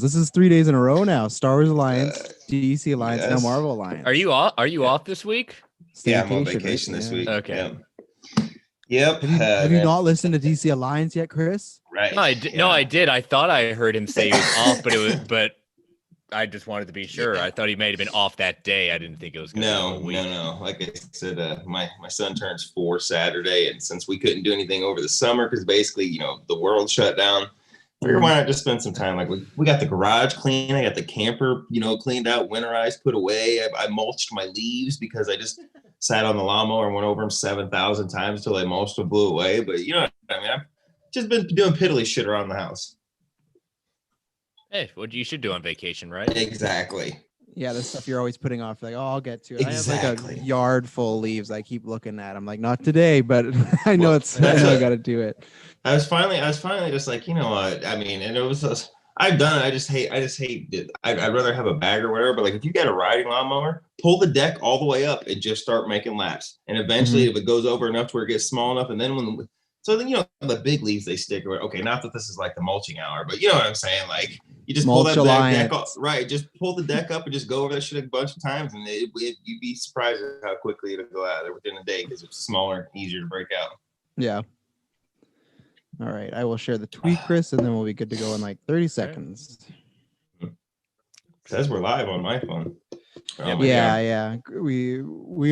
This is 3 days in a row now. Star Wars Alliance, DC Alliance, now yes. Marvel Alliance. Are you off this week? Yeah, I'm on vacation this week. Okay. Yep. Have you not listened to DC Alliance yet, Chris? Right. No, I did. Yeah. No, I did. I thought I heard him say he was off, but I just wanted to be sure. I thought he might have been off that day. I didn't think it was going to be a whole week. No. Like I said, my son turns 4 Saturday, and since we couldn't do anything over the summer because basically, the world shut down, I figured why not just spend some time? Like we got the garage clean, I got the camper, cleaned out, winterized, put away. I mulched my leaves because I just sat on the lawnmower and went over them 7,000 times until they mulched and blew away. But I've just been doing piddly shit around the house. Hey, what you should do on vacation, right? Exactly. Yeah, the stuff you're always putting off, like, I'll get to it. Exactly. I have like a yard full of leaves. I keep looking at. I'm like, not today, but I know I got to do it. I was finally just like, you know what? I mean, and it was I've done it. I just hate it. I'd rather have a bag or whatever. But like, if you got a riding lawnmower, pull the deck all the way up and just start making laps. And eventually, if it goes over enough to where it gets small enough, and then the big leaves they stick. Okay, not that this is like the mulching hour, but you know what I'm saying. Like, you just pull that deck off, right? Just pull the deck up and just go over that shit a bunch of times, and you'd be surprised at how quickly it'll go out of there within a day because it's smaller, easier to break out. Yeah. All right, I will share the tweet, Chris, and then we'll be good to go in like 30 seconds. It says we're live on my phone. Yeah. We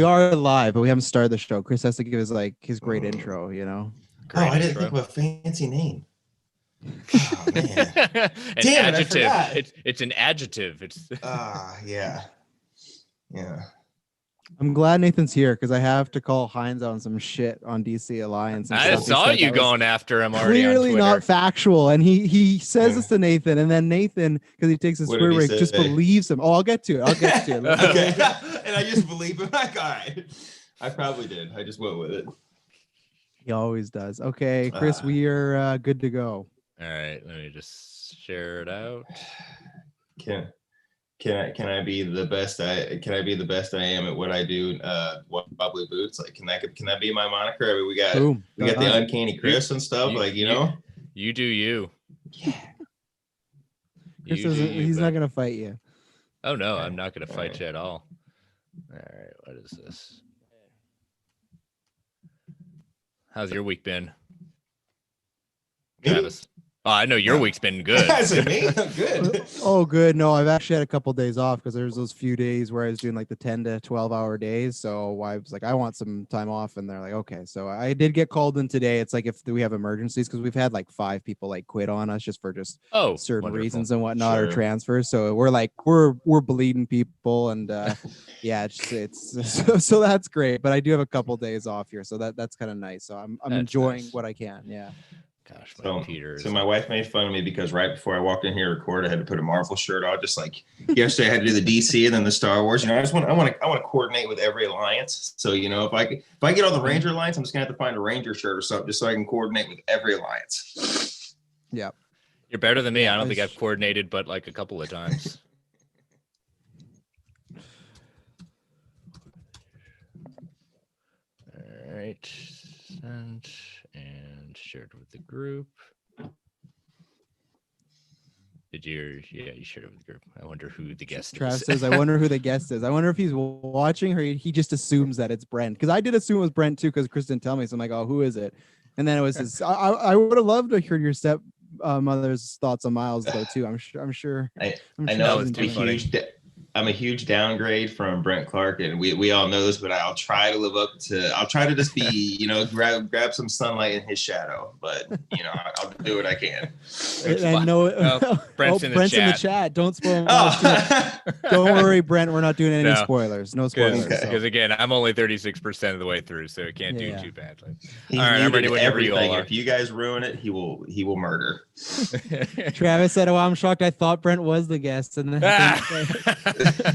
are live, but we haven't started the show. Chris has to give his great intro, I didn't think of a fancy name. Oh, man. Damn adjective. It's an adjective. It's yeah. I'm glad Nathan's here because I have to call Heinz on some shit on DC Alliance. I saw you going after him already. Clearly on not factual, and he says this to Nathan, and then Nathan, because he takes his spring break, just believes him. Oh, I'll get to it. Okay. And I just believe him. Like, all right. I probably did. I just went with it. He always does. Okay, Chris, we are good to go. All right, let me just share it out. Can I be the best I am at what I do? Wobbly boots. Like, can that be my moniker? I mean, we got the uncanny Chris and stuff. You do you. Yeah. Chris he's not gonna fight you. Oh no, I'm not gonna fight you at all. All right, what is this? How's your week been, Travis? Oh, I know your week's been good. Good. Oh, good. No, I've actually had a couple of days off because there's those few days where I was doing like the 10 to 12 hour days. So I was like, I want some time off. And they're like, okay. So I did get called in today. It's like if we have emergencies, because we've had like 5 people like quit on us just for certain reasons and whatnot, or transfers. So we're like, we're bleeding people. And yeah, it's so that's great. But I do have a couple of days off here. So that's kind of nice. So I'm enjoying what I can. Yeah. Gosh, so my wife made fun of me because right before I walked in here to record, I had to put a Marvel shirt on. Just like yesterday, I had to do the DC and then the Star Wars. I want to coordinate with every alliance. So if I get all the Ranger alliance, I'm just gonna have to find a Ranger shirt or something just so I can coordinate with every alliance. Yeah, you're better than me. I don't think I've coordinated, but like a couple of times. All right, and shared with the group. You shared it with the group. I wonder who the guest Travis is. says, I wonder who the guest is. I wonder if he's watching or he just assumes that it's Brent. Because I did assume it was Brent too, because Chris didn't tell me. So I'm like, oh, who is it? And then it was his. I would have loved to hear your stepmother's thoughts on Miles though too. I'm sure. I know it's too funny. I'm a huge downgrade from Brent Clark, and we all know this, but I'll try to live up to. I'll try to just be, grab some sunlight in his shadow. But I'll do what I can. I know. Brent's in the chat. Don't spoil. Don't worry, Brent. We're not doing any spoilers. No spoilers. Because again, I'm only 36% of the way through, so it can't do too badly. All right, I'm ready whenever you all are. If you guys ruin it, he will murder. Travis said, "Oh, I'm shocked. I thought Brent was the guest," and then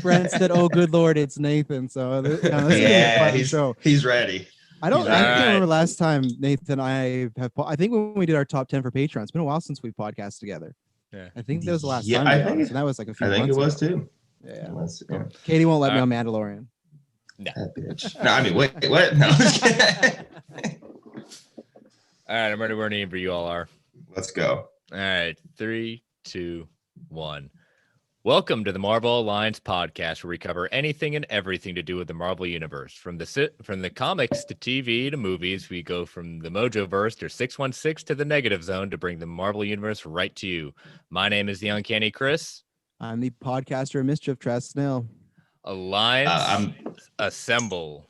Brent said, "Oh, good Lord, it's Nathan." So he's ready. I can't remember last time Nathan I think when we did our top 10 for Patreon. It's been a while since we podcast together. Yeah, I think that was the last time. And that was like a few months ago. I think it was too. Yeah. Katie won't let me on Mandalorian. No. That bitch. No, I mean, wait, what? No. All right, I'm ready whenever you all are. Let's go. All right, 3, 2, 1. Welcome to the Marvel Alliance podcast, where we cover anything and everything to do with the Marvel Universe. From the comics to TV to movies, we go from the Mojoverse to 616 to the Negative Zone to bring the Marvel Universe right to you. My name is the Uncanny Chris. I'm the podcaster of Mischief, Travis Snell. Alliance, assemble.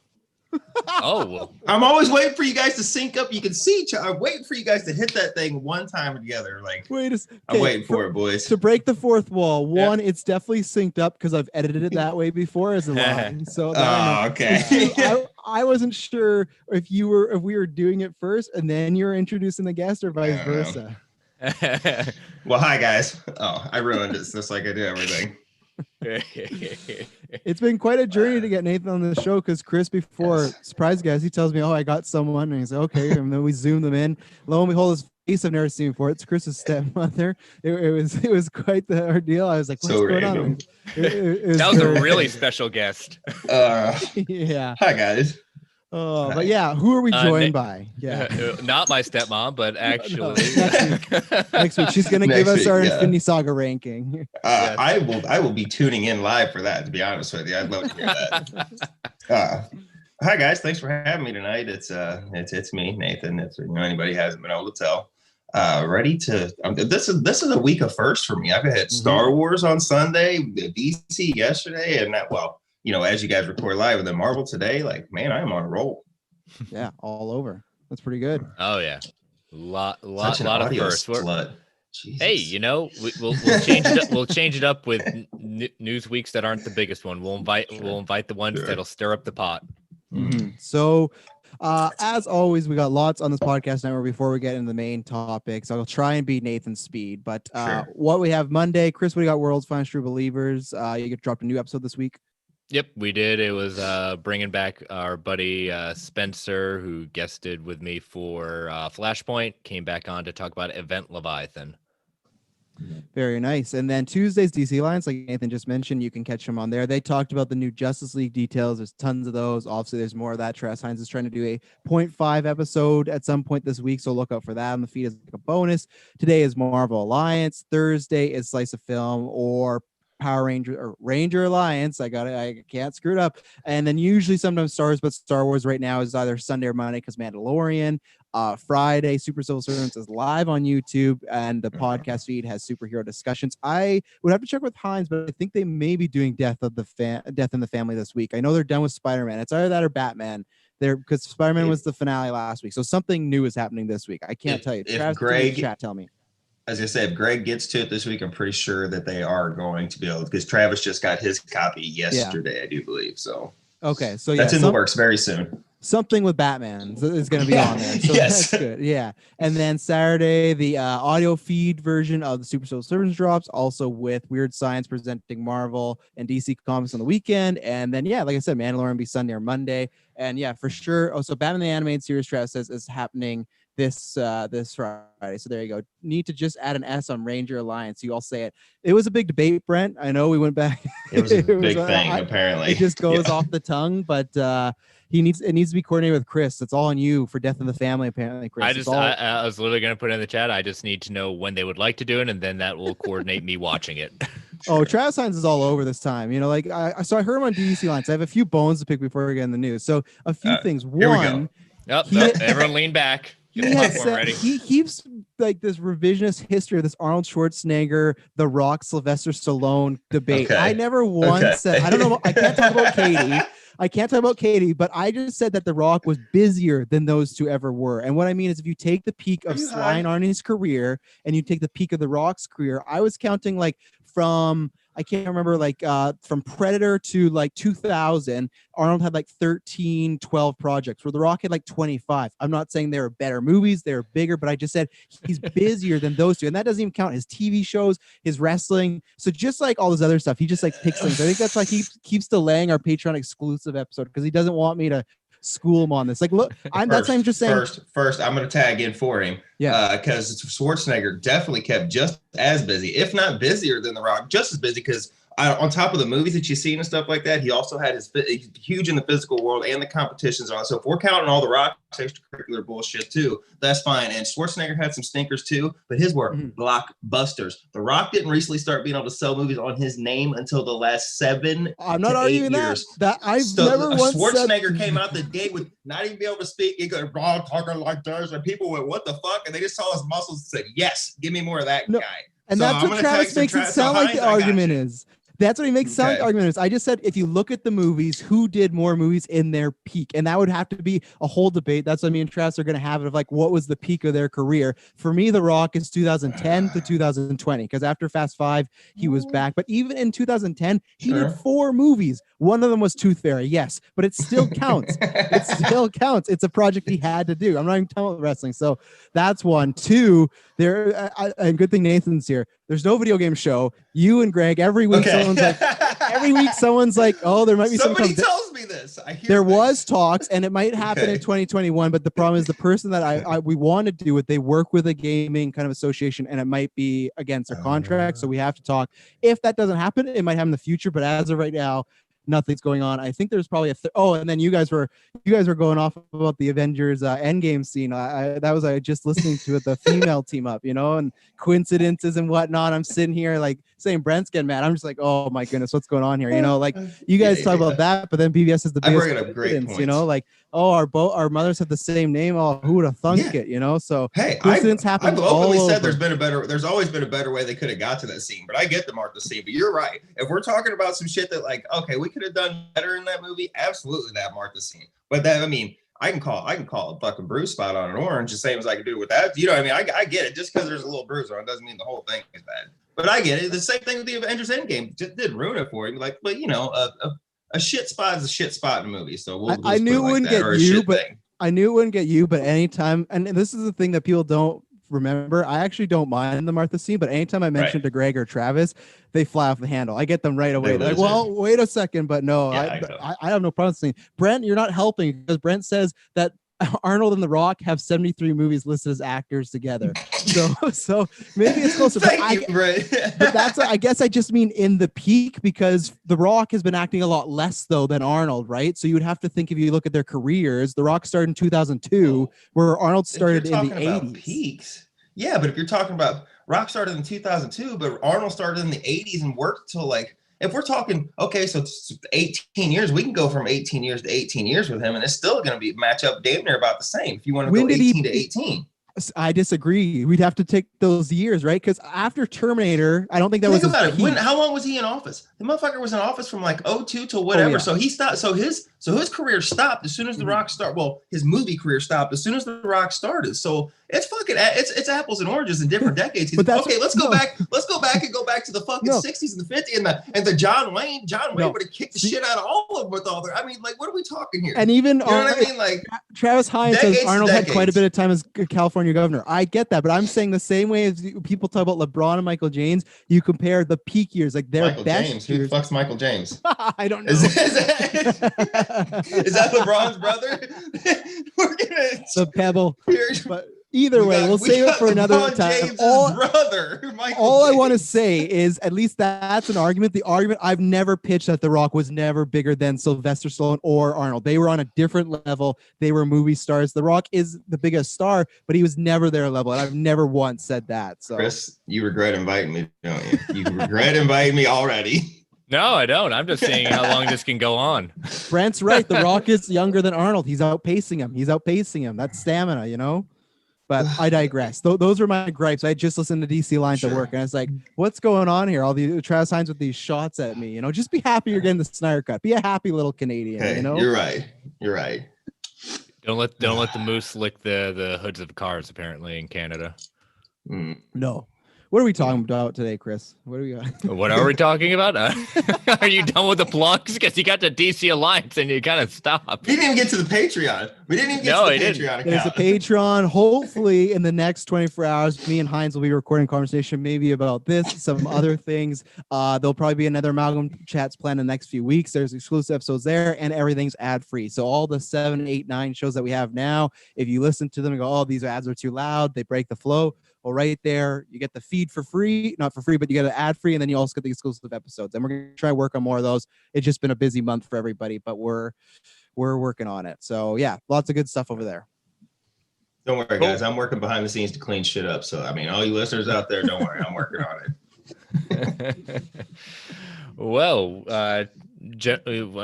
Oh, well. I'm always waiting for you guys to sync up. You can see each other. I'm waiting for you guys to hit that thing one time together. Like, I'm waiting for it, boys. To break the fourth wall, one, it's definitely synced up because I've edited it that way before as a line. So okay. Two, I wasn't sure if we were doing it first and then you're introducing the guest or vice versa. Well, hi guys. Oh, I ruined it just like I do everything. It's been quite a journey to get Nathan on the show because Chris, before surprise guys, he tells me, "Oh, I got someone," and he's like, "Okay," and then we zoom them in. Lo and behold, his face I've never seen before. It's Chris's stepmother. It was quite the ordeal. I was like, "What's going on?" That was a really special guest. Yeah. Hi guys. Oh, but yeah, who are we joined by? Yeah, not my stepmom, but actually next week she's gonna give us our Infinity Saga ranking. Yes. I will be tuning in live for that. To be honest with you, I'd love to hear that. Hi guys, thanks for having me tonight. It's me, Nathan. If anybody hasn't been able to tell. Ready to. This is a week of first for me. I've had Star Wars on Sunday, DC yesterday, and that as you guys record live, and then Marvel today, like, man, I am on a roll. Yeah, all over. That's pretty good. Oh yeah, lot of firsts. Hey, we'll change it up. We'll change it up with news weeks that aren't the biggest one. We'll invite the ones that'll stir up the pot. Mm-hmm. So, as always, we got lots on this podcast network before we get into the main topics. I'll try and beat Nathan's speed, but what we have Monday, Chris, what do you got? World's Finest True Believers. You dropped a new episode this week. Yep, we did. It was bringing back our buddy Spencer, who guested with me for Flashpoint, came back on to talk about Event Leviathan. Very nice. And then Tuesday's DC Alliance, like Nathan just mentioned, you can catch them on there. They talked about the new Justice League details. There's tons of those. Obviously, there's more of that. Travis Hines is trying to do a 0.5 episode at some point this week, so look out for that on the feed as like a bonus. Today is Marvel Alliance. Thursday is Slice of Film or Power Ranger or Ranger Alliance. I can't screw it up. And then usually sometimes Star Wars right now is either Sunday or Monday because Mandalorian. Friday, Super Civil Servants is live on YouTube, and the podcast feed has superhero discussions. I would have to check with Hines, but I think they may be doing Death in the Family this week. I know they're done with Spider-Man. It's either that or Batman. Because Spider-Man was the finale last week, so something new is happening this week. I can't tell you. If Greg, chat, tell me. As I said, if Greg gets to it this week, I'm pretty sure that they are going to be able, because Travis just got his copy yesterday, I do believe. So okay, so that's in the works very soon. Something with Batman is going to be on there. So yes, that's good. Yeah, and then Saturday, the audio feed version of the Super Civil Servants drops, also with Weird Science presenting Marvel and DC Comics on the weekend, and then like I said, Mandalorian will be Sunday or Monday, and for sure. Oh, so Batman the Animated Series, Travis says, is happening this Friday. So there you go. Need to just add an S on Ranger Alliance. You all say it. It was a big debate, Brent. I know we went back. It was a big thing, apparently. It just goes off the tongue, but it needs to be coordinated with Chris. It's all on you for Death in the Family, apparently, Chris. I was literally going to put it in the chat. I just need to know when they would like to do it, and then that will coordinate me watching it. Oh, Travis Hines is all over this time. So I heard him on DC Alliance. I have a few bones to pick before we get in the news. So a few things. One, everyone lean back. He keeps like this revisionist history of this Arnold Schwarzenegger, The Rock, Sylvester Stallone debate. I never once said, I don't know. I can't talk about Katie, but I just said that The Rock was busier than those two ever were. And what I mean is, if you take the peak of Sly and Arnie's career and you take the peak of The Rock's career, I was counting from from Predator to 2000, Arnold had 13, 12 projects, where The Rock had 25. I'm not saying they were better movies, they were bigger, but I just said he's busier than those two. And that doesn't even count his TV shows, his wrestling. So just all this other stuff, he just picks things. I think that's why he keeps delaying our Patreon exclusive episode, because he doesn't want me to school him on this. Look, that's why I'm just saying. First, I'm going to tag in for him. Yeah. Because Schwarzenegger definitely kept just as busy, if not busier than The Rock, just as busy, because on top of the movies that you've seen and stuff like that, he also had he's huge in the physical world and the competitions on. So if we're counting all the Rock's extracurricular bullshit too, that's fine. And Schwarzenegger had some stinkers too, but his were blockbusters. The Rock didn't recently start being able to sell movies on his name until the last 7 I'm not to 8 arguing years. that I've never once Schwarzenegger said... came out the gate with not even be able to speak. He goes, "Raw talking like this," and people went, "What the fuck?" And they just saw his muscles and said, "Yes, give me more of that guy." And so that's what Travis makes it sound like the argument is. That's what he makes sound like the argument is. I just said, if you look at the movies, who did more movies in their peak? And that would have to be a whole debate. That's what me and Travis are going to have it of like, what was the peak of their career? For me, The Rock is 2010 to 2020, because after Fast 5, he was back. But even in 2010, he did 4 movies. One of them was Tooth Fairy, yes, but it still counts. It still counts. It's a project he had to do. I'm not even talking about wrestling. So that's one. 2, and good thing Nathan's here. There's no video game show. You and Greg, every week someone's like, oh, there might be somebody tells me this. I hear there was talks, and it might happen in 2021. But the problem is the person that we want to do it, they work with a gaming kind of association, and it might be against their contract. So we have to talk. If that doesn't happen, it might happen in the future. But as of right now, nothing's going on. I think there's probably and then you guys were going off about the Avengers Endgame scene. I just listening to it, the female team up, and coincidences and whatnot. I'm sitting here like saying Brent's getting mad. I'm just like, oh my goodness, what's going on here? Like you guys talk about that, but then BVS is the biggest coincidence, like, oh, our mothers have the same name. Oh, who would have thunk it? So hey, coincidence happens. I've openly said there's always been a better way they could have got to that scene, but I get the Martha scene. But you're right. If we're talking about some shit that like, okay, we could have done better in that movie, absolutely that Martha scene. But that, I mean, I can call a fucking bruise spot on an orange the same as I can do with that. I get it. Just because there's a little bruise on it doesn't mean the whole thing is bad. But I get it. The same thing with the Avengers Endgame. Just didn't ruin it for you. Like, but a shit spot is a shit spot in a movie. So I knew it wouldn't get you, but I knew it wouldn't get you. But anytime, and this is the thing that people don't remember, I actually don't mind the Martha scene, but anytime I mention to Greg or Travis, they fly off the handle. I get them right away. They're like, well, wait a second, but no, I have no problem saying, Brent, you're not helping, because Brent says that Arnold and The Rock have 73 movies listed as actors together. So maybe it's closer. But that's, I guess I just mean in the peak, because The Rock has been acting a lot less though than Arnold, right? So you would have to think, if you look at their careers, The Rock started in 2002, where Arnold started in the 80s. Peaks. Yeah, but if you're talking about Rock started in 2002, but Arnold started in the 80s and worked till like, if we're talking, okay, so it's 18 years, we can go from 18 years to 18 years with him, and it's still going to be match up damn near about the same. If you want to go 18 to 18. I disagree. We'd have to take those years, right? Because after Terminator, I don't think that was. Think about it. How long was he in office? The motherfucker was in office from like 2002 to whatever. Oh, yeah. So he stopped. So his career stopped as soon as The Rock started. Well, his movie career stopped as soon as The Rock started. So it's fucking it's apples and oranges in different decades. Okay, let's go back. Let's go back and go back to the fucking 60s and the 50s and the John Wayne. John Wayne would have kicked the shit out of all of them with all their. I mean, like, what are we talking here? And even you know what I mean? Like Travis Hines says Arnold had quite a bit of time as California governor. I get that, but I'm saying the same way as people talk about LeBron and Michael James, you compare the peak years, like their Michael best James. years. Who the fuck's Michael James? I don't know. Is that LeBron's brother? We're gonna the Pebble. But either way, we'll save it for another time. All I want to say is, at least that's an argument. The argument I've never pitched that The Rock was never bigger than Sylvester Stallone or Arnold. They were on a different level. They were movie stars. The Rock is the biggest star, but he was never their level. And I've never once said that. So, Chris, you regret inviting me, don't you? You regret inviting me already. No, I don't. I'm just seeing how long this can go on. Brent's right. The Rock is younger than Arnold. He's outpacing him. That's stamina, But I digress. Those are my gripes. I just listened to DC Lines at work, and it's like, what's going on here? All the Travis Hines with these shots at me. Just be happy you're getting the Snyder cut. Be a happy little Canadian. Hey, You're right. Don't let the moose lick the hoods of cars. Apparently in Canada. No. What are we talking about today, Chris? What are we talking about? Are you done with the plugs? Because you got the DC Alliance and you kind of stopped. We didn't even get to the Patreon. We didn't even get to the Patreon account. There's a Patreon. Hopefully, in the next 24 hours, me and Hines will be recording a conversation maybe about this, some other things. There'll probably be another Amalgam Chats planned in the next few weeks. There's exclusive episodes there, and everything's ad-free. So all the 7, 8, 9 shows that we have now, if you listen to them and go, oh, these ads are too loud, they break the flow, Well, right there, you get the feed for free, not for free, but you get an ad free, and then you also get the exclusive episodes. And we're going to try to work on more of those. It's just been a busy month for everybody, but we're working on it. So yeah, lots of good stuff over there. Don't worry, Cool. guys. I'm working behind the scenes to clean shit up. So, I mean, all you listeners out there, don't worry. I'm working on it. Well,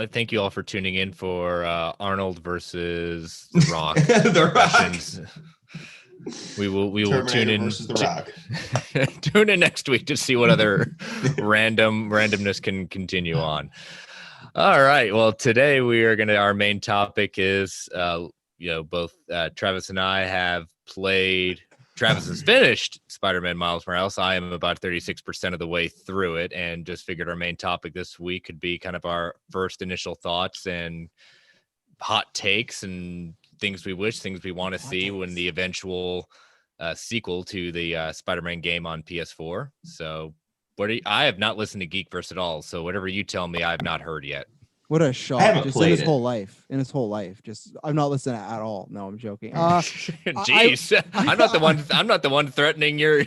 thank you all for tuning in for Arnold versus The Rock. The Rock. Questions. We will Terminator tune in versus The Rock. tune in next week to see what other randomness can continue on. All right. Well, today our main topic is both Travis and I have played. Travis has finished Spider-Man Miles Morales. I am about 36% of the way through it, and just figured our main topic this week could be kind of our first initial thoughts and hot takes and things we want to see when the eventual sequel to the Spider-Man game on PS4. So I have not listened to Geekverse at all. So whatever you tell me, I have not heard yet. What a shock. haven't Just played in his it. whole life. In his whole life. Just I'm not listening at all. No, I'm joking. Jeez, I'm not the one threatening you.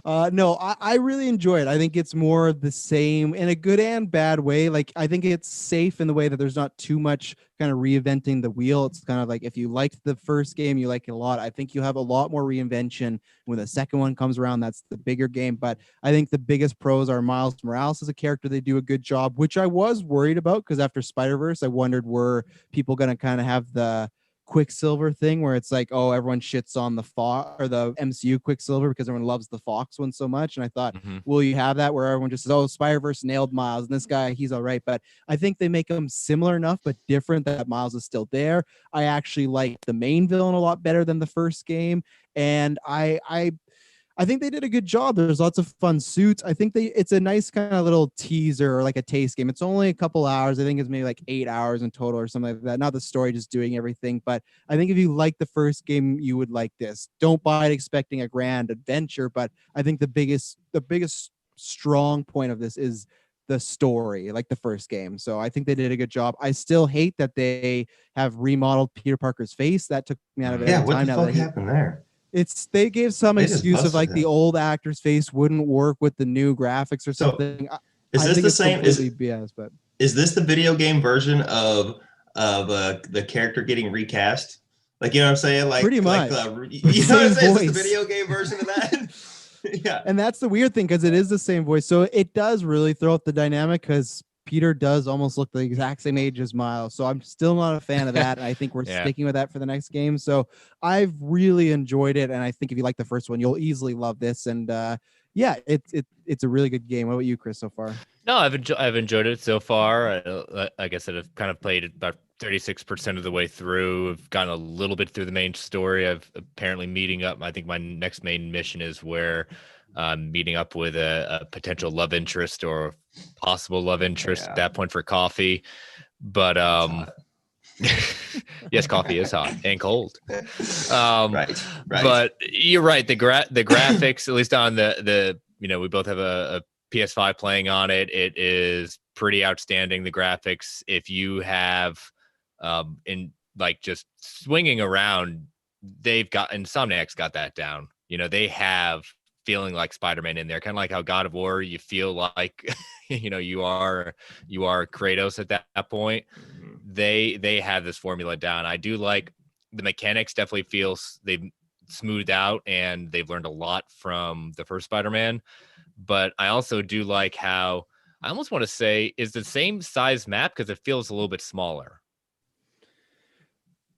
No, I really enjoy it. I think it's more of the same in a good and bad way. Like, I think it's safe in the way that there's not too much kind of reinventing the wheel. It's kind of like, if you liked the first game, you like it a lot. I think you have a lot more reinvention when the second one comes around. That's the bigger game. But I think the biggest pros are Miles Morales as a character. They do a good job, which I was worried about, because after Spider-Verse, I wondered, were people going to kind of have the Quicksilver thing where it's like, oh, everyone shits on the the MCU Quicksilver because everyone loves the Fox one so much. And I thought, will you have that where everyone just says, oh, Spider-Verse nailed Miles and this guy, he's all right. But I think they make them similar enough but different that Miles is still there. I actually like the main villain a lot better than the first game, and I think they did a good job. There's lots of fun suits. I think it's a nice kind of little teaser, or like a taste game. It's only a couple hours. I think it's maybe like 8 hours in total or something like that. Not the story, just doing everything. But I think if you like the first game, you would like this. Don't buy it expecting a grand adventure, but I think the biggest strong point of this is the story, like the first game. So I think they did a good job. I still hate that they have remodeled Peter Parker's face. That took me out of it. Yeah, every what time the now. fuck happened there? They gave some They just excuse of busted like him. the old actor's face wouldn't work with the new graphics or So, something. Is I this think the it's same? completely BS, but Is this the video game version of the character getting recast? Like, you know what I'm saying? Like, Pretty like much. you know what I'm saying? Is this the voice. video game version of that? Yeah. And that's the weird thing, because it is the same voice. So it does really throw up the dynamic, because Peter does almost look the exact same age as Miles. So I'm still not a fan of that. And I think we're Yeah. sticking with that for the next game. So I've really enjoyed it. And I think if you like the first one, you'll easily love this. And yeah, it's a really good game. What about you, Chris, so far? No, I've enjoyed it so far. Like I said, I've kind of played it about 36% of the way through. I've gotten a little bit through the main story. I've apparently meeting up. I think my next main mission is where meeting up with a potential love interest or possible love interest at that point for coffee. But yes, coffee is hot and cold. Right. But you're right. The graphics, at least on the we both have a PS5 playing on it. It is pretty outstanding. The graphics, if you have in like just swinging around, Insomniac's got that down. They have feeling like Spider-Man in there, kind of like how God of War, you feel like you are Kratos at that point. They have this formula down. I do like the mechanics. Definitely feels they've smoothed out and they've learned a lot from the first Spider-Man. But I also do like how I almost want to say is the same size map, because it feels a little bit smaller.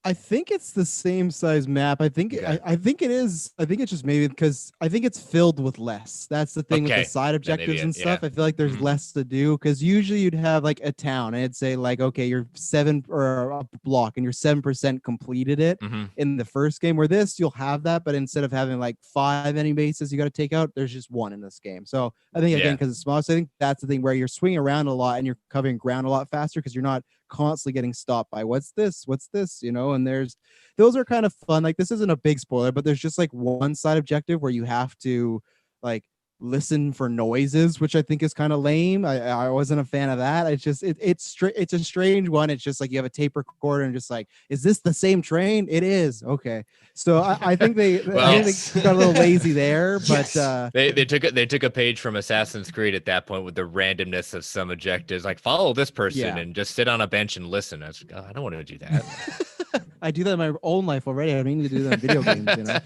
I think it's the same size map. I think Okay. I think it is. I think it's just maybe because I think it's filled with less. That's the thing with Okay. the side objectives and stuff. yeah. I feel like there's Mhm. less to do, because usually you'd have like a town and it'd say like, okay, you're 7 or a block and you're 7% completed it Mhm. in the first game. Where this, you'll have that, but instead of having like 5 enemy bases you got to take out, there's just 1 in this game. So I think again, Yeah. because it's small, so I think that's the thing where you're swinging around a lot and you're covering ground a lot faster, because you're not constantly getting stopped by what's this, and those are kind of fun. Like, this isn't a big spoiler, but there's just like one side objective where you have to like listen for noises, which I think is kind of lame. I wasn't a fan of that. It's just it's a strange one. It's just like you have a tape recorder and just like, is this the same train? It is. Okay. So I think they I think they got a little lazy there, but they took a page from Assassin's Creed at that point with the randomness of some objectives, like follow this person and just sit on a bench and listen. I was like, I don't want to do that. I do that in my own life already. I don't need to do that in video games, you know.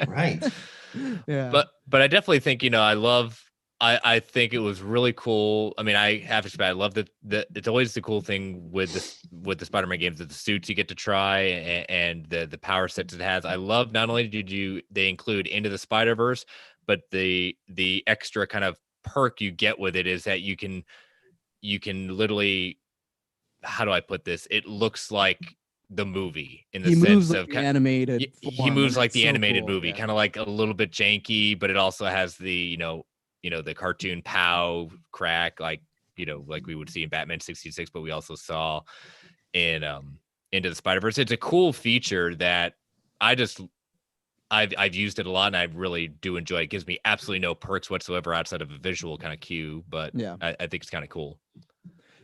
Right. Yeah. But I definitely think, I think it was really cool. I mean, I have to say, I love that it's always the cool thing with the Spider-Man games, that the suits you get to try and the power sets it has. I love, not only did they include Into the Spider-Verse, but the extra kind of perk you get with it is that you can literally, how do I put this? It looks like the movie in the sense of animated. He moves like the animated cool, movie, kind of like a little bit janky, but it also has the the cartoon pow crack, like we would see in Batman 66, but we also saw in Into the Spider-Verse. It's a cool feature that I've used it a lot, and I really do enjoy it. It gives me absolutely no perks whatsoever outside of a visual kind of cue, but I think it's kind of cool.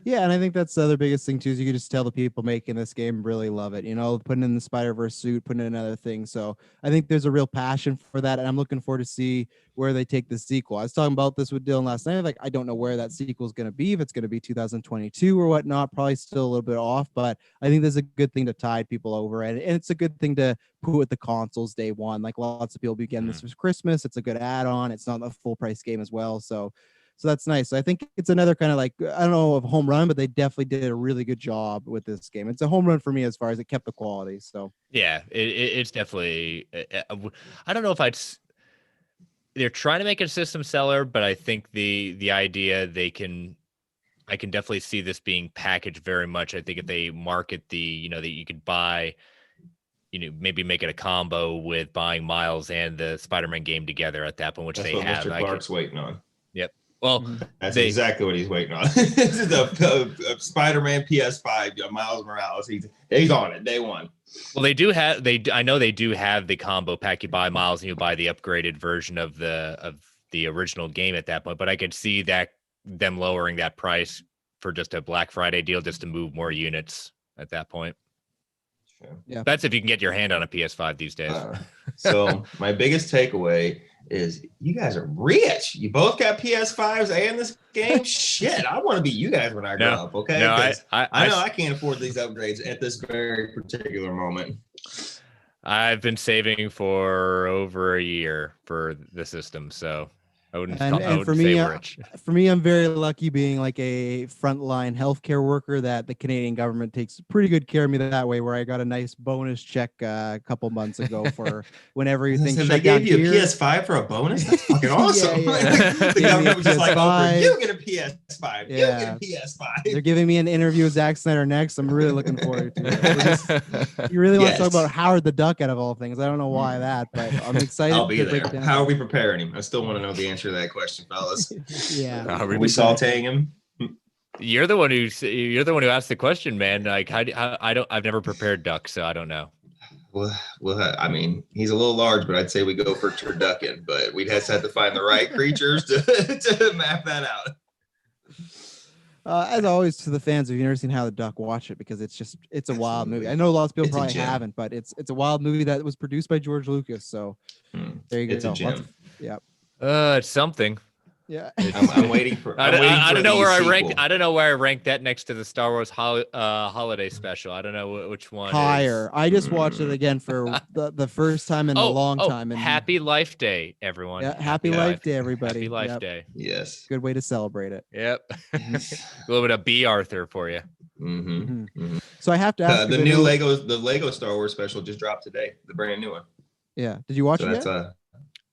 Yeah, and I think that's the other biggest thing too, is you can just tell the people making this game really love it. Putting in the Spider-Verse suit, putting in other things. So I think there's a real passion for that, and I'm looking forward to see where they take the sequel. I was talking about this with Dylan last night. Like, I don't know where that sequel is going to be. If it's going to be 2022 or whatnot, probably still a little bit off. But I think there's a good thing to tide people over, and it's a good thing to put with the consoles day one. Like, lots of people be getting this for Christmas. It's a good add-on. It's not a full price game as well. So that's nice. I think it's another kind of like, I don't know of home run, but they definitely did a really good job with this game. It's a home run for me as far as it kept the quality. So yeah, it's definitely, I don't know if they're trying to make it a system seller, but I think the idea I can definitely see this being packaged very much. I think if they market that you could buy, maybe make it a combo with buying Miles and the Spider-Man game together at that point, which they have. Mr. Clark's waiting on. Yep. Well, that's exactly what he's waiting on. This is a Spider-Man PS5, Miles Morales. He's on it day one. Well, I know they do have the combo pack. You buy Miles and you buy the upgraded version of the original game at that point. But I could see that them lowering that price for just a Black Friday deal, just to move more units at that point. Sure. Yeah, that's if you can get your hand on a PS5 these days. So my biggest takeaway is you guys are rich. You both got PS5s and this game. Shit, I want to be you guys when I grow up. Okay, no, I know I can't afford these upgrades at this very particular moment. I've been saving for over a year for the system, so I wouldn't say rich. For me, I'm very lucky being like a frontline healthcare worker that the Canadian government takes pretty good care of me that way, where I got a nice bonus check a couple months ago for whenever you think they gave you a PS5 for a bonus. That's fucking awesome. The government was just like, oh, you get a PS5. You get a PS5. They're giving me an interview with Zack Snyder next. I'm really looking forward to it. You really want to talk about Howard the Duck out of all things. I don't know why that, but I'm excited. I'll be there. How are we preparing him? I still want to know the answer to that question, fellas. Yeah, are we sauteing him? You're the one who asked the question, man. Like, I've never prepared duck, so I don't know. Well, I mean, he's a little large, but I'd say we go for turducken, but we'd have to find the right creatures to map that out. As always, to the fans, if you've never seen How the Duck, watch it, because it's a wild movie. I know lots of people probably haven't, but it's a wild movie that was produced by George Lucas. So there you go. It's a gem. It's something. Yeah, I'm waiting for. I don't know where I rank. I don't know where I rank that next to the Star Wars holiday special. I don't know which one. Higher. I just watched it again for the first time in a long time. And Happy Life Day, everyone. Yeah, Happy Life Day, everybody. Happy Life Day. Yes. Good way to celebrate it. Yep. A little bit of B. Arthur for you. So I have to ask the new Lego Star Wars special just dropped today. The brand new one. Yeah. Did you watch it yet?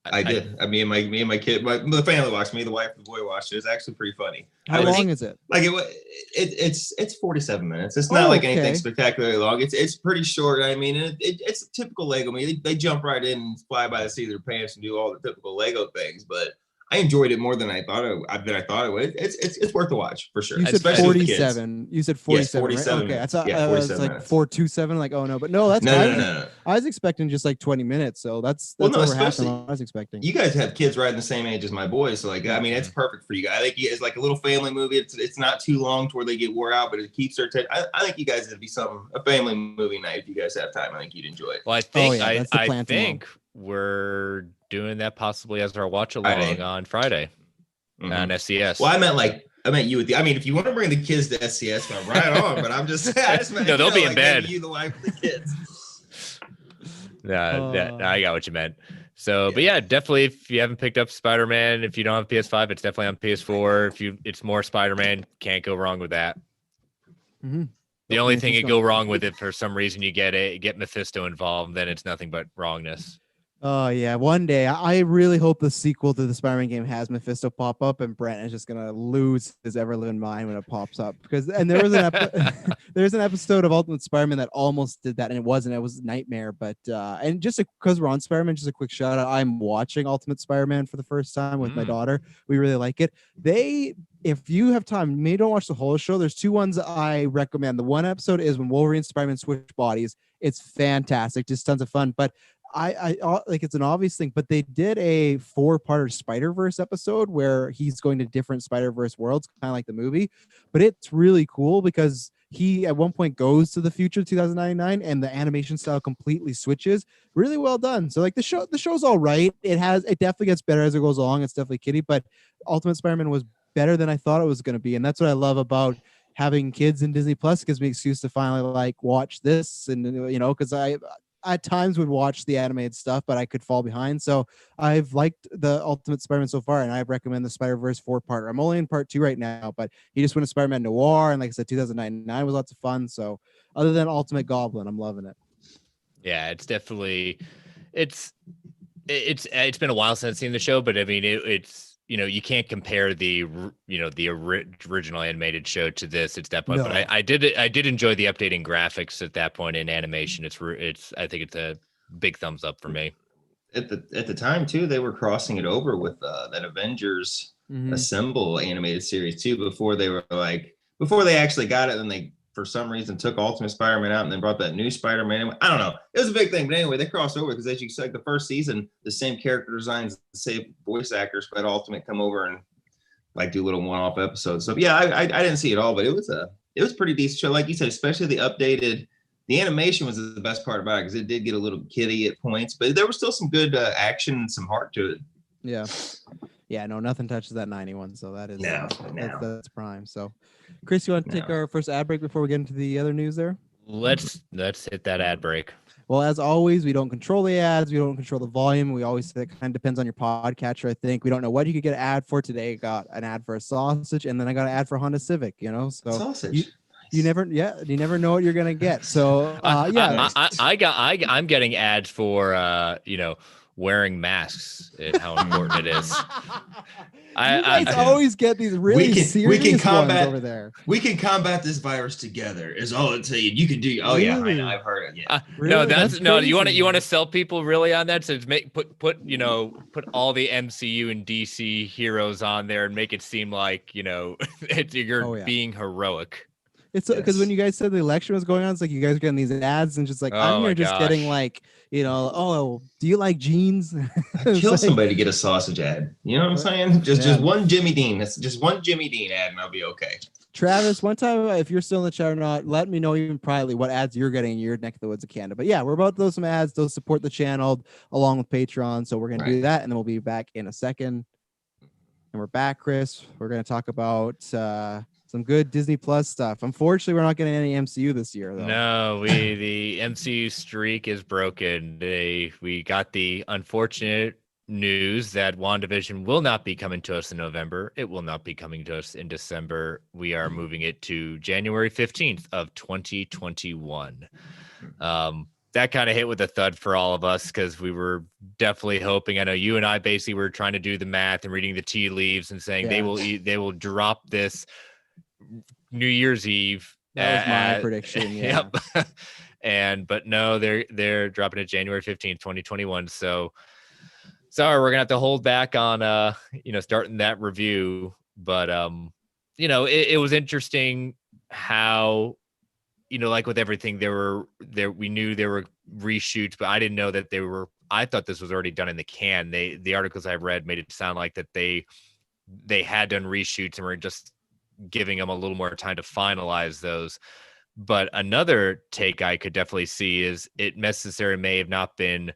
I did. Me and my kid, the family watched. Me, the wife, the boy watched it. It's actually pretty funny. How long is it? Like it's 47 minutes. It's not anything spectacularly long. It's pretty short. I mean, it's a typical Lego movie. They jump right in and fly by the seat of their pants and do all the typical Lego things. But I enjoyed it more than I thought it would. It's worth a watch for sure. You said Especially with kids. 47. You said Yes, 47, right? 47 Okay, I minutes. thought Yeah, I was 47 like minutes. 427. Like, oh no, but no, that's No, fine. no, no, no. I was expecting just like 20 minutes, so that's Well, no, over half the especially amount I was expecting. you guys have kids right in the same age as my boys, so like I mean, it's perfect for you guys. I think it's like a little family movie. It's not too long to where they get wore out, but it keeps their attention. I think you guys it'd be a family movie night if you guys have time. I think you'd enjoy it. Well, I think yeah, that's the I plan tomorrow. think we're doing that possibly as our watch along on Friday on SCS. Well, I meant you with the. I mean, if you want to bring the kids to SCS, I'm right on. But I just meant, no, they'll be in bed. You, the wife, the kids. I got what you meant. So, but yeah, definitely. If you haven't picked up Spider-Man, if you don't have PS5, it's definitely on PS4. It's more Spider-Man, can't go wrong with that. Mm-hmm. The only thing you go wrong with it for some reason you get Mephisto involved, then it's nothing but wrongness. Oh yeah, one day I really hope the sequel to the Spider-Man game has Mephisto pop up, and Brent is just gonna lose his ever-living mind when it pops up. And there was there's an episode of Ultimate Spider-Man that almost did that, and it wasn't. It was Nightmare, but and just because we're on Spider-Man, just a quick shout out. I'm watching Ultimate Spider-Man for the first time with my daughter. We really like it. If you have time, maybe don't watch the whole show. There's two ones I recommend. The one episode is when Wolverine and Spider-Man switch bodies. It's fantastic, just tons of fun. But I like it's an obvious thing, but they did a 4-parter Spider-Verse episode where he's going to different Spider-Verse worlds, kind of like the movie. But it's really cool because he at one point goes to the future 2099 and the animation style completely switches. Really well done. So like the show's all right. It definitely gets better as it goes along. It's definitely kiddie, but Ultimate Spider-Man was better than I thought it was going to be. And that's what I love about having kids in Disney Plus. Gives me an excuse to finally like watch this. And because I at times would watch the animated stuff, but I could fall behind. So I've liked the Ultimate Spider-Man so far, and I recommend the Spider-Verse 4-parter. I'm only in part 2 right now, but he just went to Spider-Man Noir, and like I said, 2009 was lots of fun. So other than Ultimate Goblin, I'm loving it. Yeah, it's definitely it's been a while since I've seen the show, but I mean it's you can't compare the original animated show to this. It's definitely, but I did enjoy the updating graphics at that point in animation. I think it's a big thumbs up for me. At the time too, they were crossing it over with that Avengers Assemble animated series too. Before they actually got it, and they for some reason took Ultimate Spider-Man out and then brought that new Spider-Man. I don't know. It was a big thing. But anyway, they crossed over because as you said, the first season, the same character designs, the same voice actors, but Ultimate come over and like do little one-off episodes. So yeah, I didn't see it all, but it was a pretty decent show. Like you said, especially the animation was the best part about it because it did get a little kiddie at points, but there was still some good action and some heart to it. Yeah. Yeah, no, nothing touches that 91. So that is that's prime. So, Chris, you want to take our first ad break before we get into the other news there? Let's hit that ad break. Well, as always, we don't control the ads. We don't control the volume. We always say it kind of depends on your podcatcher, I think. We don't know what you could get an ad for today. Got an ad for a sausage, and then I got an ad for Honda Civic, So sausage. You never know what you're gonna get. So I'm getting ads for wearing masks and how important it is. I always get these really serious ones over there. We can combat this virus together. Is all I'll tell you. You can do. Oh really? Yeah, I know. I've heard it. Yeah. Really? No. You want to sell people really on that? So put all the MCU and DC heroes on there and make it seem like you're being heroic. It's because when you guys said the election was going on, it's like you guys are getting these ads and just like I'm here just getting like do you like jeans? Kill somebody to get a sausage ad. You know what I'm saying? Just one Jimmy Dean. That's just one Jimmy Dean ad, and I'll be okay. Travis, one time if you're still in the chat or not, let me know even privately what ads you're getting in your neck of the woods of Canada. But yeah, we're about to throw some ads. Those support the channel along with Patreon. So we're gonna do that, and then we'll be back in a second. And we're back, Chris. We're gonna talk about some good Disney Plus stuff. Unfortunately, we're not getting any MCU this year, though. No, the MCU streak is broken. We got the unfortunate news that WandaVision will not be coming to us in November. It will not be coming to us in December. We are moving it to January 15th of 2021. That kind of hit with a thud for all of us because we were definitely hoping. I know you and I basically were trying to do the math and reading the tea leaves and saying they will drop this New Year's Eve. That was my prediction. Yeah. Yep. But no, they're dropping it January 15th, 2021. So Sorry, we're gonna have to hold back on starting that review. But it was interesting how, like with everything, we knew there were reshoots, but I didn't know that I thought this was already done in the can. The articles I read made it sound like that they had done reshoots and were just giving them a little more time to finalize those. But another take I could definitely see is it necessarily may have not been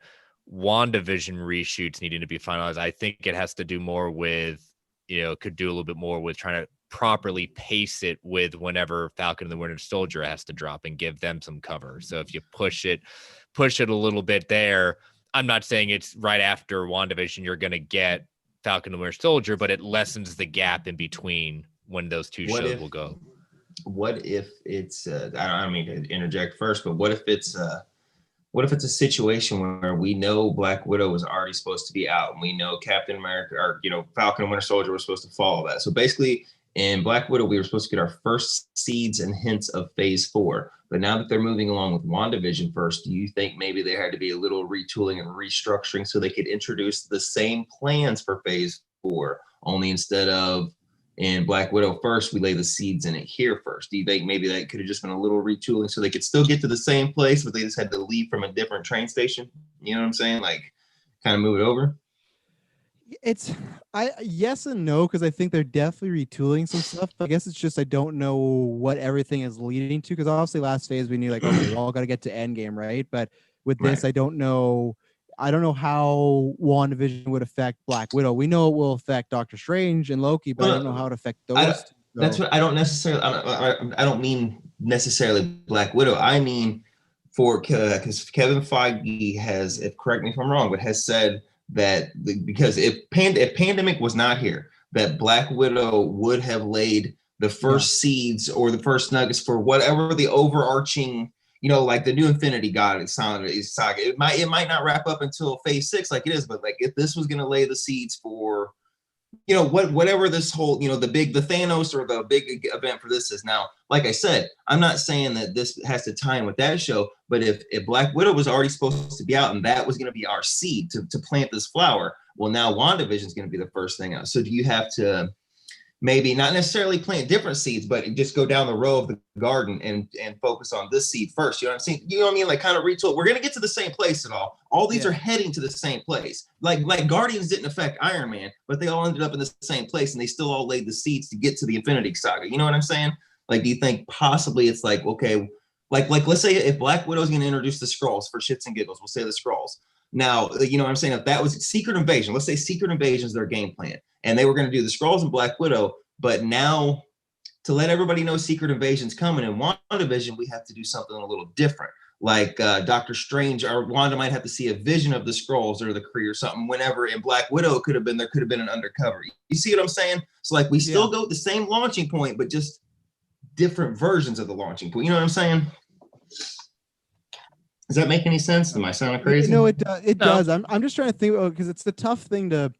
WandaVision reshoots needing to be finalized. I think it has to do more with, could do a little bit more with trying to properly pace it with whenever Falcon and the Winter Soldier has to drop and give them some cover. So if you push it a little bit there, I'm not saying it's right after WandaVision you're going to get Falcon and Winter Soldier, but it lessens the gap in between when those two shows will go. What if it's I don't mean to interject first, but what if it's a situation where we know Black Widow was already supposed to be out, and we know Captain America or Falcon and Winter Soldier was supposed to follow that. So basically, in Black Widow, we were supposed to get our first seeds and hints of Phase 4. But now that they're moving along with WandaVision first, do you think maybe there had to be a little retooling and restructuring so they could introduce the same plans for Phase 4, only instead of in Black Widow first, we lay the seeds in it here first? Do you think maybe that could have just been a little retooling so they could still get to the same place, but they just had to leave from a different train station? You know what I'm saying? Like, kind of move it over? Yes and no, because I think they're definitely retooling some stuff. I guess it's just I don't know what everything is leading to, because obviously last phase we knew like, okay, we all got to get to Endgame, right? But with this, Right. I don't know how WandaVision would affect Black Widow. We know it will affect Doctor Strange and Loki, but I don't know how it affect those two. That's what I don't necessarily. I don't mean necessarily Black Widow. I mean because Kevin Feige has, if correct me if I'm wrong, but has said that because if pandemic was not here, that Black Widow would have laid the first seeds or the first nuggets for whatever the overarching, like the new Infinity God saga. It might not wrap up until Phase 6 like it is, but like if this was going to lay the seeds for, whatever this whole, the Thanos or the big event for this is. Now, like I said, I'm not saying that this has to tie in with that show, but if Black Widow was already supposed to be out and that was going to be our seed to plant this flower, well, now WandaVision is going to be the first thing out. So do you have to maybe not necessarily plant different seeds, but just go down the row of the garden and focus on this seed first? You know what I'm saying? You know what I mean? Like kind of retool. We're going to get to the same place at all. All these are heading to the same place. Like Guardians didn't affect Iron Man, but they all ended up in the same place and they still all laid the seeds to get to the Infinity Saga. You know what I'm saying? Like, do you think possibly it's like, okay, like let's say if Black Widow is going to introduce the Skrulls for shits and giggles, we'll say the Skrulls. Now, you know what I'm saying? If that was Secret Invasion, let's say Secret Invasion is their game plan, and they were going to do the Skrulls and Black Widow, but now to let everybody know Secret Invasion's coming in WandaVision, we have to do something a little different. Like Doctor Strange or Wanda might have to see a vision of the Skrulls or the Kree or something. Whenever in Black Widow, there could have been an undercover. You see what I'm saying? So like we still go the same launching point, but just different versions of the launching point. You know what I'm saying? Does that make any sense? Am I sounding crazy? No, it does. I'm just trying to think, because it's the tough thing to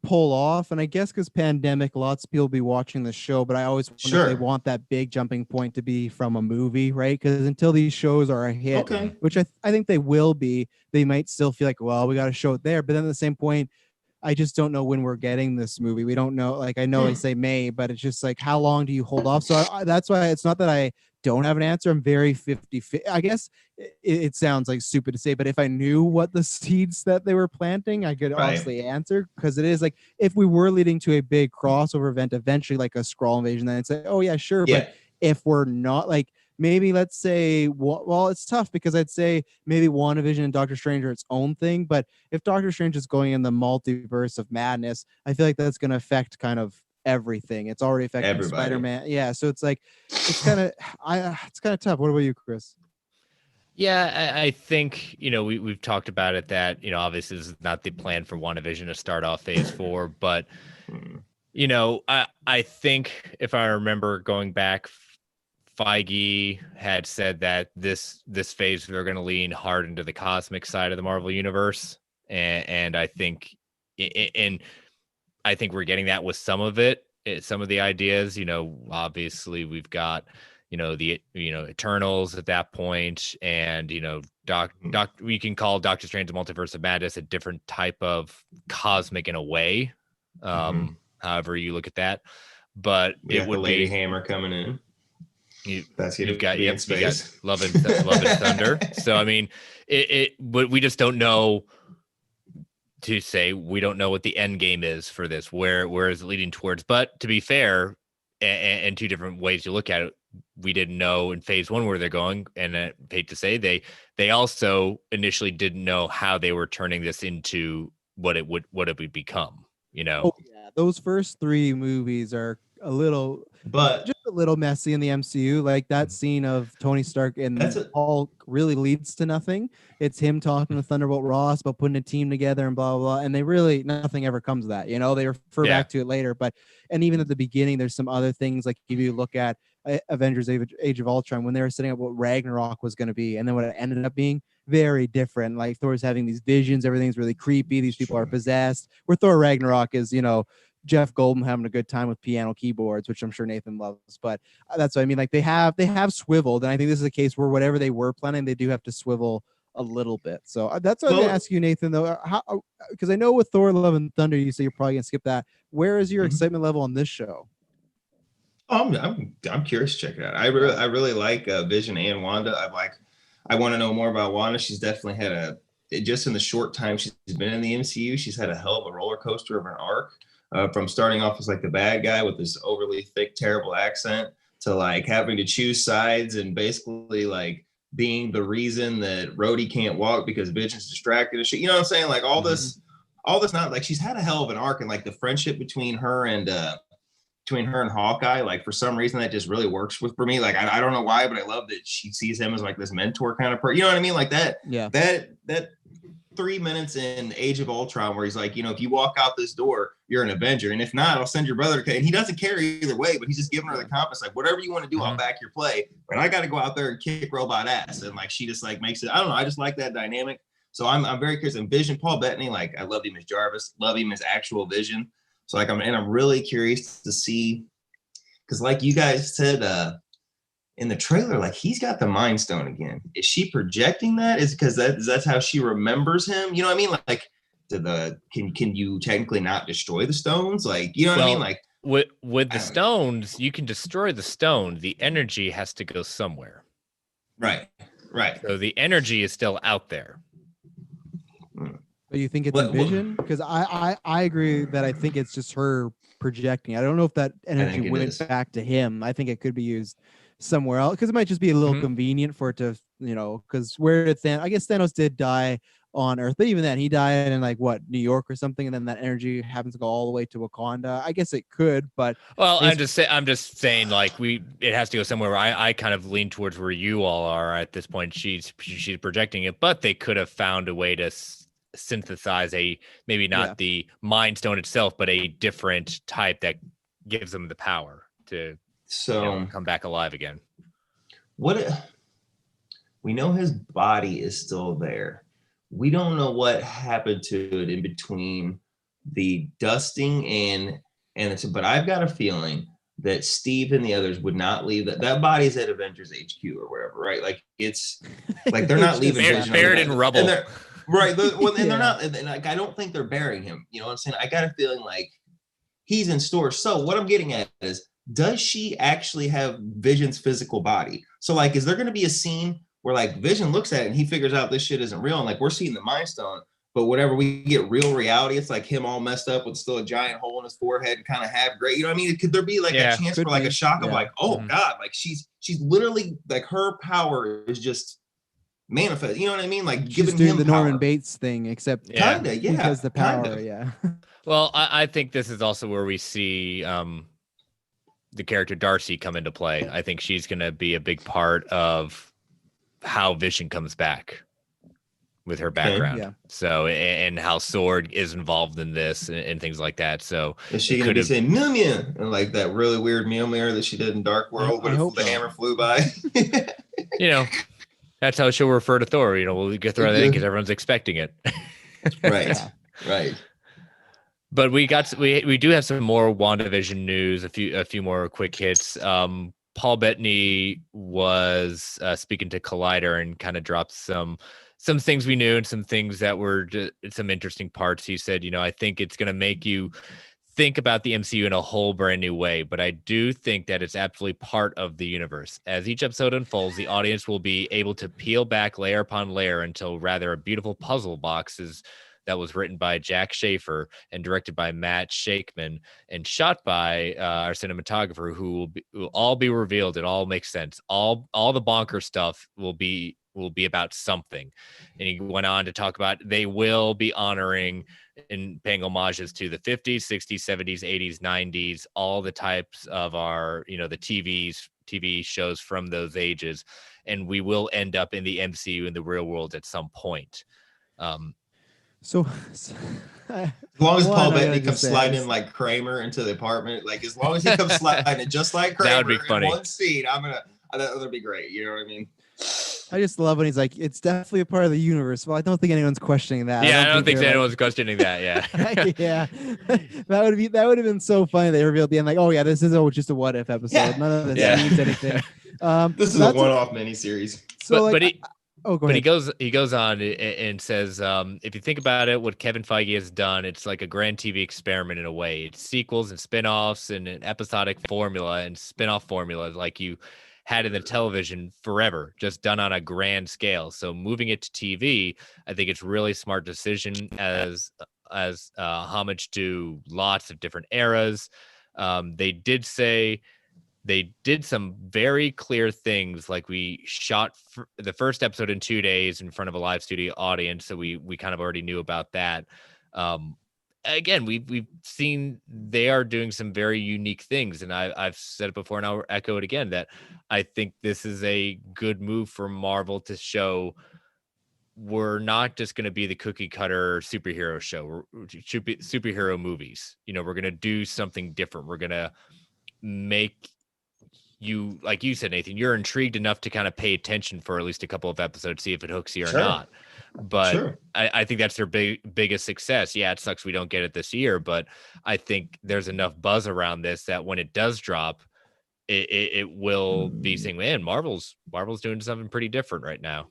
pull off, and I guess because pandemic, lots of people be watching the show, but I always wonder if they want that big jumping point to be from a movie, right? Because until these shows are a hit, which I think they will be, they might still feel like, well, we got to show it there. But then at the same point, I just don't know when we're getting this movie. We don't know. Like, I know they say May, but it's just like, how long do you hold off? So that's why it's not that I don't have an answer. I'm very 50-50. I guess it sounds like stupid to say, but if I knew what the seeds that they were planting, I could honestly answer, because it is like, if we were leading to a big crossover event, eventually like a Skrull invasion, then it's like, oh yeah, sure. Yeah. But if we're not, like, maybe let's say, well, it's tough because I'd say maybe WandaVision and Doctor Strange are its own thing. But if Doctor Strange is going in the multiverse of madness, I feel like that's going to affect kind of everything. It's already affecting Spider-Man. Yeah. So it's like, it's kind of tough. What about you, Chris? Yeah, I think, we've talked about it that, obviously this is not the plan for WandaVision to start off Phase 4, but, I think if I remember going back, Feige had said that this phase they're going to lean hard into the cosmic side of the Marvel universe, and I think we're getting that with some of it, some of the ideas. Obviously we've got the Eternals at that point, and we can call Doctor Strange the Multiverse of Madness a different type of cosmic in a way, however you look at that. But it would the Lady be Hammer coming in. You've got Love and Thunder. So I mean, but we just don't know. To say we don't know what the end game is for this, where is it leading towards? But to be fair, and two different ways you look at it, we didn't know in phase one where they're going, and I hate to say they also initially didn't know how they were turning this into what it would become. Oh yeah, those first 3 movies are a little messy in the MCU. Like that scene of Tony Stark and Hulk really leads to nothing. It's him talking to Thunderbolt Ross about putting a team together and blah blah blah, and nothing ever comes of that. They refer back to it later, and even at the beginning there's some other things, like if you look at Avengers Age of Ultron, when they were setting up what Ragnarok was going to be, and then what it ended up being, very different. Like Thor's having these visions, everything's really creepy, these people are possessed, where Thor Ragnarok is Jeff Goldblum having a good time with piano keyboards, which I'm sure Nathan loves. But that's what I mean. Like they have swiveled, and I think this is a case where whatever they were planning, they do have to swivel a little bit. So that's what I'm going to ask you, Nathan, though, because I know with Thor Love and Thunder, you say you're probably going to skip that. Where is your excitement level on this show? I'm curious to check it out. I really like Vision and Wanda. I want to know more about Wanda. She's definitely had just in the short time she's been in the MCU, she's had a hell of a roller coaster of an arc. From starting off as like the bad guy with this overly thick, terrible accent to like having to choose sides and basically like being the reason that Rhodey can't walk because Vision's distracted and shit. You know what I'm saying? Like all this not like she's had a hell of an arc, and like the friendship between her and Hawkeye, like for some reason that just really works for me. Like I don't know why, but I love that she sees him as like this mentor kind of person. You know what I mean? Like that. Yeah. That 3 minutes in Age of Ultron where he's like, if you walk out this door, you're an Avenger, and if not, I'll send your brother to. And he doesn't care either way, but he's just giving her the compass, like whatever you want to do, I'll back your play. But I got to go out there and kick robot ass, and like she just like makes it. I don't know. I just like that dynamic. So I'm very curious. And Vision, Paul Bettany, like I love him as Jarvis, love him as actual Vision. So like I'm really curious to see, because like you guys said in the trailer, like he's got the Mind Stone again. Is she projecting that? Is because that's how she remembers him? You know what I mean? Like can you technically not destroy the stones? Like you know what I mean? Like with the stones, you can destroy the stone. The energy has to go somewhere. Right. So the energy is still out there. But you think it's a Vision? Because I agree that I think it's just her projecting. I don't know if that energy went back to him. I think it could be used somewhere else, because it might just be a little convenient for it to, because where did I guess Thanos did die on Earth, but even then he died in like New York or something, and then that energy happens to go all the way to Wakanda. I guess it could, but I'm just saying like it has to go somewhere. I kind of lean towards where you all are at this point. She's projecting it, but they could have found a way to synthesize maybe not the Mind Stone itself, but a different type that gives them the power to come back alive again. We know his body is still there. We don't know what happened to it in between the dusting but I've got a feeling that Steve and the others would not leave that body's at Avengers HQ or wherever, right? Like it's like they're not leaving buried in rubble. Right. And they're not, and like I don't think they're burying him. You know what I'm saying? I got a feeling like he's in store. So what I'm getting at is, does she actually have Vision's physical body? So like, is there going to be a scene where like Vision looks at it and he figures out this shit isn't real, and like we're seeing the Mind Stone, but whenever we get real reality, it's like him all messed up with still a giant hole in his forehead and kind of half gray. You know what I mean? Could there be like a chance for like a shock of like, oh God, like she's literally like her power is just manifest. You know what I mean? Like she's giving doing him the power. Norman Bates thing, except kinda, because the power, Well, I think this is also where we see the character Darcy come into play. I think she's going to be a big part of how Vision comes back with her background. Yeah. So, and how Sword is involved in this and things like that. So is she going to be saying Mew Mew and like that really weird Mew Mew that she did in Dark World when the hammer flew by? That's how she'll refer to Thor. We'll get through that because everyone's expecting it. Right. But we do have some more WandaVision news, a few more quick hits. Paul Bettany was speaking to Collider and kind of dropped some things we knew and some things that were some interesting parts. He said, I think it's going to make you think about the MCU in a whole brand new way, but I do think that it's absolutely part of the universe. As each episode unfolds, the audience will be able to peel back layer upon layer until rather a beautiful puzzle box that was written by Jack Schaefer and directed by Matt Shakeman and shot by our cinematographer, who will all be revealed. It all makes sense. All the bonker stuff will be about something. And he went on to talk about they will be honoring and paying homages to the 50s, 60s, 70s, 80s, 90s, all the types of our, the TV shows from those ages. And we will end up in the MCU in the real world at some point. So as long as Paul Bettany comes say sliding in like Kramer into the apartment, like as long as he comes sliding in just like Kramer, that would be funny. In one scene, that'll be great. You know what I mean? I just love when he's like, it's definitely a part of the universe. Well, I don't think anyone's questioning that. Yeah, I don't think anyone's questioning that. Yeah. Yeah. that would have been so funny. They revealed at the end, like, oh yeah, this is just a what if episode. Yeah. None of this means anything. This is a one-off miniseries. So he goes on and says, if you think about it, what Kevin Feige has done, it's like a grand TV experiment in a way. It's sequels and spinoffs and an episodic formula and spinoff formulas like you had in the television forever, just done on a grand scale. So moving it to TV, I think it's really smart decision as homage to lots of different eras. They did say they did some very clear things, like we shot the first episode in 2 days in front of a live studio audience, so we kind of already knew about that. Again, we've seen they are doing some very unique things, and I've said it before and I'll echo it again, that I think this is a good move for Marvel to show we're not just going to be the cookie cutter superhero show, superhero movies. We're going to do something different. We're going to make you, like you said, Nathan, you're intrigued enough to kind of pay attention for at least a couple of episodes, see if it hooks you or not. But I think that's their biggest success. Yeah, it sucks we don't get it this year, but I think there's enough buzz around this that when it does drop, it will be saying, man, Marvel's doing something pretty different right now.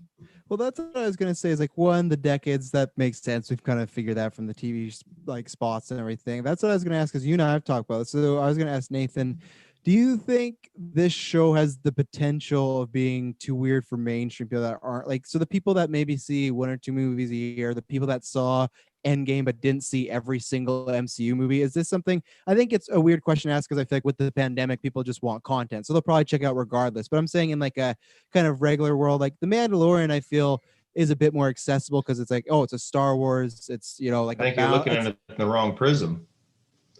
Well, that's what I was going to say, is like, one, the decades, that makes sense. We've kind of figured that from the TV like spots and everything. That's what I was going to ask, because you and I have talked about it. So I was going to ask Nathan, do you think this show has the potential of being too weird for mainstream people that aren't like, so the people that maybe see one or two movies a year, the people that saw Endgame but didn't see every single MCU movie? Is this something? I think it's a weird question to ask, because I feel like with the pandemic, people just want content, so they'll probably check out regardless. But I'm saying in like a kind of regular world, like The Mandalorian, I feel is a bit more accessible, because it's like, oh, it's a Star Wars. It's, like, I think you're looking at the wrong prism.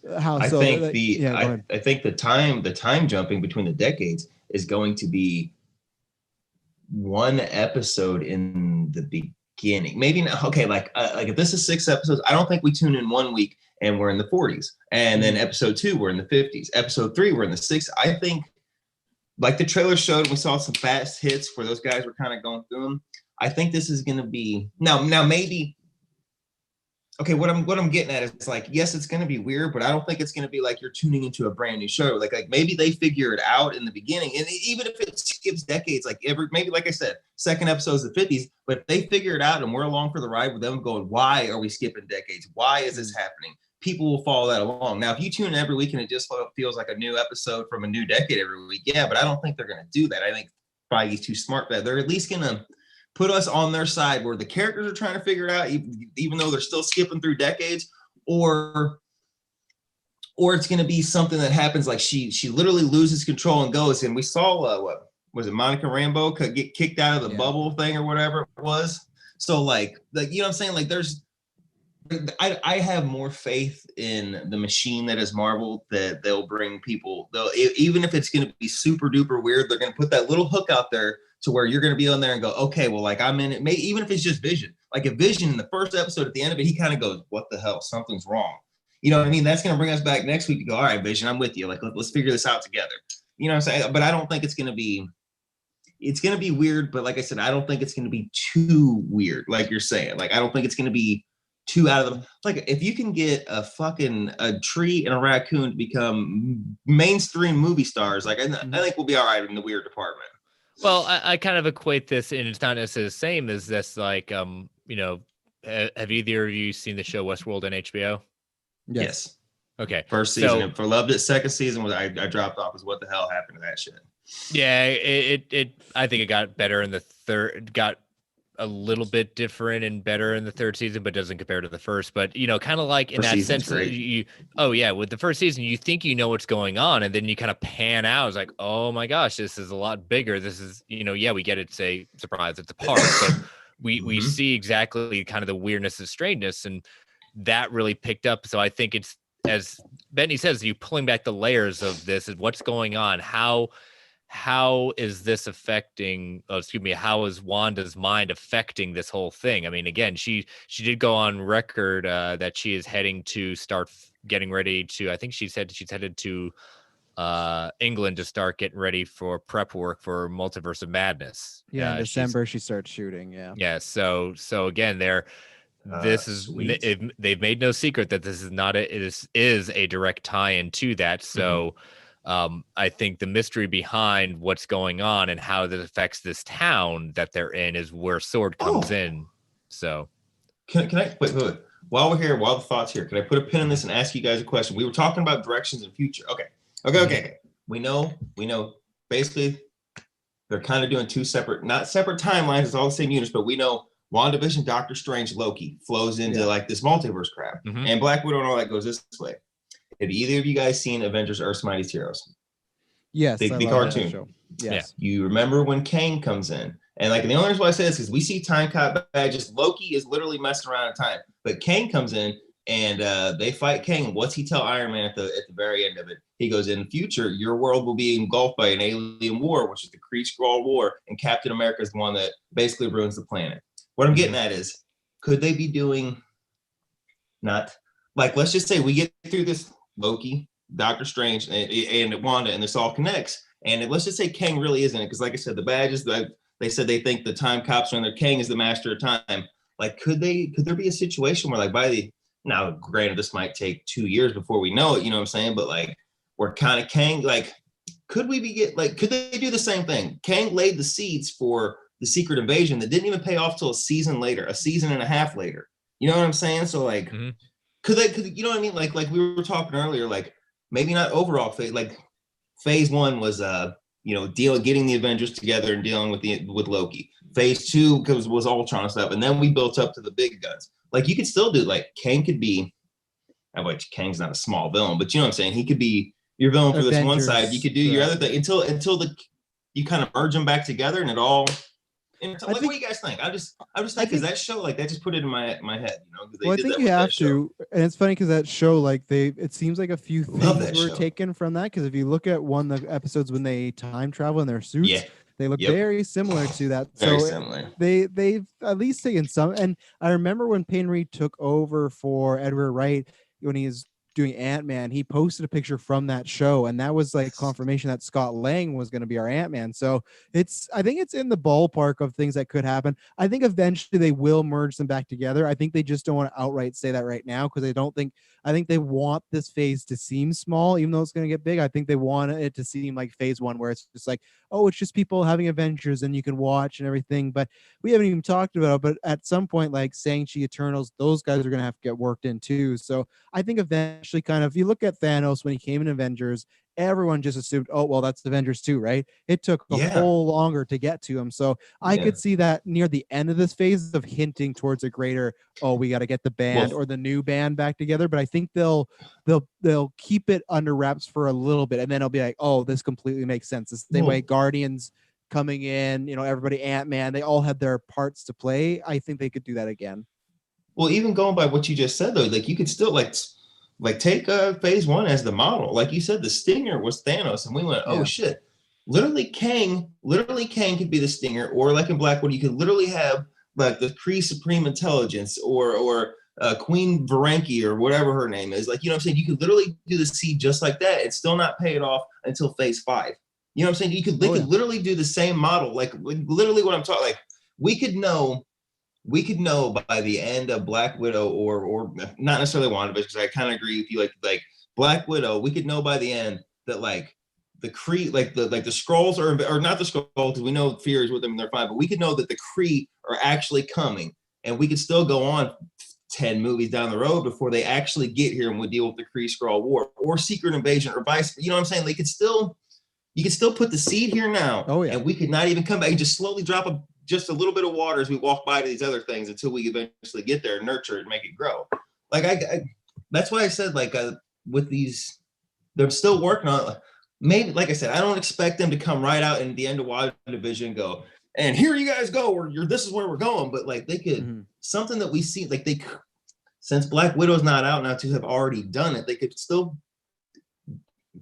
I think the time jumping between the decades is going to be one episode in the beginning. Maybe not. Okay, like if this is 6 episodes, I don't think we tune in 1 week and we're in the 40s, and then episode 2 we're in the 50s, episode 3 we're in the 60s. I think, like the trailer showed, we saw some fast hits where those guys were kind of going through them. I think this is going to be now maybe. Okay, what I'm getting at is, like, yes, it's going to be weird, but I don't think it's going to be like you're tuning into a brand new show. Like maybe they figure it out in the beginning, and even if it skips decades, like maybe like I said, second episode's the 50s, but if they figure it out and we're along for the ride with them, going, why are we skipping decades? Why is this happening? People will follow that along. Now, if you tune in every week and it just feels like a new episode from a new decade every week, yeah, but I don't think they're going to do that. I think Feige's too smart for that. They're at least going to put us on their side where the characters are trying to figure it out, even though they're still skipping through decades, or it's going to be something that happens, like she literally loses control and goes. And we saw what was it, Monica Rambeau get kicked out of the bubble thing or whatever it was. So like you know what I'm saying? Like I have more faith in the machine that is Marvel, that they'll bring people. Even if it's going to be super duper weird, they're going to put that little hook out there to where you're going to be on there and go, okay, well, like I'm in it. Maybe even if it's just Vision, like if Vision in the first episode at the end of it, he kind of goes, what the hell? Something's wrong. You know what I mean? That's going to bring us back next week to go, all right, Vision, I'm with you. Like, let's figure this out together. You know what I'm saying? But I don't think it's going to be weird. But like I said, I don't think it's going to be too weird. Like you're saying, like, I don't think it's going to be two out of them. Like if you can get a tree and a raccoon to become mainstream movie stars, like I think we'll be all right in the weird department. Well, I kind of equate this, and it's not necessarily the same as this. Like, you know, have either of you seen the show Westworld on HBO? Yes. Okay. First season, and for loved it. Second season was I dropped off. Is what the hell happened to that shit? Yeah, it I think it got better in the third. Got a little bit different and better in the third season, but doesn't compare to the first. But you know, kind of like in First that season's sense, great. with the first season, you think you know what's going on, and then you kind of pan out. It's like, oh my gosh, this is a lot bigger. This is, you know, yeah, we get it. Say, surprise, it's a park, but we see exactly kind of the weirdness and strangeness, and that really picked up. So I think it's, as Benny says, you pulling back the layers of this and what's going on. How is this affecting, how is Wanda's mind affecting this whole thing? I mean, again, she did go on record that she is heading to start getting ready to, I think she said she's headed to England to start getting ready for prep work for Multiverse of Madness. Yeah, in December she starts shooting. Yeah. So again, they've made no secret that this is a direct tie-in to that. So I think the mystery behind what's going on and how that affects this town that they're in is where Sword comes in. So can I wait, while we're here, while the thoughts here, can I put a pin in this and ask you guys a question? We were talking about directions and future. Okay. We know basically they're kind of doing two not separate timelines, it's all the same units, but we know WandaVision, Doctor Strange, Loki flows into like this multiverse crap, and Black Widow and all that goes this way. Have either of you guys seen Avengers: Earth's Mightiest Heroes? Yes, the cartoon. Show. Yes. Yeah. You remember when Kang comes in, and like the only reason why I say this is we see time cop badges. Loki is literally messing around in time, but Kang comes in and they fight Kang. What's he tell Iron Man at the very end of it? He goes, "In the future, your world will be engulfed by an alien war, which is the Kree-Skrull War, and Captain America is the one that basically ruins the planet." What I'm getting at is, could they be doing not like, let's just say we get through this Loki, Doctor Strange, and Wanda, and this all connects. And let's just say Kang really isn't it, because like I said, the badges, they said they think the time cops are in there. Kang is the master of time. Like, could there be a situation where like now, granted, this might take 2 years before we know it, you know what I'm saying? But like, we're kind of Kang, like, could they do the same thing? Kang laid the seeds for the secret invasion that didn't even pay off till a season and a half later. You know what I'm saying? So like, could you know what I mean? Like we were talking earlier, like maybe not overall phase. Like phase one was getting the Avengers together and dealing with Loki. Phase two was Ultron stuff, and then we built up to the big guns. Like you could still do, like Kang could be, which Kang's not a small villain, but you know what I'm saying? He could be your villain for this one side. You could do your other thing until you kind of merge them back together and it all. And like, what do you guys think? I'm just thinking, because that show, like, that just put it in my head, you know. Well, I think you have to, and it's funny because that show, like, it seems like a few things were taken from that. Because if you look at one of the episodes when they time travel in their suits, they look very similar to that. Very similar. They've at least taken some. And I remember when Peyton Reed took over for Edgar Wright when he was doing Ant-Man, he posted a picture from that show, and that was like confirmation that Scott Lang was going to be our Ant-Man. So I think it's in the ballpark of things that could happen. I think eventually they will merge them back together. I think they just don't want to outright say that right now, because I think they want this phase to seem small, even though it's going to get big. I think they want it to seem like phase one, where it's just like, oh, it's just people having adventures and you can watch and everything. But we haven't even talked about it. But at some point, like Shang-Chi, Eternals, those guys are going to have to get worked in too. So I think eventually, kind of, if you look at Thanos when he came in Avengers, everyone just assumed, oh, well, that's Avengers 2, right? It took a whole longer to get to him. So I could see that near the end of this phase of hinting towards a greater, oh, we got to get the band or the new band back together. But I think they'll keep it under wraps for a little bit, and then it'll be like, oh, this completely makes sense. It's the same way Guardians coming in, everybody, Ant-Man, they all had their parts to play. I think they could do that again. Well, even going by what you just said, though, like you could still like take phase one as the model. Like you said, the stinger was Thanos, and we went, oh shit. Literally Kang could be the stinger, or like in Black Widow, you could literally have like the Kree Supreme Intelligence or Queen Varanki or whatever her name is. Like, you know what I'm saying? You could literally do the seed just like that and still not pay it off until phase 5. You know what I'm saying? They could literally do the same model. Like literally what I'm talking, like we could know we could know by the end of Black Widow or not necessarily WandaVision, because I kind of agree with you. Like Black Widow, we could know by the end that like the Kree, like the Skrulls or not the Skrulls, because we know Fear is with them and they're fine, but we could know that the Kree are actually coming, and we could still go on 10 movies down the road before they actually get here and we deal with the Kree Skrull War or Secret Invasion or vice. You know what I'm saying? They could still, you could still put the seed here now. Oh, yeah. And we could not even come back and just slowly drop just a little bit of water as we walk by to these other things until we eventually get there and nurture it and make it grow. Like I that's why I said like with these, they're still working on it. Maybe, like I said, I don't expect them to come right out in the end of WandaVision and go, and here you guys go, or this is where we're going. But like they could, something that we see, like since Black Widow's not out now to have already done it, they could still,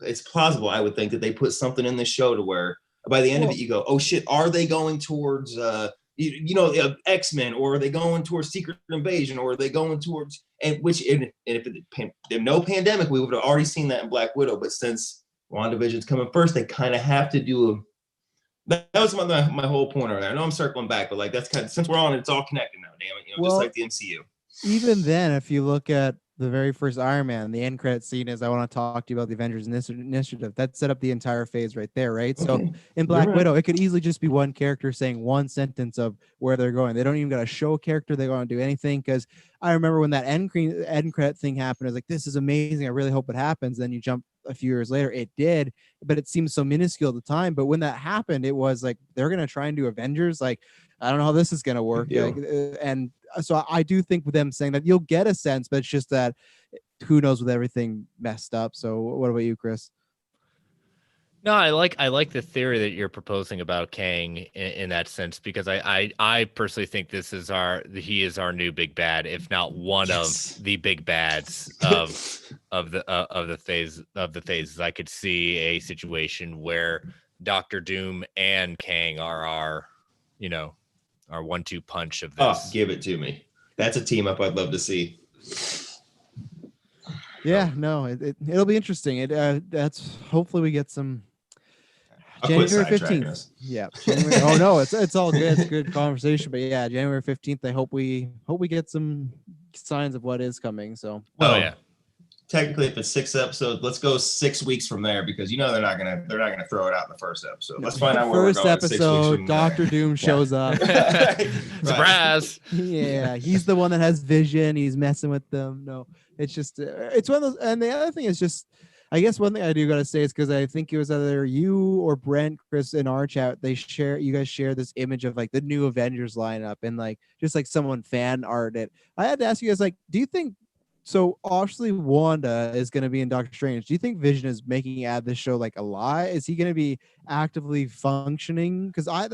it's plausible, I would think, that they put something in this show to where by the end of it, you go, oh shit, are they going towards, X-Men, or are they going towards Secret Invasion, or are they going towards, and if no pandemic, we would have already seen that in Black Widow. But since WandaVision's coming first, they kind of have to do that was my whole point over there. I know I'm circling back, but like that's kind of, since we're on it, it's all connected now, damn it, just like the MCU. Even then, if you look at the very first Iron Man, the end credit scene is, I want to talk to you about the Avengers Initiative. That set up the entire phase right there, right? Okay. So in Black Widow, it could easily just be one character saying one sentence of where they're going. They don't even got to show a character. They don't do anything. Because I remember when that end credit thing happened, I was like, this is amazing. I really hope it happens. Then you jump a few years later, it did, but it seemed so minuscule at the time. But when that happened, it was like, they're going to try and do Avengers. Like, I don't know how this is going to work. Yeah. Like, and so I do think with them saying that, you'll get a sense, but it's just that who knows with everything messed up. So what about you, Chris? No, I like the theory that you're proposing about Kang in that sense, because I personally think he is our new big bad, if not one of the big bads of the phases. I could see a situation where Doctor Doom and Kang are our 1-2 punch of this. Oh, give it to me. That's a team up I'd love to see. Yeah, no, it'll be interesting. That's hopefully we get some. January 15th. Yeah. Oh no, it's all good. It's a good conversation. But yeah, January 15th. I hope we get some signs of what is coming. So yeah. Technically, if it's 6 episodes, let's go 6 weeks from there, because they're not gonna throw it out in the first episode. Let's find out where we're going. First episode, Dr. Doom shows up. Surprise! Yeah, he's the one that has vision. He's messing with them. No, it's just it's one of those. And the other thing is just, I guess one thing I do gotta say is, because I think it was either you or Brent, Chris, in our chat, you guys share this image of like the new Avengers lineup, and like just like someone fan art it. I had to ask you guys, like, do you think, so obviously Wanda is going to be in Doctor Strange. Do you think Vision is making this show like a lie? Is he going to be actively functioning? Because I'm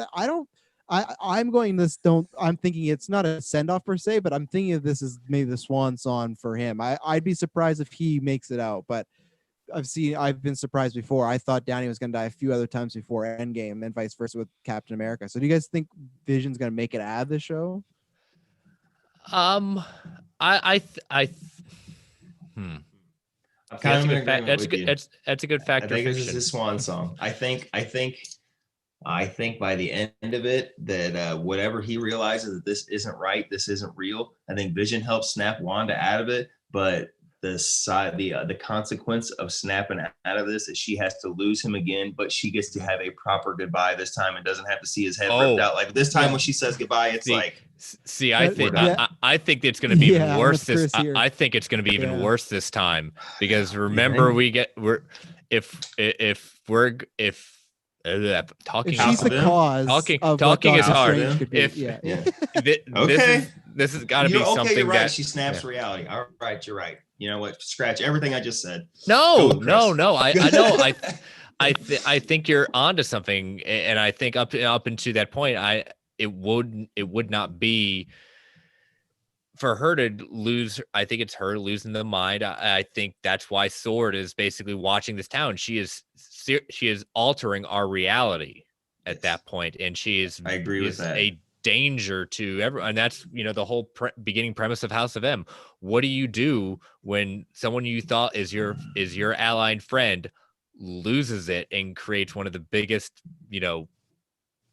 thinking it's not a send off per se, but I'm thinking of this as maybe the swan song for him. I'd be surprised if he makes it out, but I've been surprised before. I thought Downey was going to die a few other times before Endgame, and vice versa with Captain America. So do you guys think Vision's going to make it out of the show? That's a good factor. I think this is his swan song. I think by the end of it, that whatever he realizes that this isn't right, this isn't real, I think Vision helps snap Wanda out of it. But the consequence of snapping out of this is she has to lose him again, but she gets to have a proper goodbye this time and doesn't have to see his head ripped out. Like this time when she says goodbye, it's I think it's going to be even worse I think it's going to be even worse this time, because remember talking is hard. This has got to be something you're right. that she snaps reality. All right, you're right. You know what? Scratch everything I just said. No. I know. I think you're onto something, and I think up into that point, it would not be for her to lose. I think it's her losing the mind. I think that's why Sword is basically watching this town. She is altering our reality at that point, and I agree with that. A danger to everyone, and that's the whole beginning premise of House of M. What do you do when someone you thought is your ally and friend loses it and creates one of the biggest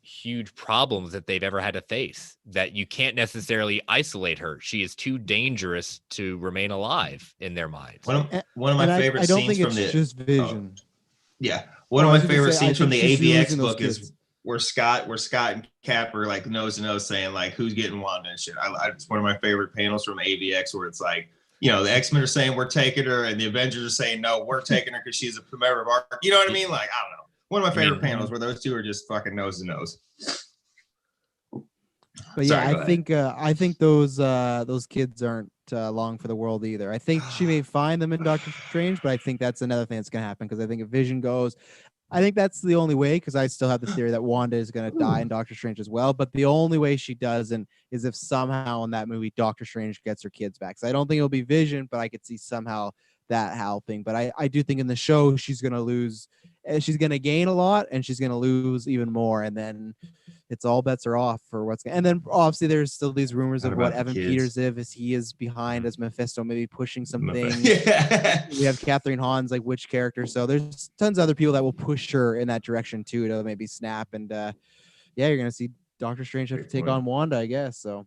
huge problems that they've ever had to face, that you can't necessarily isolate her. She is too dangerous to remain alive in their minds. One of And my favorite I don't scenes think from it's the just Vision. yeah, one Oh, of I my was gonna favorite say, I scenes from think the she's AVX losing those book is kids. where Scott and Cap are like nose to nose saying like who's getting Wanda and shit. It's one of my favorite panels from AVX where it's like, you know, the X-Men are saying we're taking her and the Avengers are saying no, we're taking her because she's a member of our. You know what I mean? Like, I don't know. One of my favorite panels where those two are just fucking nose to nose. But Sorry, yeah, go ahead. I think those kids aren't long for the world either. I think she may find them in Doctor Strange, but I think that's another thing that's gonna happen because I think if Vision goes, I think that's the only way, because I still have the theory that Wanda is going to die in Doctor Strange as well. But the only way she doesn't is if somehow in that movie Doctor Strange gets her kids back. So I don't think it'll be Vision, but I could see somehow that helping. But I do think in the show she's going to lose. She's going to gain a lot and she's going to lose even more. And then it's all bets are off for what's going. And then obviously there's still these rumors What of what about the Evan kids? Peters is. He is behind as Mephisto, maybe pushing some things. Yeah. We have Catherine Hahn's like witch character, so there's tons of other people that will push her in that direction too to maybe snap. And yeah, you're gonna see Doctor Strange have to take on Wanda, I guess. So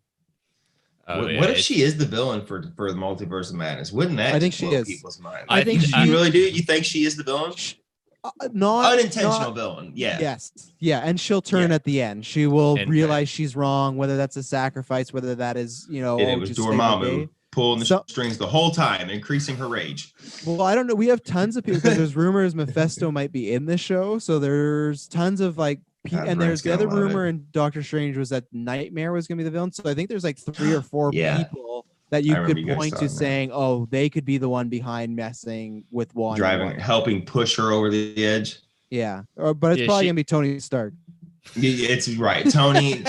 What if she is the villain for the Multiverse of Madness? Wouldn't that I think just she blow is. people's minds? I think you really do. You think she is the villain? Not Unintentional villain. Yeah. Yes. Yeah, and she'll turn at the end. She will And- realize she's wrong, whether that's a sacrifice, whether that is, you know, And it was just saving the Dormammu day. pulling the So- strings the whole time, increasing her rage. Well, I don't know. We have tons of people because there's rumors Mephisto might be in the show. So there's tons of like, God, and Brent's there's the other gonna love rumor it. in Doctor Strange was that Nightmare was going to be the villain. So I think there's like 3 or 4 Yeah. people that I you remember could you guys point to talking about it. saying, oh, they could be the one behind messing with Wanda. Helping push her over the edge. Yeah. But it's Yeah, probably she- going to be Tony Stark. Yeah, it's right. Tony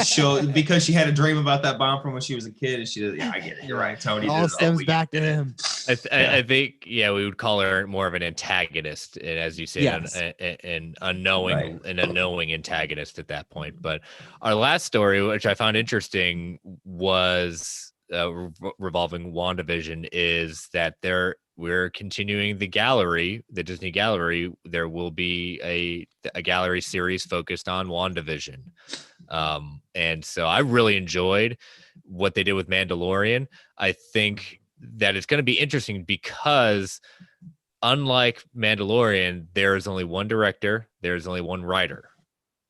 because she had a dream about that bomb from when she was a kid, and she did. Yeah, I get it. You're right. Tony It all did it. stems we back to did it. him. I think, yeah, we would call her more of an antagonist, and as you said, Yes. an unknowing, Right. an unknowing antagonist at that point. But our last story, which I found interesting, was revolving WandaVision, is that we're continuing the gallery, the Disney gallery. There will be a gallery series focused on WandaVision. And so I really enjoyed what they did with Mandalorian. I think that it's going to be interesting because unlike Mandalorian, there is only one director, there's only one writer.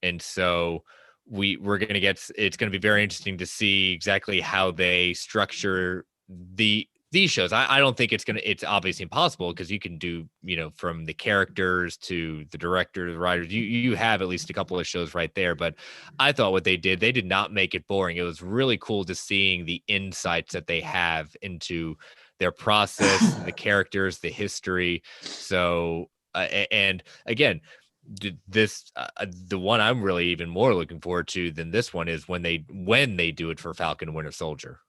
And so we're going to it's going to be very interesting to see exactly how they structure these shows. I don't think it's obviously impossible because you can do, from the characters to the directors, the writers, you have at least a couple of shows right there. But I thought what they did not make it boring. It was really cool to seeing the insights that they have into their process, the characters, the history. So, and again, the one I'm really even more looking forward to than this one is when they do it for Falcon and Winter Soldier.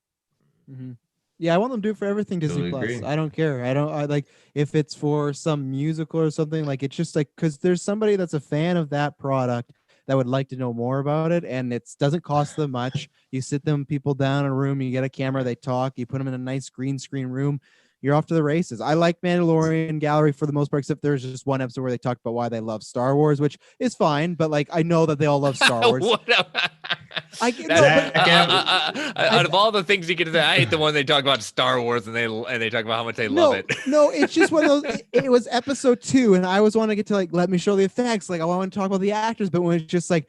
Mm-hmm. Yeah, I want them to do it for everything Disney Totally Plus. agree. I don't care. I like if it's for some musical or something. Like it's just like because there's somebody that's a fan of that product that would like to know more about it, and it doesn't cost them much. You sit them people down in a room, you get a camera, they talk, you put them in a nice green screen room. You're off to the races. I like Mandalorian Gallery for the most part, except there's just one episode where they talk about why they love Star Wars, which is fine. But like, I know that they all love Star Wars. Out of all the things you could say, I hate the one they talk about Star Wars and they talk about how much they love it. No, it's just one of those. It was episode 2, and I was wanting to get to like let me show the effects. Like I want to talk about the actors, but when it's just like,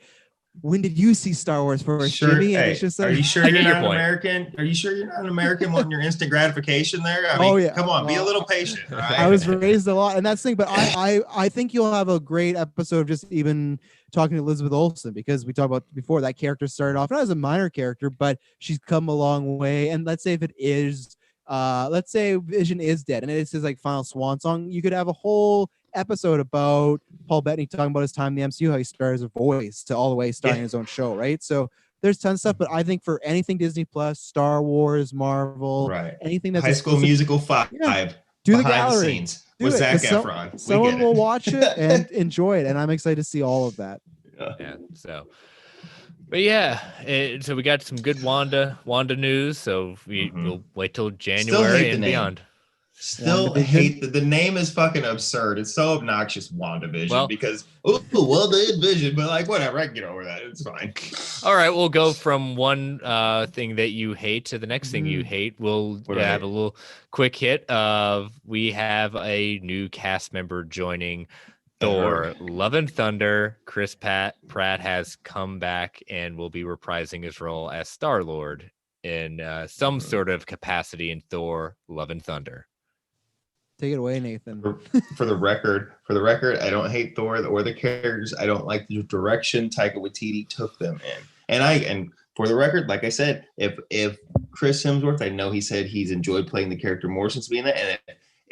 when did you see Star Wars first, Jimmy? And it's just like, are you sure I you're get your not an point. American? Are you sure you're not an American wanting your instant gratification there? I mean, Oh, yeah. come on, be a Well, little patient. All right? I was raised a lot, and that's the thing. But I think you'll have a great episode of just even talking to Elizabeth Olsen, because we talked about before that character started off not as a minor character, but she's come a long way. And let's say if it is, let's say Vision is dead, and it's his like final swan song, you could have a whole episode about Paul Bettany talking about his time in the MCU, how he started as a voice to all the way starting his own show, right? So there's tons of stuff, but I think for anything Disney Plus, Star Wars, Marvel, Right. anything that's High School exclusive, Musical 5. Yeah. do the behind gallery. scenes Do with it, Zac 'cause Efron. We someone get it. will watch it and enjoy it, and I'm excited to see all of that. Yeah. So, but yeah, so we got some good Wanda news. So we'll wait till January hate the and name. beyond. Still WandaVision? hate the name is fucking absurd. It's so obnoxious, WandaVision, Well- because well, the Vision, but like whatever, I can get over that. It's fine. All right, we'll go from one thing that you hate to the next thing you hate. We'll What do I have hate? a little quick hit of we have a new cast member joining I Thor: heard. Love and Thunder. Chris Pratt has come back and will be reprising his role as Star-Lord in some sort of capacity in Thor: Love and Thunder. Take it away, Nathan. For the record, I don't hate Thor or the characters. I don't like the direction Taika Waititi took them in. And for the record, like I said, if Chris Hemsworth, I know he said he's enjoyed playing the character more since being that,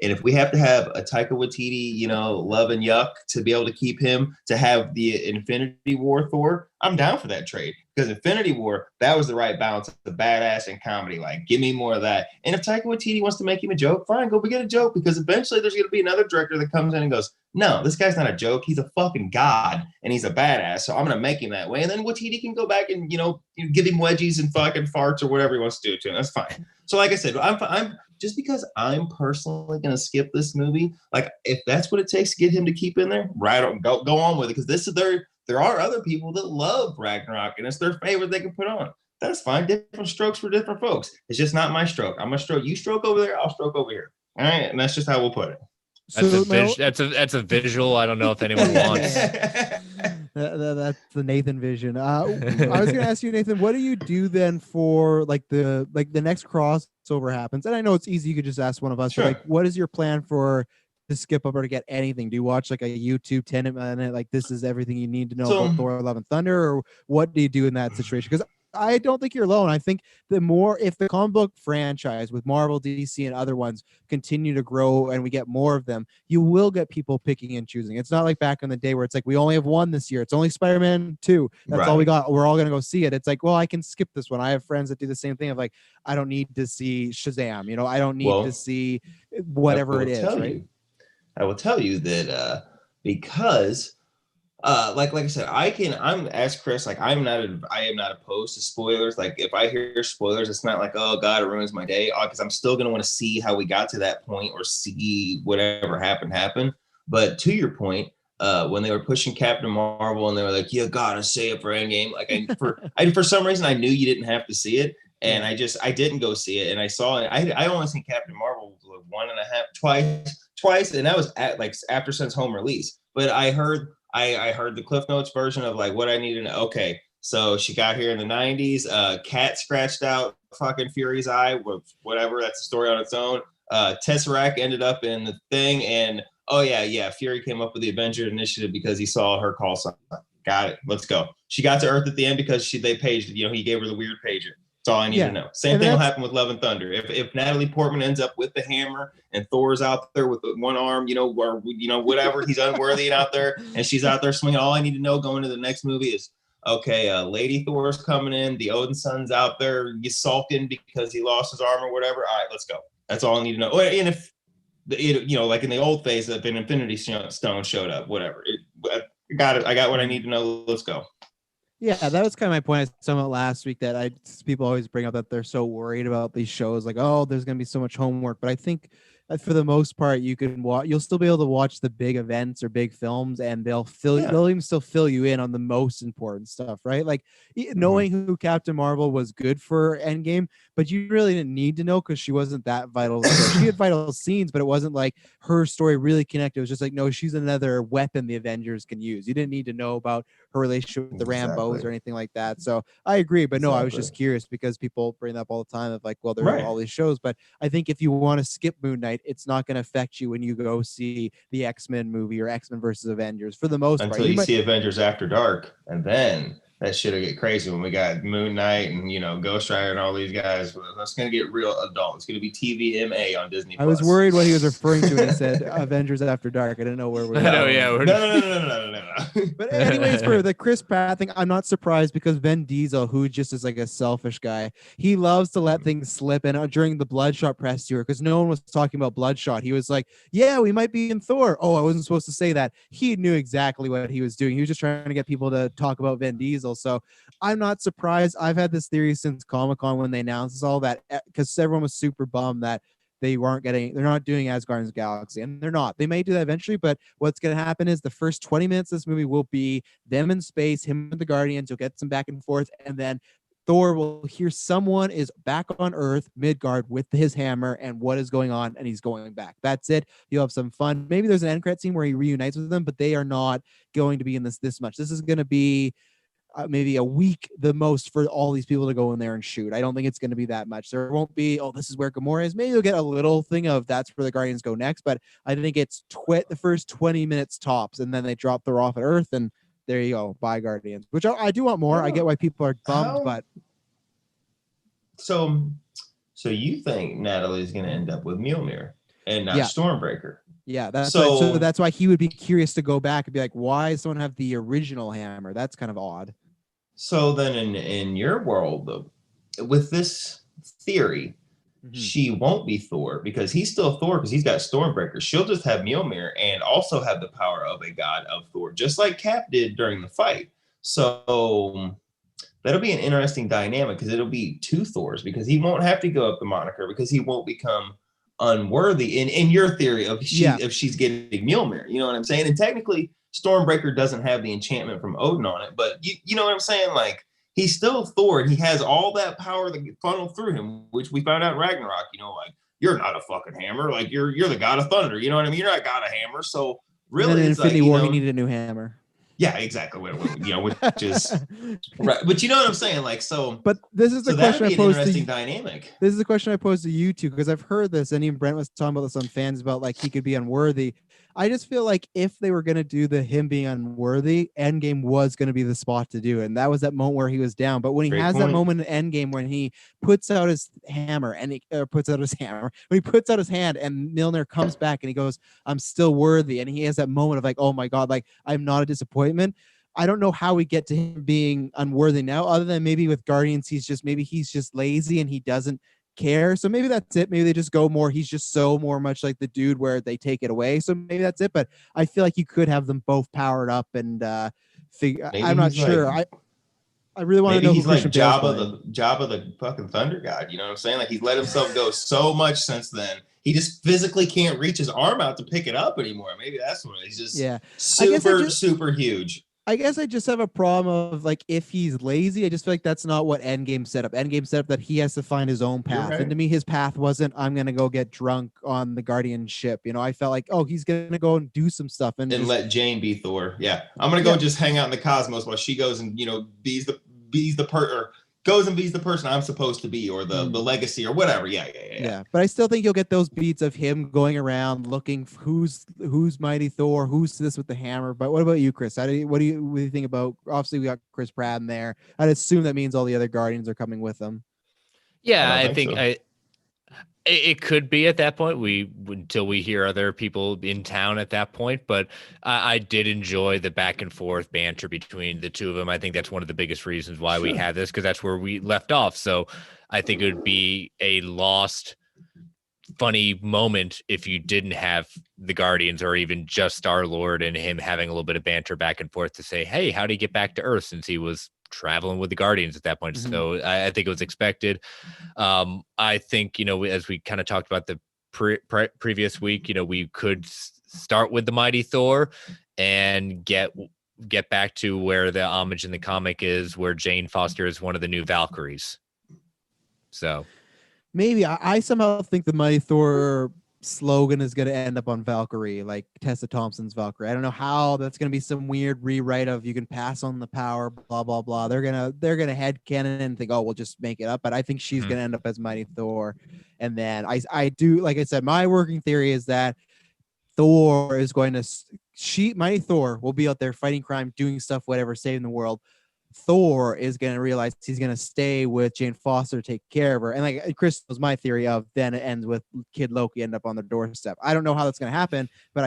and if we have to have a Taika Waititi, love and yuck to be able to keep him to have the Infinity War Thor, I'm down for that trade, because Infinity War, that was the right balance of the badass and comedy. Like, give me more of that. And if Taika Waititi wants to make him a joke, fine, go get a joke, because eventually there's going to be another director that comes in and goes, no, this guy's not a joke. He's a fucking god and he's a badass. So I'm going to make him that way. And then Waititi can go back and, give him wedgies and fucking farts or whatever he wants to do to him. That's fine. So like I said, I'm just because I'm personally going to skip this movie, like if that's what it takes to get him to keep in there, right on, go on with it. Because this is there are other people that love Ragnarok and it's their favorite they can put on. That's fine. Different strokes for different folks. It's just not my stroke. I'm gonna stroke. You stroke over there. I'll stroke over here. All right, and that's just how we'll put it. That's a visual. I don't know if anyone wants. That's the Nathan vision. I was gonna ask you, Nathan, what do you do then for the next crossover happens? And I know it's easy, you could just ask one of us, Sure. but what is your plan for to skip over to get anything? Do you watch a YouTube 10-minute, like this is everything you need to know about Thor: Love and Thunder, or what do you do in that situation? Because I don't think you're alone. I think if the comic book franchise with Marvel, DC, and other ones continue to grow and we get more of them, you will get people picking and choosing. It's not like back in the day where it's like, we only have one this year. It's only Spider-Man 2. That's all we got. We're all going to go see it. It's like, well, I can skip this one. I have friends that do the same thing of like, I don't need to see Shazam. I don't need to see whatever it is. Right? I will tell you that because like I said, I'm as Chris, like I am not opposed to spoilers. Like if I hear spoilers, it's not like, oh God, it ruins my day, because I'm still gonna want to see how we got to that point or see whatever happened. But to your point, when they were pushing Captain Marvel and they were like, you gotta say it for Endgame, like for some reason I knew you didn't have to see it. And I didn't go see it, and I saw it. I only seen Captain Marvel twice, and that was after since home release. But I heard the Cliff Notes version of like what I needed to know. Okay, so she got here in the 90s. Cat scratched out fucking Fury's eye with whatever. That's a story on its own. Tesseract ended up in the thing, and Fury came up with the Avenger Initiative because he saw her call something. Got it. Let's go. She got to Earth at the end because they paged. He gave her the weird pager. That's all I need to know. Same thing will happen with Love and Thunder. If Natalie Portman ends up with the hammer and Thor's out there with the one arm, or whatever, he's unworthy out there, and she's out there swinging. All I need to know going into the next movie is, okay, Lady Thor's coming in. The Odin son's out there sulking because he lost his arm or whatever. All right, let's go. That's all I need to know. And if like in the old phase, if an Infinity Stone showed up, whatever, I got it. I got what I need to know. Let's go. Yeah, that was kind of my point. I saw it last week that people always bring up that they're so worried about these shows, like, oh, there's going to be so much homework. But I think that for the most part, you'll still be able to watch the big events or big films, and they'll even still fill you in on the most important stuff, right? Like knowing who Captain Marvel was good for Endgame, but you really didn't need to know because she wasn't that vital. She had vital scenes, but it wasn't like her story really connected. It was just like, no, she's another weapon the Avengers can use. You didn't need to know about her relationship with the Rambos or anything like that. So I agree, but no, I was just curious because people bring up all the time of like, well, there are all these shows, but I think if you want to skip Moon Knight, it's not going to affect you when you go see the X-Men movie or X-Men versus Avengers for the most part. Until you see Avengers After Dark, and then that shit'll get crazy when we got Moon Knight and Ghost Rider and all these guys. That's gonna get real adult. It's gonna be TVMA on Disney+. I was worried what he was referring to when he said Avengers After Dark. I didn't know where we were. No. But anyways, for the Chris Pratt thing, I'm not surprised because Vin Diesel, who just is like a selfish guy, he loves to let things slip. And during the Bloodshot press tour, because no one was talking about Bloodshot, he was like, yeah, we might be in Thor. Oh, I wasn't supposed to say that. He knew exactly what he was doing. He was just trying to get people to talk about Vin Diesel. So I'm not surprised. I've had this theory since Comic-Con when they announced all that, because everyone was super bummed that they're not doing as Guardians of the Galaxy, and they're not. They may do that eventually, but what's going to happen is the first 20 minutes of this movie will be them in space, him and the Guardians. You'll get some back and forth, and then Thor will hear someone is back on Earth, Midgard, with his hammer, and what is going on, and he's going back. That's it. You'll have some fun. Maybe there's an end credit scene where he reunites with them, but they are not going to be in this much. This is going to be maybe a week the most for all these people to go in there and shoot. I don't think it's going to be that much. There won't be, oh, this is where Gamora is. Maybe you'll get a little thing of that's where the Guardians go next, but I think it's the first 20 minutes tops, and then they drop Thor off at Earth, and there you go. Bye, Guardians. Which I do want more. I get why people are bummed, but so you think Natalie's going to end up with Mjolnir and not Stormbreaker? Yeah, so that's why he would be curious to go back and be like, why does someone have the original hammer? That's kind of odd. So then in your world, though, with this theory, she won't be Thor because he's still Thor because he's got Stormbreaker. She'll just have Mjolnir and also have the power of a god of Thor, just like Cap did during the fight. So that'll be an interesting dynamic because it'll be two Thors because he won't have to go up the moniker because he won't become unworthy in your theory of if she's getting Mjolnir. You know what I'm saying? And technically, Stormbreaker doesn't have the enchantment from Odin on it, but you know what I'm saying? Like, he's still Thor, and he has all that power that funneled through him, which we found out in Ragnarok. You know, like, you're not a fucking hammer. Like, you're the god of thunder. You know what I mean? You're not god of hammer. So really, in Infinity War, he needed a new hammer. Yeah, exactly. You know, which is right. But you know what I'm saying? Like, so. But this is the question I posed to dynamic. This is the question I posed to you two because I've heard this, and even Brent was talking about this on fans about like he could be unworthy. I just feel like if they were going to do him being unworthy, Endgame was going to be the spot to do it. And that was that moment where he was down. But when he has that moment in Endgame when he puts out his hammer when he puts out his hand and Mjolnir comes back and he goes, I'm still worthy. And he has that moment of like, oh my God, like I'm not a disappointment. I don't know how we get to him being unworthy now, other than maybe with Guardians, he's just lazy and he doesn't care. So maybe that's it. Maybe they just go more. He's just so more much like the dude where they take it away. So maybe that's it. But I feel like you could have them both powered up and figure. I'm not sure. I really want to know. He's like Jabba the fucking Thunder God. You know what I'm saying? Like he's let himself go so much since then. He just physically can't reach his arm out to pick it up anymore. Maybe that's what he's just super huge. I guess I just have a problem of like if he's lazy, I just feel like that's not what Endgame set up. Endgame set up that he has to find his own path. Right. And to me, his path wasn't I'm gonna go get drunk on the Guardian ship. You know, I felt like, oh, he's gonna go and do some stuff and let Jane be Thor. Yeah. I'm gonna go and just hang out in the cosmos while she goes and goes and be's the person I'm supposed to be, or the legacy or whatever. Yeah. But I still think you'll get those beats of him going around looking for who's Mighty Thor, who's this with the hammer. But what about you, Chris? What do you think about? Obviously, we got Chris Pratt in there. I'd assume that means all the other Guardians are coming with them. Yeah, I think so. It could be at that point. Until we hear other people in town at that point. But I did enjoy the back and forth banter between the two of them. I think that's one of the biggest reasons why we had this, because that's where we left off. So I think it would be a lost funny moment if you didn't have the Guardians or even just Star-Lord and him having a little bit of banter back and forth to say, hey, how did he get back to Earth, since he was traveling with the Guardians at that point. Mm-hmm. So I think it was expected. I think, as we kind of talked about the previous week, we could start with the Mighty Thor and get back to where the homage in the comic is, where Jane Foster is one of the new Valkyries. So maybe I somehow think the Mighty Thor slogan is going to end up on Valkyrie, like Tessa Thompson's Valkyrie. I don't know how that's going to be some weird rewrite of you can pass on the power, blah blah blah. They're gonna headcanon and think, oh, we'll just make it up. But I think she's going to end up as Mighty Thor. And then I do, like I said, my working theory is that Thor is going to Mighty Thor will be out there fighting crime, doing stuff, whatever, saving the world. Thor is going to realize he's going to stay with Jane Foster, take care of her. And like Chris was my theory of then it ends with Kid Loki end up on their doorstep. I don't know how that's going to happen, but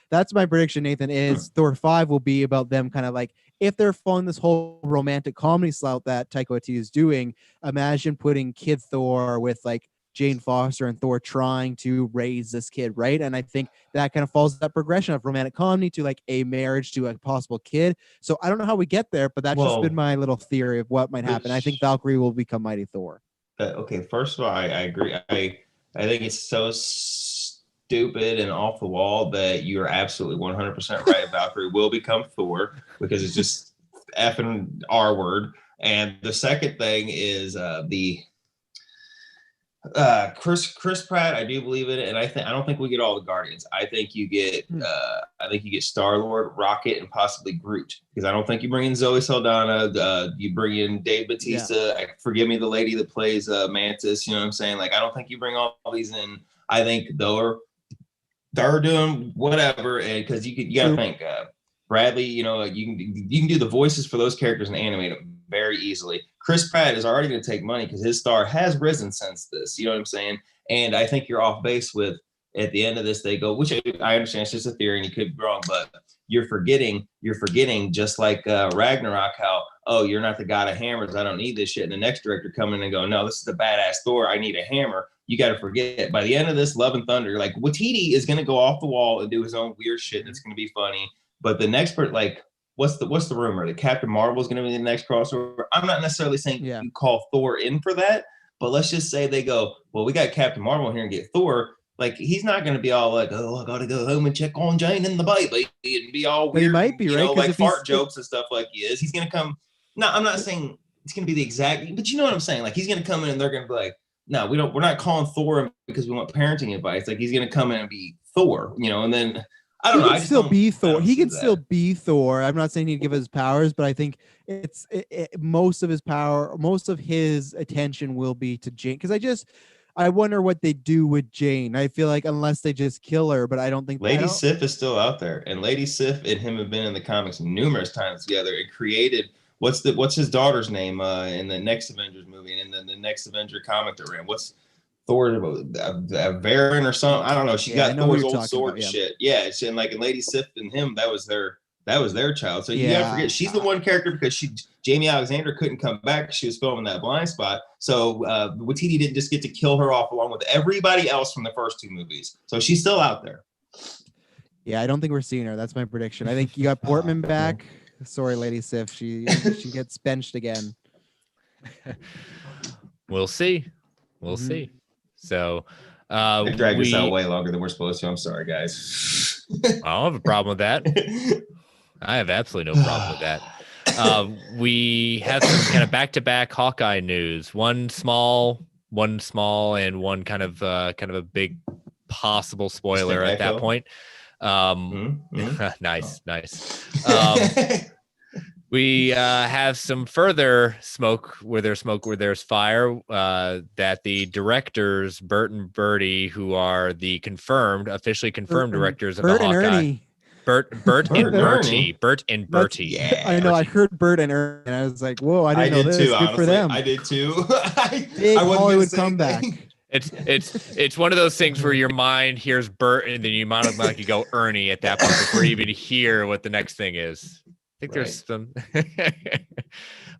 that's my prediction, Nathan, is Thor 5 will be about them kind of like, if they're following this whole romantic comedy slout that Taika Waititi is doing, imagine putting Kid Thor with like Jane Foster and Thor trying to raise this kid, right? And I think that kind of follows that progression of romantic comedy to like a marriage to a possible kid. So I don't know how we get there, but that's just been my little theory of what might happen. I think Valkyrie will become Mighty Thor. Okay, first of all, I agree. I think it's so stupid and off the wall that you are absolutely 100% right. Valkyrie will become Thor because it's just effing R word. And the second thing is the Chris Pratt. I do believe it, and I don't think we get all the Guardians. I think you get Star-Lord, Rocket, and possibly Groot, because I don't think you bring in Zoe Saldana. You bring in Dave Bautista. Yeah. Forgive me, the lady that plays Mantis. You know what I'm saying? Like, I don't think you bring all these in. I think they're doing whatever, and because you got to think Bradley. You know, you can do the voices for those characters and animate them very easily. Chris Pratt is already going to take money because his star has risen since this. You know what I'm saying? And I think you're off base with, at the end of this, they go, which I understand it's just a theory and you could be wrong, but you're forgetting just like Ragnarok, how, oh, you're not the god of hammers, I don't need this shit. And the next director come in and go, no, this is the badass Thor, I need a hammer. You got to forget, by the end of this, Love and Thunder, like Waititi is going to go off the wall and do his own weird shit that's going to be funny. But the next part, like, what's the rumor that Captain Marvel is going to be the next crossover? I'm not necessarily saying you call Thor in for that, but let's just say they go, well, we got Captain Marvel here and get Thor. Like, he's not going to be all like, oh, I got to go home and check on Jane and the baby and be all weird. He might be, right? Like fart jokes and stuff like he is. He's going to come. No, I'm not saying it's going to be the exact, but you know what I'm saying? Like, he's going to come in and they're going to be like, no, we're not calling Thor because we want parenting advice. Like, he's going to come in and be Thor, and then I don't know. He can still be Thor. He can still be Thor. I'm not saying he'd give his powers, but I think most of his power, most of his attention will be to Jane. Because I wonder what they do with Jane. I feel like unless they just kill her, but I don't think Lady Sif is still out there, and Lady Sif and him have been in the comics numerous times together and created what's his daughter's name in the next Avengers movie and in the next Avenger comic they're in. What's Thor, Varen or something? I don't know. She got Thor's old sword and shit. Yeah, it's in like, and Lady Sif and him, that was their child. So you gotta forget, she's the one character because Jamie Alexander couldn't come back. She was filming that Blind Spot. So Waititi didn't just get to kill her off along with everybody else from the first two movies. So she's still out there. Yeah, I don't think we're seeing her. That's my prediction. I think you got Portman back. Sorry, Lady Sif. She gets benched again. We'll see. We'll see. So they dragged this out way longer than we're supposed to. I'm sorry, guys. I don't have a problem with that. I have absolutely no problem with that. We have some kind of back-to-back Hawkeye news. One small, and one kind of a big possible spoiler at that point. Nice. We have some further smoke where there's fire, that the directors, Bert and Bertie, who are the officially confirmed directors of the Hawkeye. Bert and Bertie. Yeah, I know. I heard Bert and Ernie, and I was like, "Whoa! I didn't know this. Too, good honestly. For them." I did too. Big Hollywood comeback. It's one of those things where your mind hears Bert, and then you might like you go Ernie at that point before you even hear what the next thing is. I think there's some,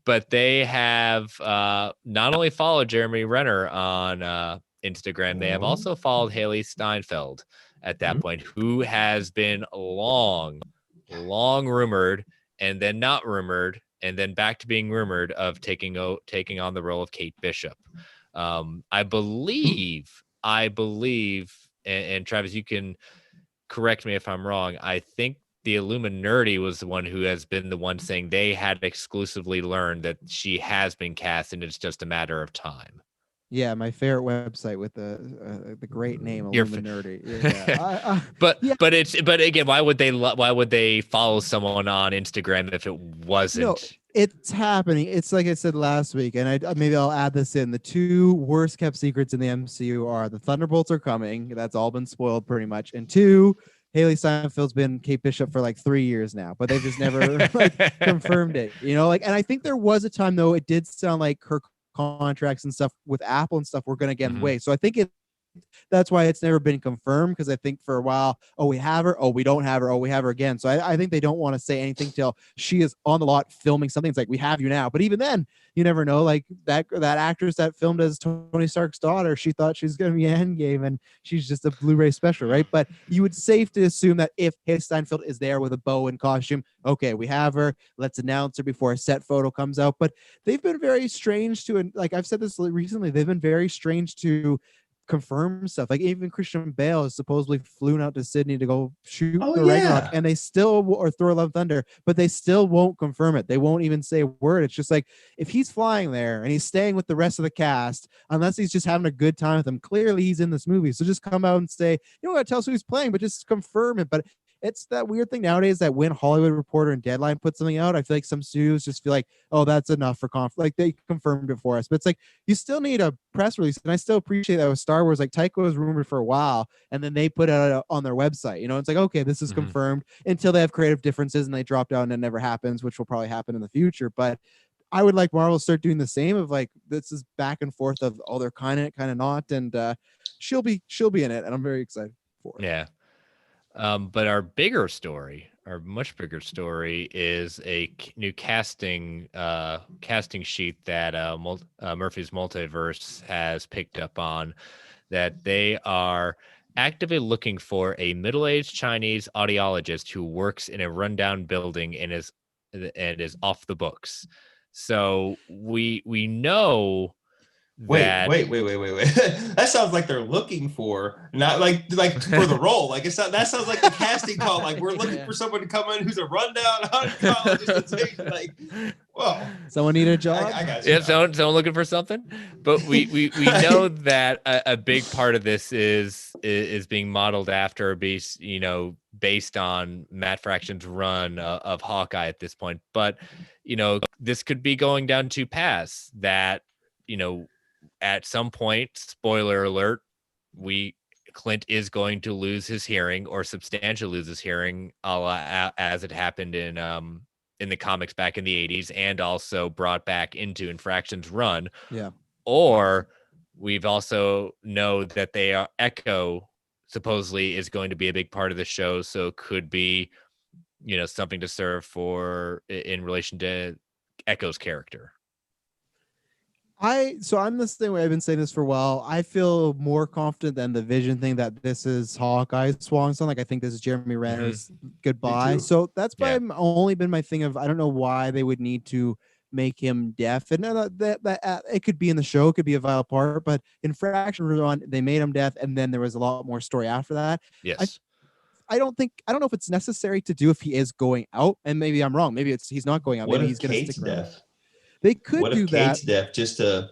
but they have not only followed Jeremy Renner on Instagram, they have also followed Haley Steinfeld at that point, who has been long rumored and then not rumored and then back to being rumored of taking on the role of Kate Bishop. I believe, and Travis, you can correct me if I'm wrong. I think the Illuminati was the one who has been the one saying they had exclusively learned that she has been cast and it's just a matter of time. Yeah, my favorite website with the great name Illuminati. But again, why would they follow someone on Instagram if it wasn't? No, it's happening. It's like I said last week, and maybe I'll add this in. The two worst kept secrets in the MCU are the Thunderbolts are coming. That's all been spoiled pretty much. And two, Haley Steinfeld's been Kate Bishop for like 3 years now, but they've just never confirmed it. And I think there was a time though it did sound like her contracts and stuff with Apple and stuff were going to get in the way. So I think that's why it's never been confirmed, because I think for a while, we have her, we don't have her, we have her again. So I think they don't want to say anything till she is on the lot filming something. It's like, we have you now. But even then, you never know. Like that actress that filmed as Tony Stark's daughter, she thought she was going to be Endgame, and she's just a Blu-ray special, right? But you would safe to assume that if Haley Steinfeld is there with a bow and costume, okay, we have her. Let's announce her before a set photo comes out. But they've been very strange to, and like I've said this recently, they've been very strange to confirm stuff. Like even Christian Bale is supposedly flown out to Sydney to go shoot Oh, the Ragnarok, yeah. and they still or Thor: Love and Thunder, but they still won't confirm it. They won't even say a word. It's just like if he's flying there and he's staying with the rest of the cast, unless he's just having a good time with them, clearly he's in this movie. So just come out and say, you don't got to tell us who he's playing, but just confirm it. But it's that weird thing nowadays that when Hollywood Reporter and Deadline put something out, I feel like some studios just feel like, oh, that's enough for like they confirmed it for us. But it's like you still need a press release, and I still appreciate that with Star Wars. Like Taika was rumored for a while, and then they put it out on their website. You know, it's like, okay, this is confirmed, until they have creative differences and they drop out and it never happens, which will probably happen in the future. But I would like Marvel to start doing the same of like this is back and forth of oh, they're kind of not, and she'll be in it, and I'm very excited for it. Yeah. But our much bigger story is a new casting sheet that Murphy's Multiverse has picked up on, that they are actively looking for a middle-aged Chinese audiologist who works in a rundown building and is off the books. So we know Wait. that That sounds like they're looking for, not like for the role. Like that sounds like the casting call. Like we're looking for someone to come in who's a rundown audiologist to take. Like, whoa, Someone need a job. I got you. Yeah, someone looking for something. But we know that a big part of this is being modeled after, based on Matt Fraction's run of Hawkeye at this point. But this could be going down to pass that at some point, spoiler alert, Clint is going to lose his hearing, or substantially lose his hearing, as it happened in the comics back in the 80s, and also brought back into Infraction's run. Yeah. Or we've also know that Echo supposedly is going to be a big part of the show, so it could be something to serve for in relation to Echo's character. I'm this thing where I've been saying this for a while. I feel more confident than the Vision thing that this is Hawkeye's swan song. Like I think this is Jeremy Renner's goodbye. So that's why I've only been my thing of I don't know why they would need to make him deaf. And that it could be in the show, it could be a vital part, but in Fraction they made him deaf, and then there was a lot more story after that. Yes. I don't know if it's necessary to do if he is going out, and maybe I'm wrong. Maybe he's not going out. What maybe if he's going to Kate's stick around. deaf? They could what do if that. Kate's deaf just to,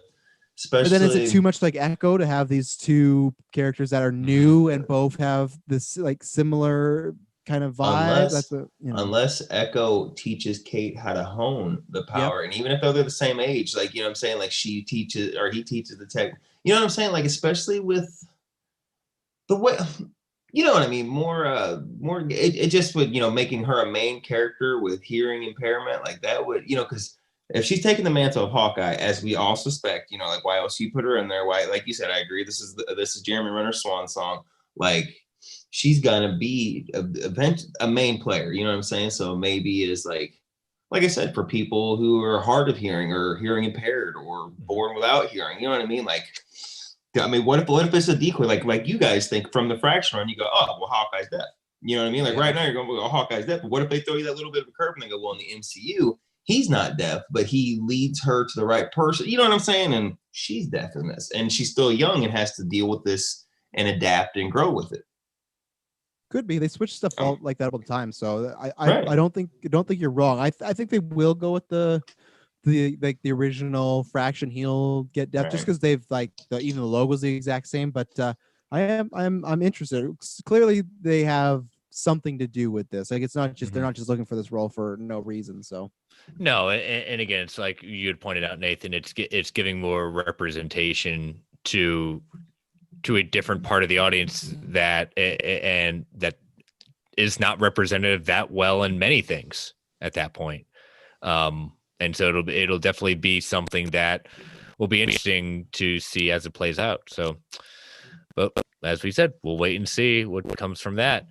especially. But then is it too much like Echo to have these two characters that are new and both have this like similar kind of vibe? Unless Echo teaches Kate how to hone the power, and even if they're the same age, like what I'm saying, like she teaches or he teaches the tech. You know what I'm saying? Like especially with the way. You know what I mean? More. It just would, making her a main character with hearing impairment, like that would, because if she's taking the mantle of Hawkeye, as we all suspect, like why else you put her in there? Why, like you said, I agree. This is Jeremy Renner's swan song. Like she's gonna be a main player. You know what I'm saying? So maybe it is like I said, for people who are hard of hearing or hearing impaired or born without hearing. You know what I mean? Like. I mean, what if it's a decoy? Like you guys think from the Fraction run, you go, oh, well, Hawkeye's deaf. You know what I mean? Like right now you're going, oh, Hawkeye's deaf. But what if they throw you that little bit of a curve and they go, well, in the MCU, he's not deaf, but he leads her to the right person. You know what I'm saying? And she's deaf in this, and she's still young and has to deal with this and adapt and grow with it. Could be. They switch stuff all like that all the time. So I don't think you're wrong. I think they will go with the original Fraction he'll get deaf just because they've even the logo's the exact same. But I'm interested. Clearly they have something to do with this. Like it's not just they're not just looking for this role for no reason. So no, and again, it's like you had pointed out, Nathan. It's giving more representation to a different part of the audience that is not representative that well in many things at that point. And so it'll definitely be something that will be interesting to see as it plays out. So, but as we said, we'll wait and see what comes from that.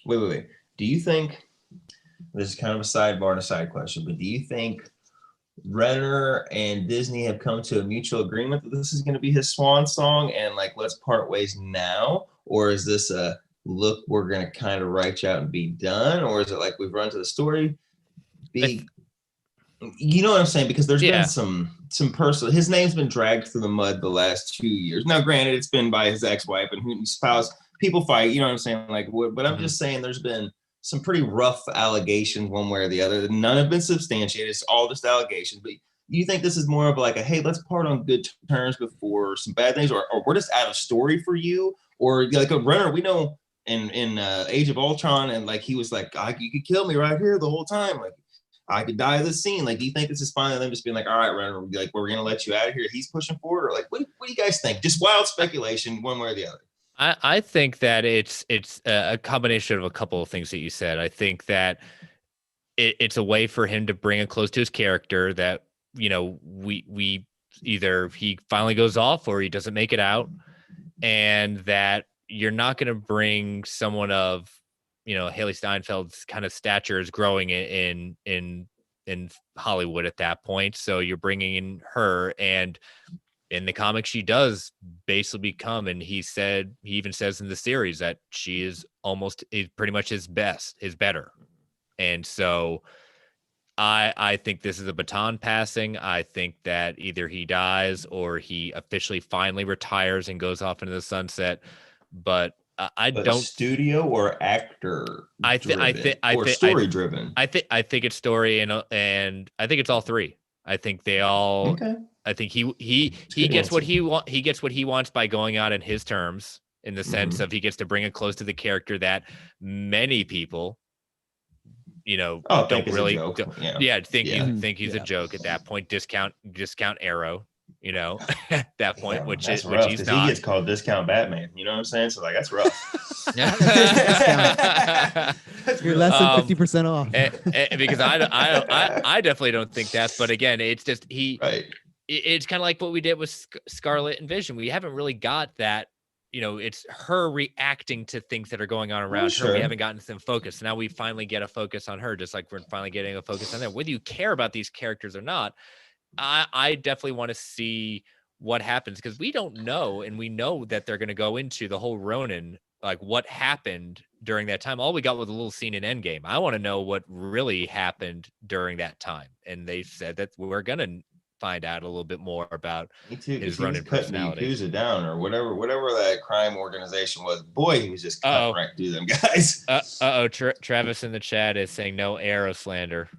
Wait. Do you think, this is kind of a sidebar and a side question, but do you think Renner and Disney have come to a mutual agreement that this is going to be his swan song and let's part ways now? Or is this a look, we're going to kind of write you out and be done? Or is it like we've run to the story? You know what I'm saying? Because there's been some some personal. His name's been dragged through the mud the last 2 years. Now, granted, it's been by his ex-wife and whose spouse. People fight, you know what I'm saying? Like, but I'm just saying, there's been some pretty rough allegations, one way or the other. None have been substantiated. It's all just allegations. But you think this is more of like a, hey, let's part on good terms before some bad things, or we're just out of story for you, or like a runner? We know in Age of Ultron, and like he was like, you could kill me right here the whole time, like I could die of this scene. Like, do you think this is finally them just being like, all right, runner, like we're gonna let you out of here? He's pushing forward, or like, what do you guys think? Just wild speculation, one way or the other. I think that it's a combination of a couple of things that you said. I think that it's a way for him to bring it close to his character that, you know, we either he finally goes off or he doesn't make it out, and that you're not going to bring someone of, you know, Haley Steinfeld's kind of stature is growing in Hollywood at that point. So you're bringing in her, and in the comics, she does basically become, and he even says in the series that she is pretty much his better. And so I think this is a baton passing. I think that either he dies or he officially finally retires and goes off into the sunset. But I don't studio or actor. I think story driven. I think it's story and I think it's all three. I think they all. Okay. I think he gets what he wants by going out in his terms, in the sense of he gets to bring it close to the character that many people, you know, don't really think he's a joke at that point. Discount Arrow, you know, at that point, which he's not. He gets called Discount Batman. You know what I'm saying? So like, that's rough. You're less than 50% off. Because I definitely don't think that. But again, it's just it's kind of like what we did with Scarlet and Vision. We haven't really got that. You know, it's her reacting to things that are going on around her. We haven't gotten some focus. Now we finally get a focus on her, just like we're finally getting a focus on them. Whether you care about these characters or not, I definitely want to see what happens, because we don't know, and we know that they're going to go into the whole Ronin, like what happened during that time. All we got was a little scene in Endgame. I want to know what really happened during that time, and they said that we're going to find out a little bit more about his Ronin personality. Yakuza down, or whatever that crime organization was. Boy, he was just cutting right through them guys. Travis in the chat is saying no Arrow slander.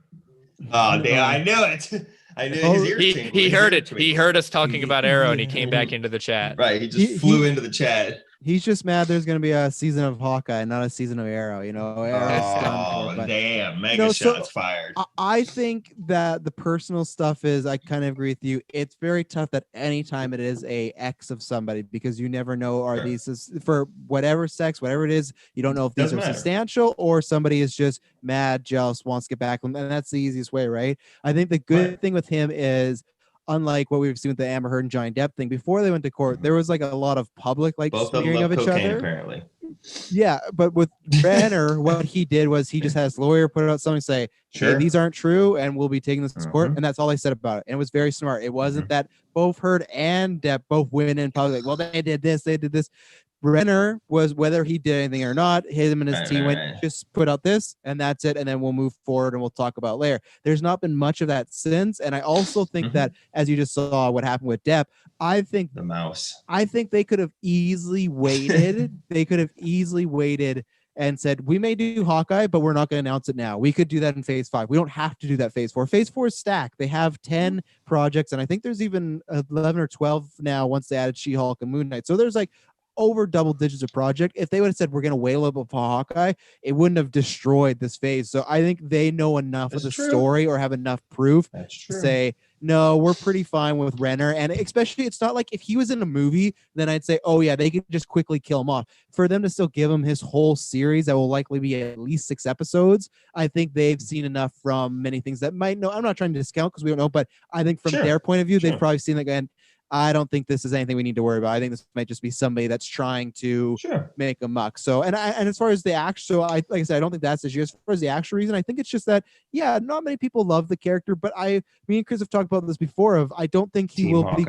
Oh, damn! I knew it. I knew he heard it. He heard us talking about Arrow, and he came back into the chat. Right, he just flew into the chat. He's just mad there's going to be a season of Hawkeye, not a season of Arrow. You know, damn! Mega shots fired. I think that the personal stuff is, I kind of agree with you. It's very tough that anytime it is a ex of somebody, because you never know, are these for whatever sex, whatever it is, you don't know if these are substantial or somebody is just mad, jealous, wants to get back, and that's the easiest way, right? I think the good thing with him is, unlike what we've seen with the Amber Heard and Johnny Depp thing, before they went to court, there was like a lot of public smearing of each other. Apparently. Yeah, but with Renner, what he did was he just had his lawyer put out something, say, hey, these aren't true, and we'll be taking this to court, and that's all they said about it. And it was very smart. It wasn't that both Heard and Depp both went in public, like, well, they did this. Renner was, whether he did anything or not, him and his team went, just put out this, and that's it, and then we'll move forward and we'll talk about later. There's not been much of that since, and I also think that, as you just saw what happened with Depp, I think the mouse. I think they could have easily waited. And said, we may do Hawkeye, but we're not going to announce it now. We could do that in phase 5. We don't have to do that phase 4. Phase 4 is stacked. They have 10 projects, and I think there's even 11 or 12 now once they added She-Hulk and Moon Knight. So there's like over double digits of project. If they would have said, we're going to wait a little bit for Hawkeye, it wouldn't have destroyed this phase. So I think they know enough of the story, or have enough proof to say, no, we're pretty fine with Renner. And especially, it's not like if he was in a movie, then I'd say, oh yeah, they could just quickly kill him off. For them to still give him his whole series that will likely be at least 6 episodes, I think they've seen enough from many things that might know. I'm not trying to discount because we don't know, but I think from their point of view, they've probably seen like, and I don't think this is anything we need to worry about. I think this might just be somebody that's trying to make a muck. So, and as far as the action, like I said, I don't think that's the issue. As far as the actual reason, I think it's just that, not many people love the character, but me and Chris have talked about this before. I don't think he will be.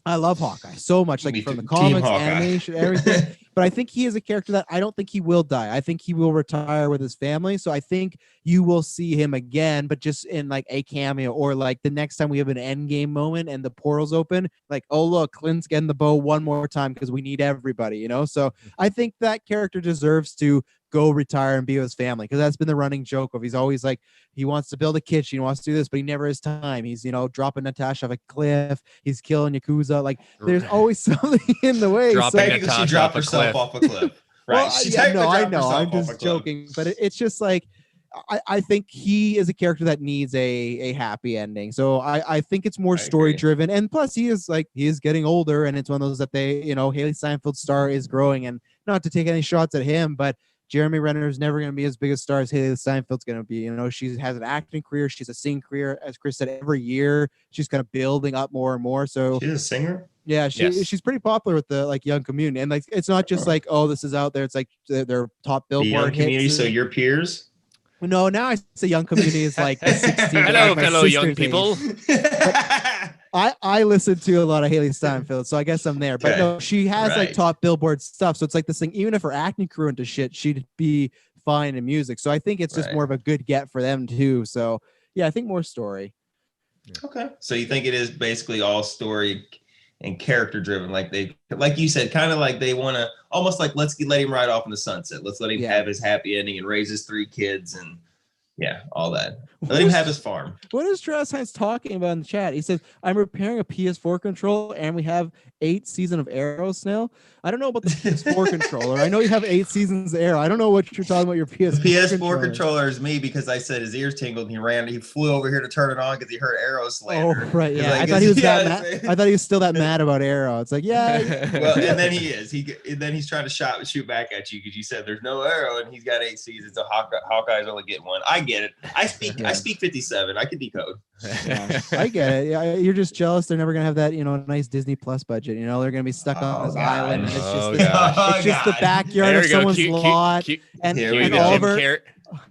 I love Hawkeye so much, like Me from the too. Team comics, Hawkeye. animation, everything. But I think he is a character that I don't think he will die. I think he will retire with his family. So I think you will see him again, but just in like a cameo or like the next time we have an end game moment and the portal's open, like, oh, look, Clint's getting the bow one more time because we need everybody, you know? So I think that character deserves to go retire and be with his family because that's been the running joke of he's always like, he wants to build a kitchen, he wants to do this, but he never has time. He's, you know, dropping Natasha off a cliff, he's killing Yakuza. Like, there's always something in the way. Dropping So, Technically, she Natasha dropped off a herself cliff. off a cliff. Right. well, She yeah, technically no, I dropped know. herself I'm off a just cliff. joking, but it's just like I think he is a character that needs a happy ending. So I think it's more I story agree. driven, and plus he is getting older, and it's one of those that they, you know, Haley Steinfeld's star is growing, and not to take any shots at him, but Jeremy Renner is never going to be as big a star as Haley Steinfeld's going to be. You know, she has an acting career, she's a singing career, as Chris said, every year she's kind of building up more and more. So She's a singer. yeah, Yes. she's pretty popular with the like young community, and like it's not just like, oh, this is out there. It's like their top The young Billboard community. hits. So your peers. No, now I say young community is like the 16. Hello, like my fellow young sister's age. people. I listen to a lot of Haley Steinfeld, so I guess I'm there. But Okay. no, she has like Right. top Billboard stuff. So it's like this thing, even if her acting crew into shit, she'd be fine in music. So I think it's just Right. more of a good get for them too. So yeah, I think more story. Okay. So you think it is basically all story and character driven, like you said, kind of like they want to almost like let him ride off in the sunset. Let's let him Yeah. have his happy ending and raise his 3 kids and yeah, all that. Let him have his farm. What is Travis Hines talking about in the chat? He says, I'm repairing a PS4 controller and we have 8 seasons of Arrows now. I don't know about the PS4 controller. I know you have 8 seasons of Arrow. I don't know what you're talking about your PS4 PS4 controller is me because I said his ears tingled and he flew over here to turn it on because he heard Arrow Oh, slander. right. 'Cause Yeah. I guess- thought he was yeah, that it's- mad. I thought he was still that mad about Arrow. It's like, yeah. Well, and then he is. And then he's trying to shoot back at you because you said there's no Arrow and he's got 8 seasons. So Hawkeye's only getting 1. I get it. I speak 57. I can decode. Yeah, I get it. Yeah, you're just jealous. They're never gonna have that, you know, nice Disney Plus budget. You know, they're gonna be stuck on this God. island, and it's just, Oh, the, God. it's just the God. backyard There of we go. someone's Cue- cue- lot. cue- And, Here cue we and the go. Jim Oliver,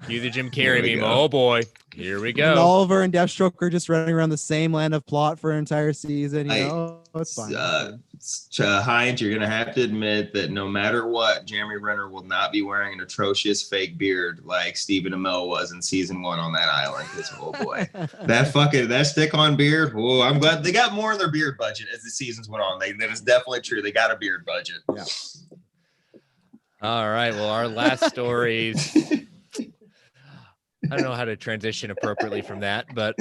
Cue the Jim Here Carrey we meme. go. Oh boy, here we and go. Oliver and Deathstroke are just running around the same land of plot for an entire season. You I- know, it's fine. Hines, you're gonna have to admit that no matter what, Jeremy Renner will not be wearing an atrocious fake beard like Stephen Amell was in season 1 on that island. 'Cause, oh boy, that stick-on beard. Oh, I'm glad they got more in their beard budget as the seasons went on. That is definitely true. They got a beard budget. Yeah. All right. Well, our last stories. I don't know how to transition appropriately from that, but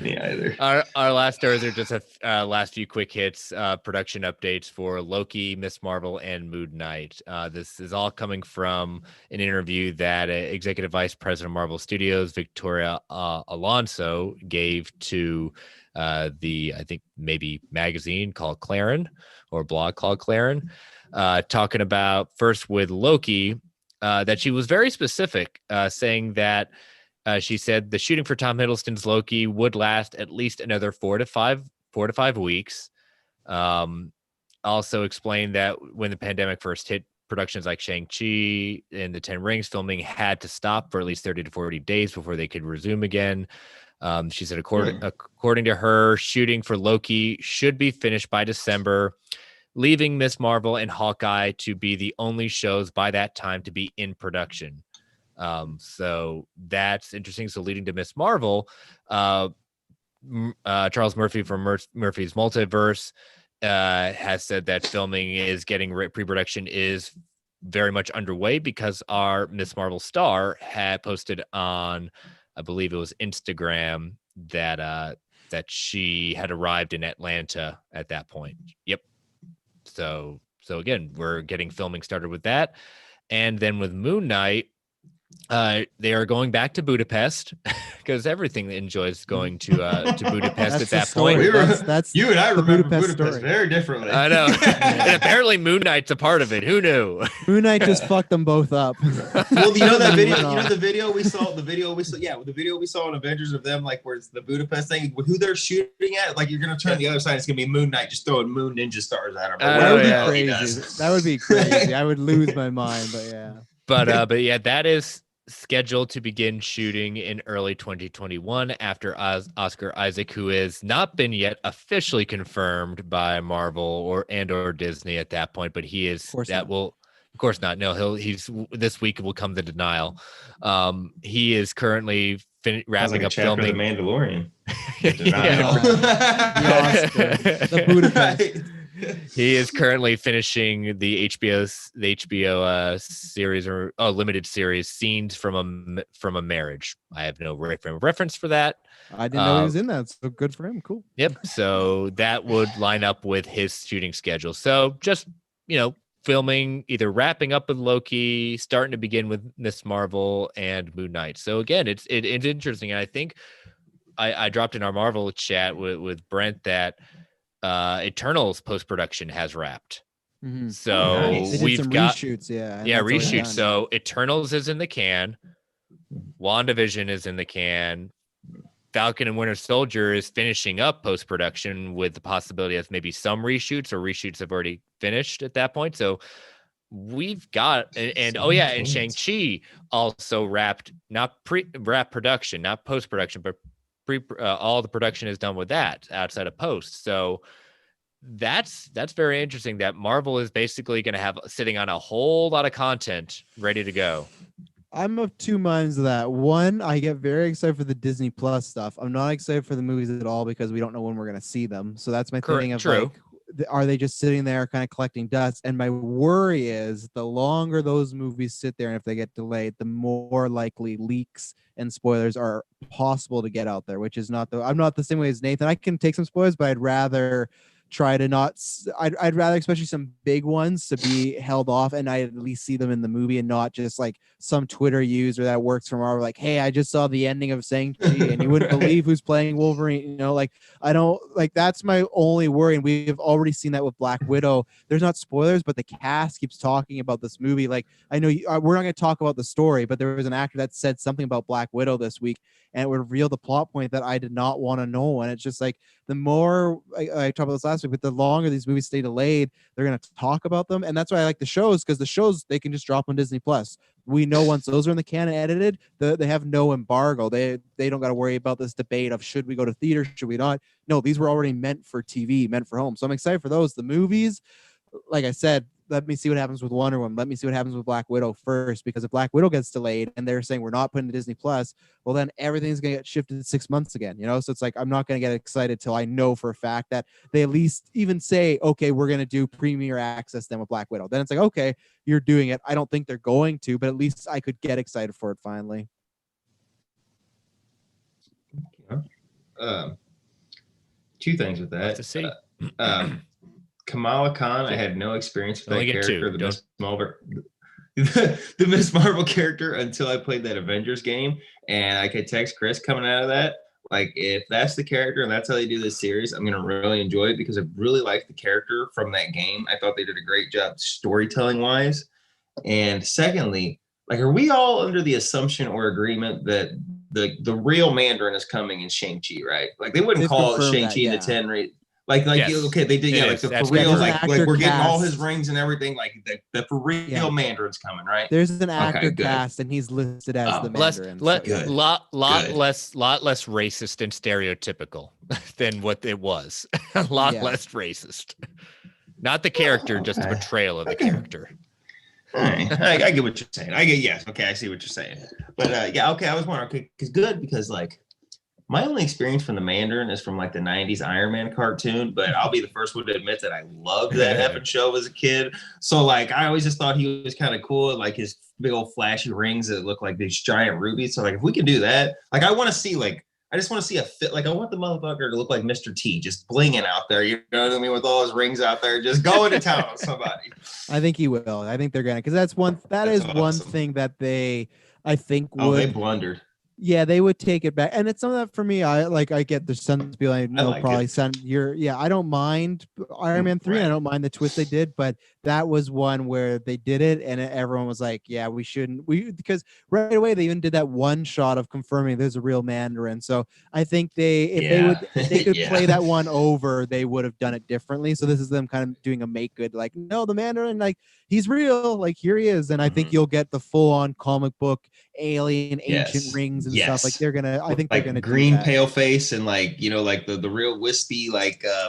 Me either. our last stories are just a last few quick hits, production updates for Loki, Miss Marvel, and Moon Knight. This is all coming from an interview that Executive Vice President of Marvel Studios, Victoria Alonso, gave to the, I think maybe magazine called Clarin or blog called Clarin, talking about first with Loki, that she was very specific, saying that she said the shooting for Tom Hiddleston's Loki would last at least another 4 to 5 weeks. Also explained that when the pandemic first hit, productions like Shang-Chi and the Ten Rings filming had to stop for at least 30 to 40 days before they could resume again. She said, according to her, shooting for Loki should be finished by December, leaving Miss Marvel and Hawkeye to be the only shows by that time to be in production. So that's interesting. So leading to Miss Marvel, Charles Murphy from Murphy's Multiverse has said that filming is getting pre-production is very much underway because our Miss Marvel star had posted on, I believe it was Instagram, that she had arrived in Atlanta at that point. Yep. So again, we're getting filming started with that. And then with Moon Knight, they are going back to Budapest because everything enjoys going to Budapest at that point. That's You and I the remember Budapest Budapest story. very differently. I know. And apparently Moon Knight's a part of it. Who knew? Moon Knight just fucked them both up. Well, you know that video. Moving You know on. the video we saw. The video we saw. Yeah, the video we saw in Avengers of them, like where it's the Budapest thing, with who they're shooting at. Like you're gonna turn the other side. It's gonna be Moon Knight just throwing moon ninja stars at him. or Oh, That would whatever be the hell he crazy. does. That would be crazy. I would lose my mind, but yeah. But yeah, that is scheduled to begin shooting in early 2021 after Oscar Isaac, who has not been yet officially confirmed by Marvel or Disney at that point, but he is of course not. No, he's this week will come the denial. He is currently wrapping up filming The Mandalorian. The Budapest. He is currently finishing the HBO series or limited series Scenes from a Marriage. I have no reference for that. I didn't know he was in that. So good for him. Cool. Yep. So that would line up with his shooting schedule. So just filming, either wrapping up with Loki, starting to begin with Miss Marvel and Moon Knight. So again, it's interesting, and I think I dropped in our Marvel chat with Brent that Eternals post-production has wrapped. Mm-hmm. So Nice. we've got reshoots, reshoots. So Eternals is in the can, WandaVision is in the can, Falcon and Winter Soldier is finishing up post-production with the possibility of maybe some reshoots, or reshoots have already finished at that point. So we've got and Shang-Chi also wrapped, not wrap production, not post-production, but all the production is done with that outside of post. So that's very interesting that Marvel is basically going to have sitting on a whole lot of content ready to go. I'm of two minds of that. One, I get very excited for the Disney Plus stuff. I'm not excited for the movies at all because we don't know when we're going to see them. So that's my thing of True. like, are they just sitting there kind of collecting dust? And my worry is the longer those movies sit there and if they get delayed, the more likely leaks and spoilers are possible to get out there, which is I'm not the same way as Nathan. I can take some spoilers, but I'd rather try to not. I'd rather, especially some big ones, to be held off, and I at least see them in the movie and not just like some Twitter user that works for Marvel, like, hey, I just saw the ending of Shang-Chi and you wouldn't believe who's playing Wolverine. Like, I don't like, that's my only worry. And we've already seen that with Black Widow. There's not spoilers, but the cast keeps talking about this movie. Like, I know we're not going to talk about the story, but there was an actor that said something about Black Widow this week, and it would reveal the plot point that I did not want to know. And it's just like, the more I talked about this last week, but the longer these movies stay delayed, they're going to talk about them. And that's why I like the shows, because the shows, they can just drop on Disney Plus. We know once those are in the can and edited, they have no embargo. They don't got to worry about this debate of should we go to theater, should we not? No, these were already meant for TV, meant for home. So I'm excited for those. The movies, like I said, let me see what happens with Wonder Woman. Let me see what happens with Black Widow first, because if Black Widow gets delayed and they're saying we're not putting to Disney Plus, well, then everything's going to get shifted 6 months again, So it's like, I'm not going to get excited till I know for a fact that they at least even say, okay, we're going to do premiere access then with Black Widow. Then it's like, okay, you're doing it. I don't think they're going to, but at least I could get excited for it finally. Two things with that. To see. Kamala Khan, I had no experience with that character, the Miss Marvel character, until I played that Avengers game, and I could text Chris coming out of that. Like, if that's the character and that's how they do this series, I'm gonna really enjoy it, because I really liked the character from that game. I thought they did a great job storytelling wise. And secondly, like, are we all under the assumption or agreement that the real Mandarin is coming in Shang-Chi, right? Like, they wouldn't call Shang-Chi in the 10 Like yes. Okay, they did, like the for real, like we're getting all his rings and everything, like the for real Mandarin's coming, right? There's an actor cast, and he's listed as the Mandarin. Lot less racist and stereotypical than what it was. A lot less racist. Not the character, just the portrayal of the character. All right. I get what you're saying. I see what you're saying. But I was wondering, because like, my only experience from the Mandarin is from like the 90s Iron Man cartoon, but I'll be the first one to admit that I loved that effing show as a kid. So like, I always just thought he was kind of cool, like his big old flashy rings that look like these giant rubies. So like, if we can do that, like, I want to see, like, I just want to see a fit. Like, I want the motherfucker to look like Mr. T, just blinging out there. You know what I mean? With all his rings out there, just going to town on somebody. I think he will. I think they're gonna, because that is awesome. One thing that I think they blundered. Yeah, they would take it back. And it's some of that for me. I get the sons be like, no, like probably son. I don't mind Iron Man 3. Right. I don't mind the twist they did, but that was one where they did it and everyone was like, yeah, we shouldn't. Because right away they even did that one shot of confirming there's a real Mandarin. So I think if they could play that one over, they would have done it differently. So this is them kind of doing a make good, like, no, the Mandarin, like, he's real, like, here he is. And I think you'll get the full on comic book alien ancient Yes. rings and Yes. stuff. Like they're gonna, I think they're like gonna green do that. pale face and like like the real wispy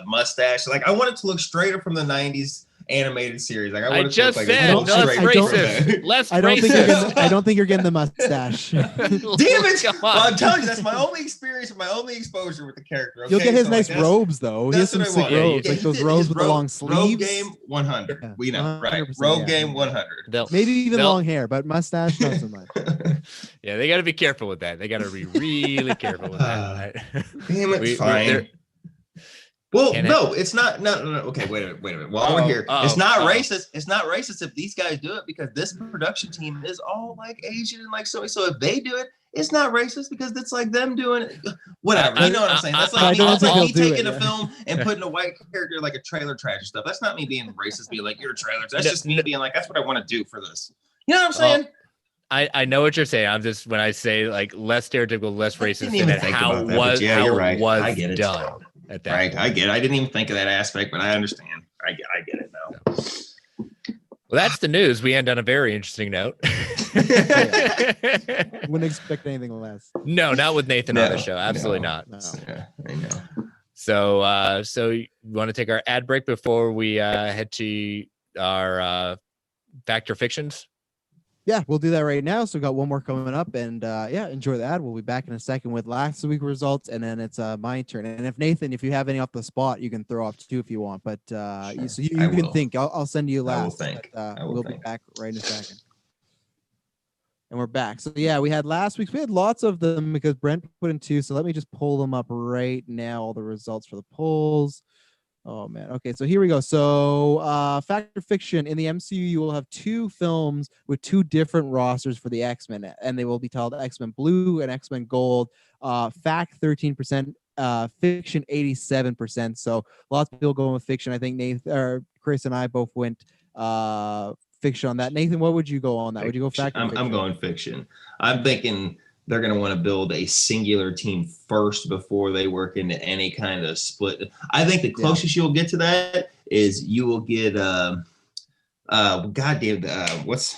mustache. Like I want it to look straighter from the 90s animated series. Like I want it to just look like said it no, looks it's straight from racist. that. Less I don't think you're racist. getting. I don't think you're getting the mustache. Damn it! Come on. Well, I'm telling you, that's my only experience, my only exposure with the character. Okay? You'll get his So, nice like, robes though. He has That's some what I sick want. robes, Yeah, like he those did robes his with the long sleeves. Rogue Game 100. Yeah, We know, right? 100%, Rogue yeah. Game 100. They'll- Maybe even they'll- long hair, but mustache not so much. Yeah, they got to be careful with that. They got to be really careful with that. Damn it, We- fine. they're- Well, Can no, it's not. No. Okay, wait a minute. While we're here, it's not racist. It's not racist if these guys do it because this production team is all like Asian and like so. So if they do it, it's not racist because it's like them doing it. Whatever. You know what I'm saying? That's I like me, don't that's think like me he'll do taking it, a yeah. film and putting a white character like a trailer trash and stuff. That's not me being racist. Being like you're a trailer. That's No, just me no. being like that's what I want to do for this. You know what I'm Well, saying? I know what you're saying. I'm just when I say like less stereotypical, less I racist, didn't even and think how about that, but was yeah, how you're it right. was I get it. done at that Right. point. I get it. I didn't even think of that aspect, but I understand. I get it now. Well, that's the news. We end on a very interesting note. Wouldn't expect anything less. No, not with Nathan on the No, show. Absolutely no. not. No. Yeah, I know. So you want to take our ad break before we head to our fact or fictions? Yeah, we'll do that right now. So we got one more coming up, and yeah, enjoy the ad. We'll be back in a second with last week's results, and then it's my turn. And if Nathan, if you have any off the spot, you can throw off too if you want. But Sure. so you I can will. think. I'll send you I will last. think. But, I will we'll be think. back right in a second. And we're back. So yeah, we had last week's. We had lots of them because Brent put in two. So let me just pull them up right now. All the results for the polls. Oh man. Okay, so here we go. So fact or fiction, in the MCU, you will have two films with two different rosters for the X-Men, and they will be titled X-Men Blue and X-Men Gold. Fact 13%, fiction 87%. So lots of people going with fiction. I think Nathan or Chris and I both went fiction on that. Nathan, what would you go on that? Would you go fact or fiction? I'm going fiction. I'm thinking they're going to want to build a singular team first before they work into any kind of split. I think the closest you'll get to that is you will get what's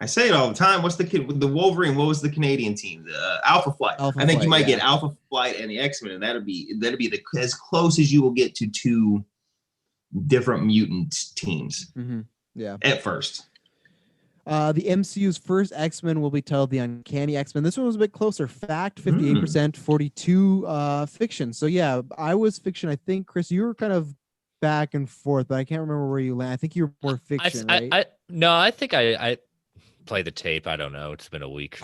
I say it all the time. What's the kid with the Wolverine? What was the Canadian team? The Alpha Flight. Alpha I think Flight, you might yeah. get Alpha Flight and the X-Men, and that'd be as close as you will get to two different mutant teams Mhm. Yeah. at first. The MCU's first X-Men will be titled The Uncanny X-Men. This one was a bit closer. Fact, 58%, 42 fiction. So yeah, I was fiction. I think, Chris, you were kind of back and forth, but I can't remember where you land. I think you were more fiction, right? I think I play the tape. I don't know. It's been a week.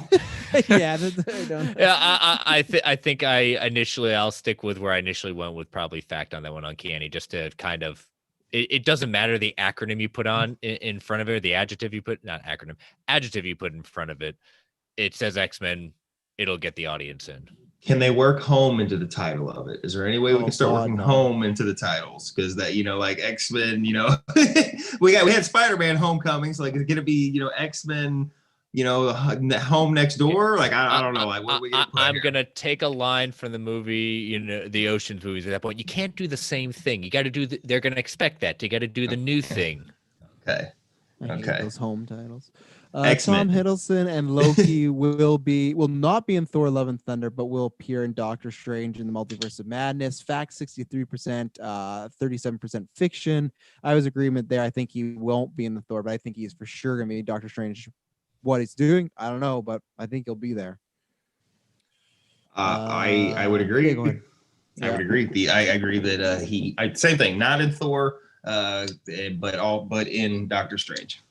Yeah, I don't. Yeah, I think I'll stick with where I initially went with probably fact on that one, Uncanny, just to kind of it doesn't matter the acronym you put on in front of it, or the adjective you put in front of it. It says X-Men, it'll get the audience in. Can they work home into the title of it? Is there any way we Oh, can start God, working no. home into the titles? Because that, like X-Men, we had Spider-Man Homecoming, so like it's gonna be, X-Men, Home Next Door. Like I don't know. Like what are we gonna put I'm here? gonna take a line from the movie, the Ocean's movies at that point. You can't do the same thing. You got to do. They're gonna expect that. You got to do the new thing. Okay. I hate Okay. those home titles. X-Men. Tom Hiddleston and Loki will not be in Thor: Love and Thunder, but will appear in Doctor Strange in the Multiverse of Madness. Fact 63%, 37% fiction. I was agreement there. I think he won't be in the Thor, but I think he's for sure gonna be in Doctor Strange. What he's doing, I don't know, but I think he'll be there. I would agree. yeah, go ahead. I would agree. I agree that same thing. Not in Thor, but in Doctor Strange.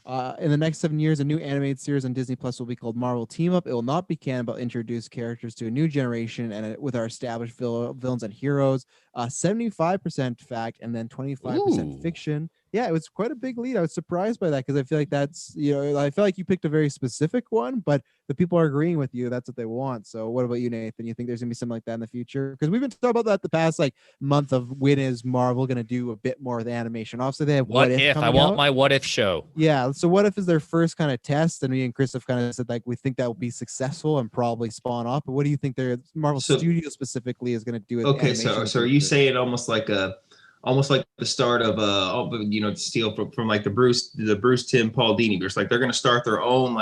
In the next 7 years, a new animated series on Disney Plus will be called Marvel Team Up. It will not be canon, but introduce characters to a new generation and with our established villains and heroes. 75% fact, and then 25% Ooh. fiction. Yeah, it was quite a big lead. I was surprised by that because I feel like that's, I feel like you picked a very specific one, but the people are agreeing with you. That's what they want. So what about you, Nathan? You think there's gonna be something like that in the future? Because we've been talking about that the past month of when is Marvel gonna do a bit more with animation. Obviously, they have What if? I coming want out. my what if show. Yeah. So what if is their first kind of test? And me and Chris have kind of said we think that will be successful and probably spawn off. But what do you think their Marvel So- Studio specifically is going to do? With Okay, animation in the so are you future? saying almost like the start of to steal from like the Bruce Tim Paul Dini. It's like they're gonna start their own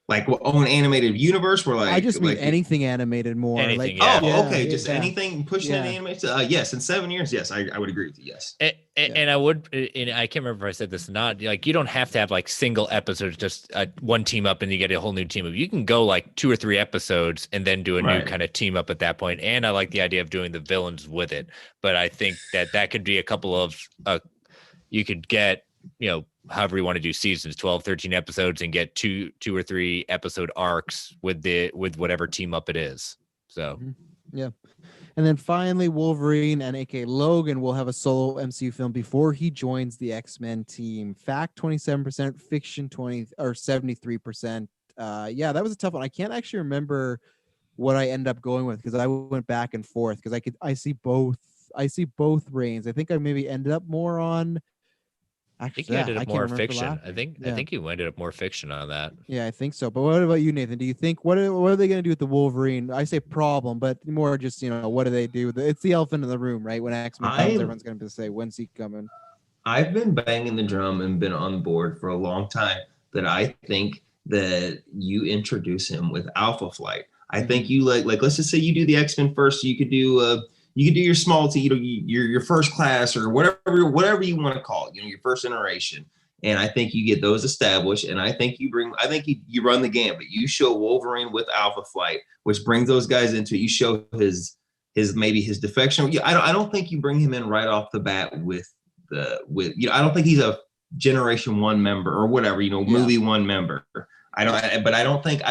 Like own animated universe? Where I just mean like anything animated more. Anything, like, yeah. oh, okay, just yeah. anything pushing Yeah. into animation. Yes, in 7 years, yes, I would agree with you. Yes. And I would, and I can't remember if I said this or not. Like, you don't have to have like single episodes, just one team up, and you get a whole new team up. You can go like 2 or 3 episodes and then do a new Right. kind of team up at that point. And I like the idea of doing the villains with it. But I think that could be a couple of, you could get, however you want to do seasons, 12, 13 episodes, and get two or 3 episode arcs with whatever team up it is. So yeah. And then finally, Wolverine and aka Logan will have a solo MCU film before he joins the X-Men team. Fact 27%, fiction 73%. Yeah, that was a tough one. I can't actually remember what I end up going with because I went back and forth because I see both reigns. I think I maybe ended up more on. I think you ended up more fiction. I Yeah. think you ended up more fiction on that. Yeah, I think so. But what about you, Nathan? Do you think what are they going to do with the Wolverine? I say problem, but more just what do they do? It's the elephant in the room, right? When X-Men comes, everyone's going to say, "When's he coming?" I've been banging the drum and been on board for a long time that I think that you introduce him with Alpha Flight. I think you like let's just say you do the X-Men first. So you could do your small team, your first class or whatever you want to call it, your first iteration. And I think you get those established. And I think you run the gambit. You show Wolverine with Alpha Flight, which brings those guys into it. You show his defection. I don't think you bring him in right off the bat I don't think he's a Generation 1 member or whatever, movie 1 member. I don't think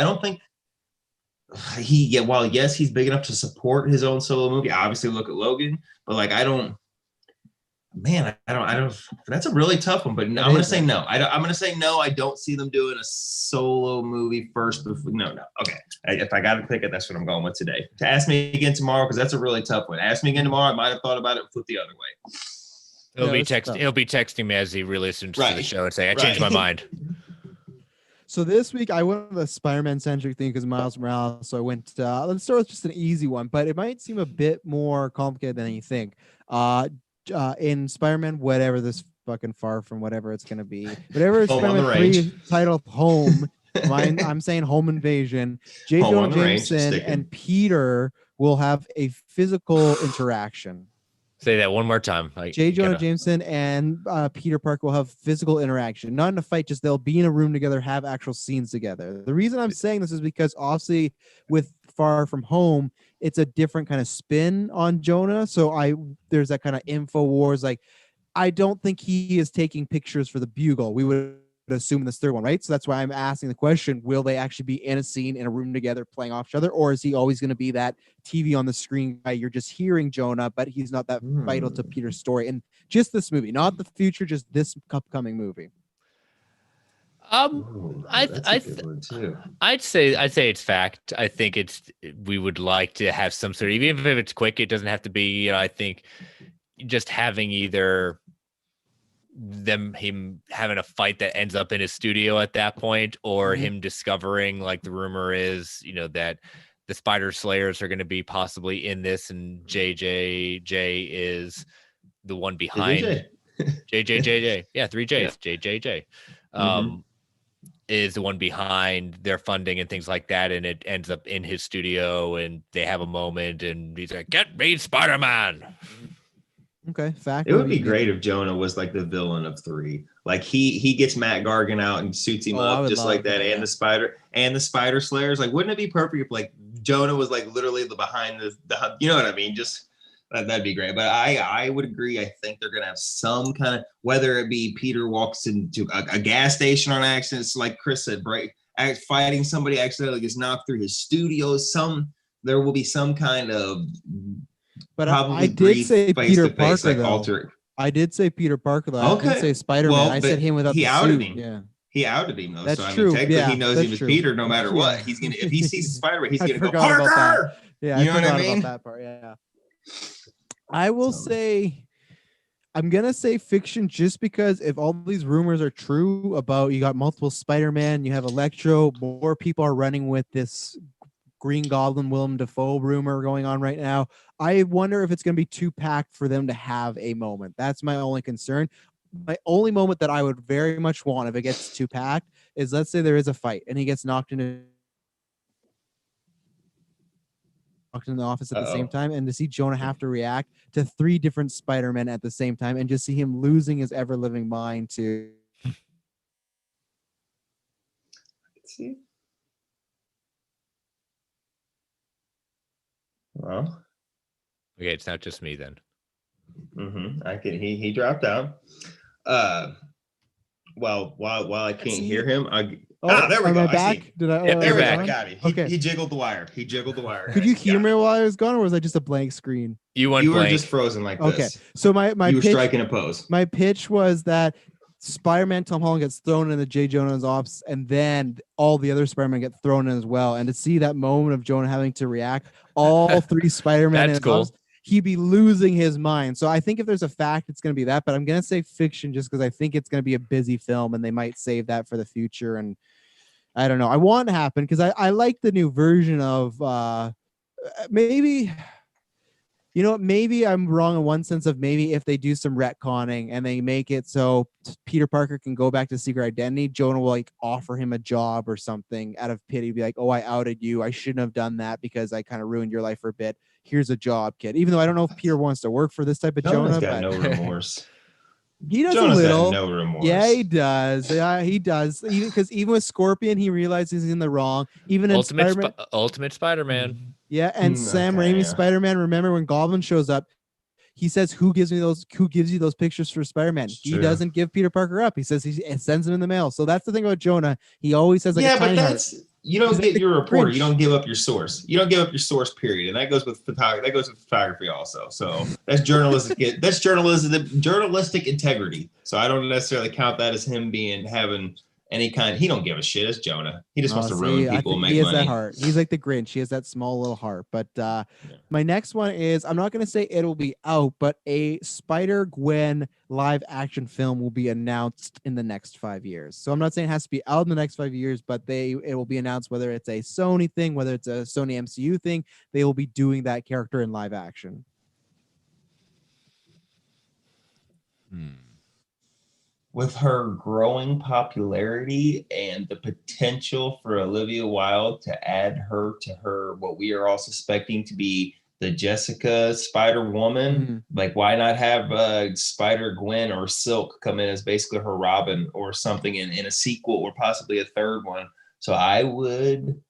while yes, he's big enough to support his own solo movie. Obviously, look at Logan, but like I don't. That's a really tough one. But I'm going to say no. I'm going to say no. I don't see them doing a solo movie first. No. Okay. If I got to pick it, that's what I'm going with today. To ask me again tomorrow because that's a really tough one. Ask me again tomorrow. I might have thought about it and flip the other way. He'll be texting me as he re-listens to the show and say, "I changed my mind." So this week I went with a Spider-Man centric thing because Miles Morales. So I went. Let's start with just an easy one, but it might seem a bit more complicated than you think. In Spider-Man, whatever this fucking Far From whatever it's gonna be, whatever Spider-Man 3 titled Home. I'm saying Home Invasion. J. Jonah Jameson and Peter will have a physical interaction. Say that one more time. J. Jonah Jameson and Peter Parker will have physical interaction, not in a fight, just they'll be in a room together, have actual scenes together. The reason I'm saying this is because obviously with Far From Home, it's a different kind of spin on Jonah. So there's that kind of info wars. Like, I don't think he is taking pictures for the Bugle. We would assume in this third one, right? So that's why I'm asking the question, will they actually be in a scene in a room together playing off each other? Or is he always going to be that TV on the screen guy? You're just hearing Jonah, but he's not that vital to Peter's story. And just this movie, not the future, just this upcoming movie. I'd say it's fact. I think we would like to have some sort of, even if it's quick, it doesn't have to be, I think just having either him having a fight that ends up in his studio at that point, or him discovering, like the rumor is, that the Spider Slayers are going to be possibly in this, and JJJ is the one behind JJJ. Yeah, 3 J's. Yeah. JJJ. Is the one behind their funding and things like that, and it ends up in his studio, and they have a moment, and he's like, "Get me Spider-Man." Okay, fact. It would be great if Jonah was like the villain of 3. Like he gets Matt Gargan out and suits him up just like that, and the Spider Slayers. Like, wouldn't it be perfect if like Jonah was like literally the behind the you know what I mean? Just that'd be great. But I would agree. I think they're gonna have some kind of, whether it be Peter walks into a gas station on accident, like Chris said, fighting somebody accidentally gets knocked through his studio. There will be some kind of. But I did say Peter Parker, though. I did say Peter Parker, though. I didn't say Spider-Man. Well, I said him without the suit. Him. Yeah. He outed him, though. That's so, true. Technically, he knows he was Peter no matter what. He's gonna, if he sees Spider-Man, he's going to go, Parker! Yeah, you know what I mean? About that part, yeah. I will say, I'm going to say fiction just because if all these rumors are true about you got multiple Spider-Man, you have Electro, more people are running with this Green Goblin, Willem Dafoe rumor going on right now. I wonder if it's going to be too packed for them to have a moment. That's my only concern. My only moment that I would very much want if it gets too packed is let's say there is a fight and he gets knocked in the office at the same time, and to see Jonah have to react to 3 different Spider-Men at the same time and just see him losing his ever-living mind to See? Well, Okay, it's not just me then. I can. He dropped out. Well, while I can't hear him, there we go. Am I back? Did I? Yep, There you're we back. go. Got me. Okay. He jiggled the wire. He jiggled the wire. Could you guys. hear Got me it. while I was gone, or was I just a blank screen? You went You were blank. just frozen like Okay, this. so my You were pitch, striking a pose. my pitch was that Spider-Man Tom Holland gets thrown in the J. Jonah's office, and then all the other Spider-Man get thrown in as well. And to see that moment of Jonah having to react, all 3 Spider-Man in That's his cool. office, he'd be losing his mind. So I think if there's a fact, it's going to be that. But I'm going to say fiction just because I think it's going to be a busy film, and they might save that for the future. And I don't know. I want it to happen because I like the new version of maybe. You know what? Maybe I'm wrong in one sense of maybe if they do some retconning and they make it so Peter Parker can go back to secret identity, Jonah will like offer him a job or something out of pity, be like, "Oh, I outed you. I shouldn't have done that because I kind of ruined your life for a bit. Here's a job, kid." Even though I don't know if Peter wants to work for this type of Jonah's Jonah, got but no remorse. he does Jonah's a little. got no remorse. Yeah, he does. Yeah, he does. Even with Scorpion, he realizes he's in the wrong. Even in Spider-Man, Ultimate Spider-Man. yeah, and Sam Okay, Raimi's yeah. Spider-Man. Remember when Goblin shows up? He says, "Who gives you those pictures for Spider-Man?" It's He true. doesn't give Peter Parker up. He says he sends them in the mail. So that's the thing about Jonah. He always has like Yeah, a but tiny heart. that's you don't He's get like your the reporter. You Grinch. don't give up your source. You don't give up your source. Period. And that goes with photography. That goes with photography also. So that's journalistic. That's journalistic integrity. So I don't necessarily count that as him having any kind. He don't give a shit. It's Jonah. He just wants to ruin I people and think make he has money. that heart. He's like the Grinch. He has that small little heart. But my next one is, I'm not going to say it'll be out, but a Spider-Gwen live action film will be announced in the next 5 years. So I'm not saying it has to be out in the next 5 years, but it will be announced whether it's a Sony thing, whether it's a Sony MCU thing. They will be doing that character in live action. With her growing popularity and the potential for Olivia Wilde to add her to her, what we are all suspecting to be the Jessica Spider-Woman, like why not have Spider-Gwen or Silk come in as basically her Robin or something in a sequel or possibly a third one? So I would,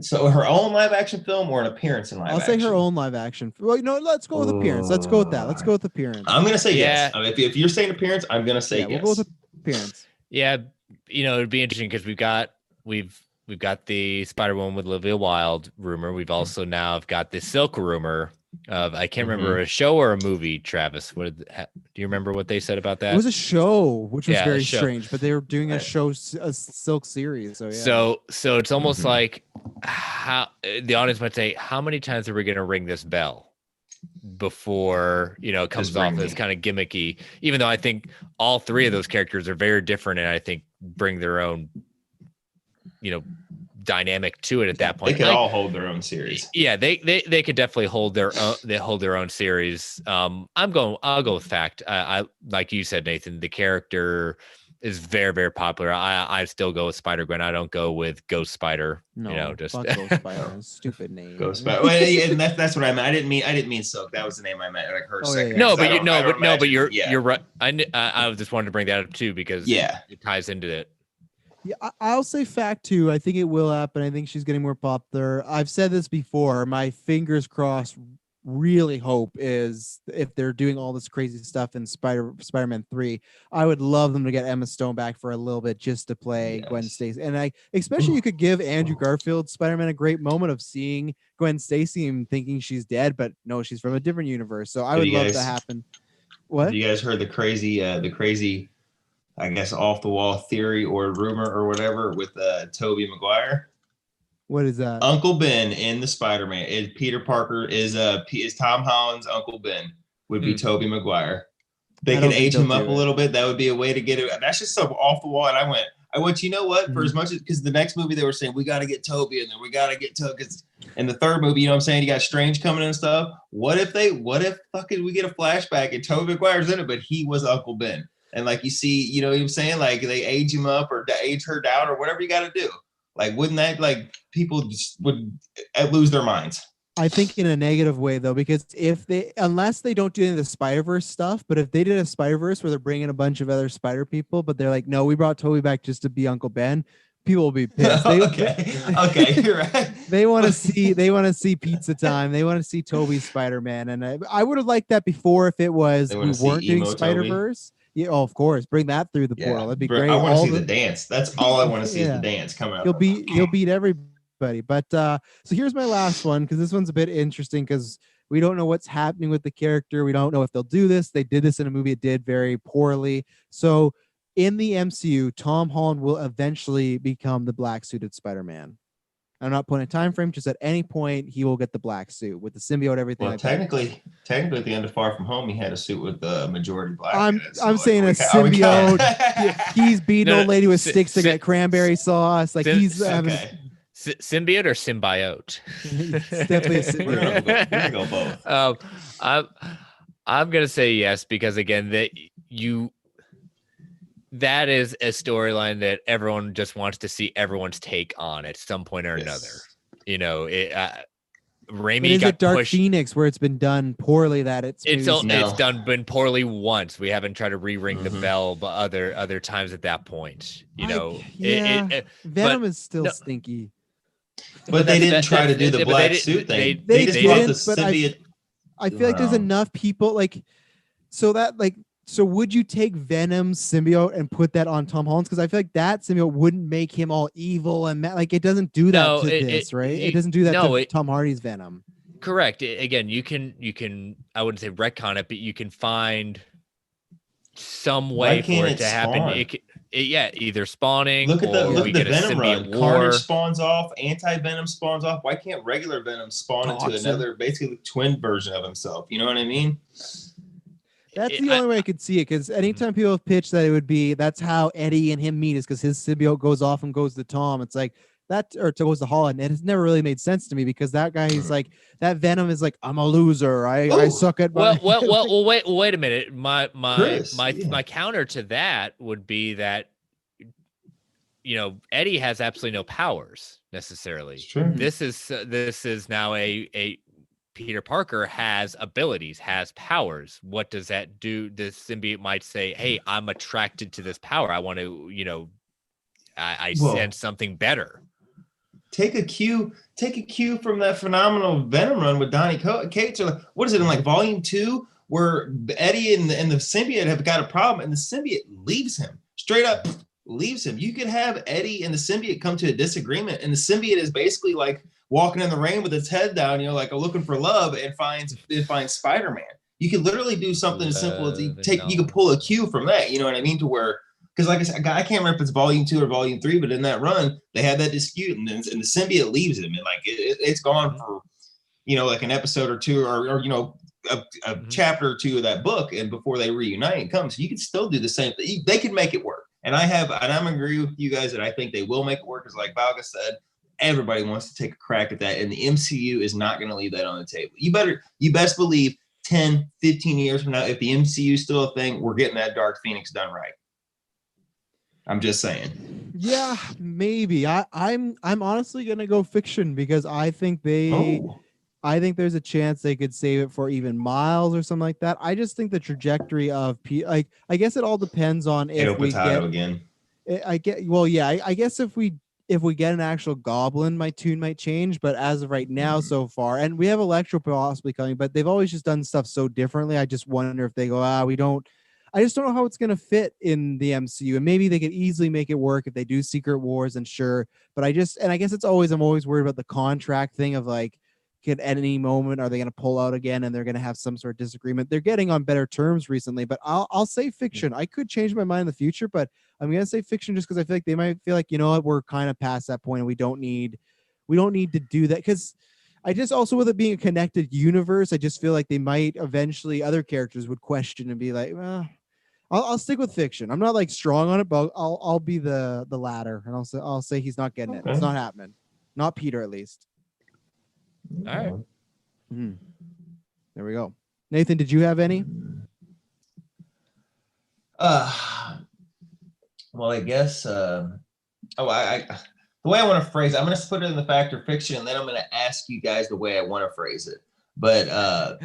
so her own live action film or an appearance in live action? I'll say her own live action. Well, let's go with appearance. Let's go with that. Let's go with appearance. I'm going to say yes. Yeah. If you're saying appearance, I'm going to say yeah, yes. we'll go with appearance. Yeah, it'd be interesting because we've got the Spider-Woman with Olivia Wilde rumor. We've also now got the Silk rumor of I can't remember a show or a movie. Travis, do you remember what they said about that? It was a show, which was Yeah, a very show. strange, but they were doing a Silk series. So yeah. So it's almost like how the audience might say, how many times are we going to ring this bell before it comes Just off ring as me. kind of gimmicky? Even though I think all 3 of those characters are very different, and I think bring their own dynamic to it at that point. They could all hold their own series. Yeah, they could definitely hold their own. They hold their own series. I'll go with fact. I like you said, Nathan. The character is very, very popular. I still go with Spider-Gwen. I don't go with Ghost Spider. No, just fuck Ghost Spider. Stupid name. Ghost Spider. Well, yeah, and that's what I meant. I didn't mean Silk. That was the name I meant. Like her Oh, second. yeah. No, So but I don't but imagine- you're right. I just wanted to bring that up too because it ties into it. Yeah, I'll say fact too. I think it will happen. I think she's getting more popular. I've said this before. My fingers crossed. Really hope is if they're doing all this crazy stuff in Spider-Man 3, I would love them to get Emma Stone back for a little bit just to play Gwen Stacy. And especially you could give Andrew Garfield Spider-Man a great moment of seeing Gwen Stacy and thinking she's dead, but no, she's from a different universe. So I would love to happen. What? You guys heard the crazy, I guess, off the wall theory or rumor or whatever with Tobey Maguire? What is that? Uncle Ben in the Spider-Man is Peter Parker is Tom Holland's Uncle Ben would be Tobey Maguire. They could age him up a little bit. That would be a way to get it. That's just so off the wall. And I went, you know what? For as much as because the next movie they were saying we got to get Tobey in there, we got to get Tobey. And the third movie, you know what I'm saying? You got Strange coming and stuff. What if fucking we get a flashback and Tobey Maguire's in it, but he was Uncle Ben? and like you see, you know what I'm saying? Like they age him up or age her down or whatever you got to do. Like, wouldn't that like people just would lose their minds? I think in a negative way though, because unless they don't do any of the Spider-Verse stuff, but if they did a Spider-Verse where they're bringing a bunch of other Spider people, but they're like, no, we brought Toby back just to be Uncle Ben, people will be pissed. Okay, you're right. They want to see Pizza Time. They want to see Toby's Spider-Man, and I would have liked that before if it was we weren't doing Spider-Verse. Yeah, oh, of course, bring that through the portal. That'd be great. I want to see the dance. That's all I want to see is the dance come out. He'll beat everybody. But so here's my last one, because this one's a bit interesting because we don't know what's happening with the character. We don't know if they'll do this. They did this in a movie. It did very poorly. So in the MCU, Tom Holland will eventually become the black suited Spider-Man. I'm not putting a time frame, just at any point he will get the black suit with the symbiote, everything. Well, technically at the end of Far From Home, he had a suit with the majority black. I'm saying a symbiote. He's beating old lady with sticks to get cranberry sauce. Like he's having symbiote or symbiote. It's definitely a symbiote. We're gonna go both. I'm gonna say yes, because again, that is a storyline that everyone just wants to see everyone's take on at some point or another. You know, Raimi got Dark pushed. Phoenix, where it's been done poorly. That it's been poorly once. We haven't tried to re-ring the bell, but other times at that point, you know, Venom is still stinky. But they didn't try to do the black suit thing. They just brought the symbiote. I feel like there's enough people so would you take Venom's symbiote and put that on Tom Holland's? Because I feel like that symbiote wouldn't make him all evil and like it doesn't do that right? It doesn't do that to Tom Hardy's Venom. Correct. Again, you can I wouldn't say retcon it, but you can find some way for it to happen. Either spawning. Look at the Venom run. War. Carnage spawns off. Anti-Venom spawns off. Why can't regular Venom spawn into another, basically twin version of himself? You know what I mean? That's the only way I could see it, because anytime people have pitched that it would be that's how Eddie and him meet is because his symbiote goes off and goes to Tom. It's like that, or goes to Holland. And it's never really made sense to me, because that guy is like, that Venom is like, I'm a loser. I suck at. Well, wait a minute. My counter to that would be that, you know, Eddie has absolutely no powers necessarily. This is now a Peter Parker has abilities, has powers. What does that do? The symbiote might say, hey, I'm attracted to this power. I want to, you know, I sense something better. Take a cue from that phenomenal Venom run with Donny Cates. What is it in like volume 2, where Eddie and the symbiote have got a problem, and the symbiote leaves him straight up. Leaves him. You could have Eddie and the symbiote come to a disagreement, and the symbiote is basically like walking in the rain with its head down, you know, like looking for love, and finds Spider-Man. You could literally do something as simple as you could pull a cue from that, you know what I mean? To where, because like I said, I can't remember if it's volume 2 or volume 3, but in that run, they had that dispute, and the symbiote leaves him, and like it's gone for, you know, like an episode or two, or you know, a chapter or two of that book, and before they reunite and come, so you could still do the same thing. They can make it work. And I'm agree with you guys that I think they will make it work, because like Valga said, everybody wants to take a crack at that, and the MCU is not going to leave that on the table. You best believe 10, 15 years from now, if the MCU is still a thing, we're getting that Dark Phoenix done right. I'm just saying. Yeah, maybe. I'm honestly gonna go fiction, because I think I think there's a chance they could save it for even Miles or something like that. I just think the trajectory of I guess it all depends on if we get again. I guess if we get an actual Goblin, my tune might change. But as of right now, so far, and we have Electro possibly coming, but they've always just done stuff so differently. I just wonder if they go, we don't. I just don't know how it's gonna fit in the MCU, and maybe they could easily make it work if they do Secret Wars, and sure. But I guess I'm always worried about the contract thing of like, at any moment are they going to pull out again, and they're going to have some sort of disagreement. They're getting on better terms recently, but I'll say fiction. I could change my mind in the future, but I'm going to say fiction just because I feel like they might feel like, you know what, we're kind of past that point, and we don't need to do that. Because I just also, with it being a connected universe, I just feel like they might eventually, other characters would question and be like, well, I'll stick with fiction. I'm not like strong on it, but I'll be the latter, and I'll say he's not getting it. It's not happening. Not Peter, at least. All right. There we go. Nathan, did you have any? Well, I guess. The way I want to phrase it, I'm going to put it in the fact or fiction, and then I'm going to ask you guys the way I want to phrase it. But the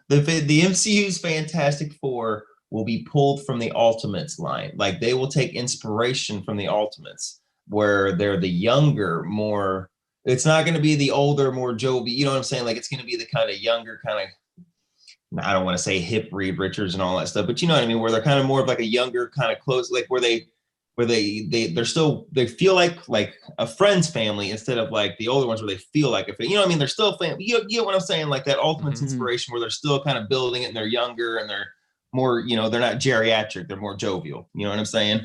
MCU's Fantastic Four will be pulled from the Ultimates line. Like they will take inspiration from the Ultimates, where they're the younger, more. It's not going to be the older, more jovial. You know what I'm saying? Like it's going to be the kind of younger, kind of. I don't want to say hip Reed Richards and all that stuff, but you know what I mean. Where they're kind of more of like a younger, kind of close, like where they feel like a friend's family instead of like the older ones where they feel like you know what I mean, they're still family. You get what I'm saying, like that Ultimates inspiration where they're still kind of building it and they're younger and they're more, you know, they're not geriatric, they're more jovial, you know what I'm saying?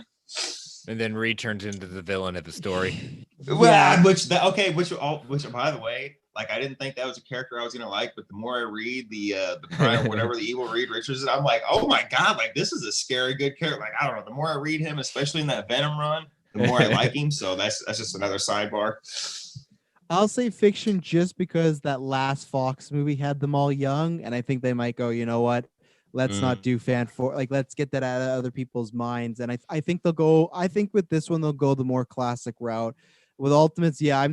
And then Reed turns into the villain of the story. Well, which by the way, like I didn't think that was a character I was gonna like, but the more I read the prime, whatever the evil Reed Richards is, I'm like, oh my god, like this is a scary good character. Like I don't know, the more I read him, especially in that Venom run, the more I like him. So that's just another sidebar. I'll say fiction just because that last Fox movie had them all young, and I think they might go, you know what? Let's not do let's get that out of other people's minds. And I think they'll go. I think with this one they'll go the more classic route. With Ultimates, yeah, I'm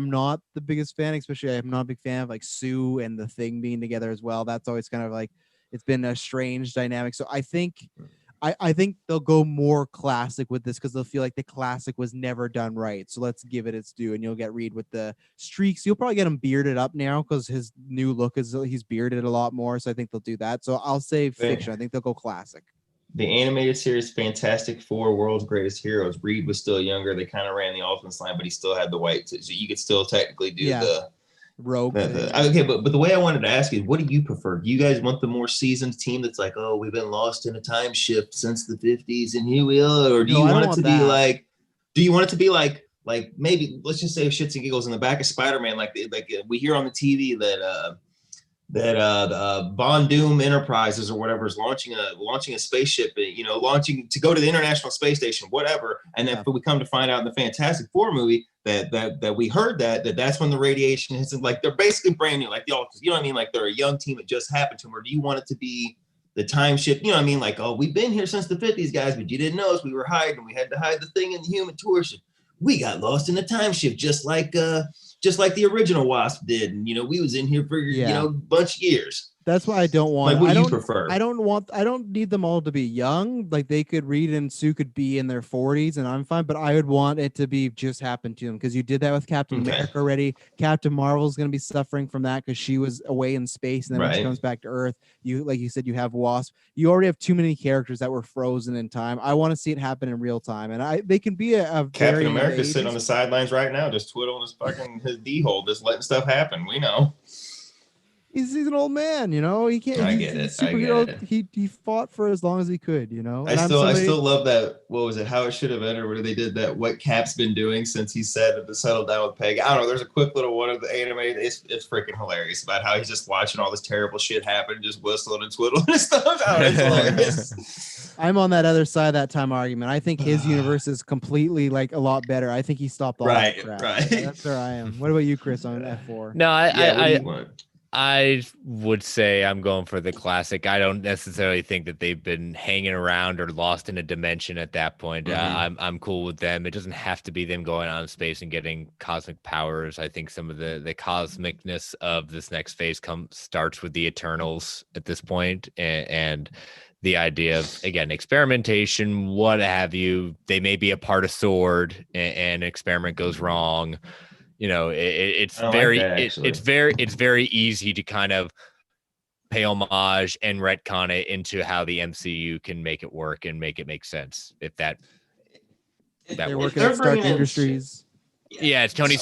not the biggest fan, especially I'm not a big fan of like Sue and the Thing being together as well. That's always kind of like it's been a strange dynamic. So I think they'll go more classic with this because they'll feel like the classic was never done right. So let's give it its due, and you'll get Reed with the streaks. You'll probably get him bearded up now because his new look is he's bearded a lot more. So I think they'll do that. So I'll say fiction. I think they'll go classic. The animated series Fantastic Four, World's Greatest Heroes. Reed was still younger. They kind of ran the Ultimates line, but he still had the white. So you could still technically do the Rogue. Okay, but the way I wanted to ask you, what do you prefer? Do you guys want the more seasoned team that's like, oh, we've been lost in a time shift since the 50s and here we are? Or do you want it to be like, maybe let's just say shits and giggles in the back of Spider-Man, like we hear on the TV that Von Doom Enterprises or whatever is launching a spaceship, you know, launching to go to the International Space Station, whatever. And then we come to find out in the Fantastic Four movie that we heard that's when the radiation hits them. Like they're basically brand new, like the Ultimates, you know what I mean? Like they're a young team that just happened to them. Or do you want it to be the time shift? You know what I mean? Like, oh, we've been here since the 50s, guys, but you didn't know us. We were hiding. We had to hide the Thing in the Human Torch. We got lost in the time shift, just like the original Wasp did. And, you know, we was in here for, you know, a bunch of years. That's why I don't want. Like, what do you prefer? I don't need them all to be young. Like they could Reed and Sue could be in their 40s, and I'm fine. But I would want it to be just happen to them because you did that with Captain America already. Captain Marvel is going to be suffering from that because she was away in space, and then when she comes back to Earth, like you said, you have Wasp. You already have too many characters that were frozen in time. I want to see it happen in real time, and they can be a Captain America sitting on the sidelines right now, just twiddling his D-hole, just letting stuff happen. We know. He's an old man, you know. He can't. I get it. He fought for as long as he could, you know. I still love that. What was it? How It Should Have Ended, where they did that. What Cap's been doing since he said to settle down with Peggy. I don't know. There's a quick little one of the anime. It's freaking hilarious about how he's just watching all this terrible shit happen, just whistling and twiddling and stuff. It's hilarious. I'm on that other side of that time argument. I think his universe is completely like a lot better. I think he stopped all that crap. Right. That's where I am. What about you, Chris, on F4? No, I would say I'm going for the classic. I don't necessarily think that they've been hanging around or lost in a dimension at that point. I'm cool with them. It doesn't have to be them going out in space and getting cosmic powers. I think some of the cosmicness of this next phase starts with the Eternals at this point, and the idea of, again, experimentation, what have you. They may be a part of SWORD, and an experiment goes wrong. You know, it's very easy to kind of pay homage and retcon it into how the MCU can make it work and make it make sense. If that they're working at Stark Industries. Yeah, it's Tony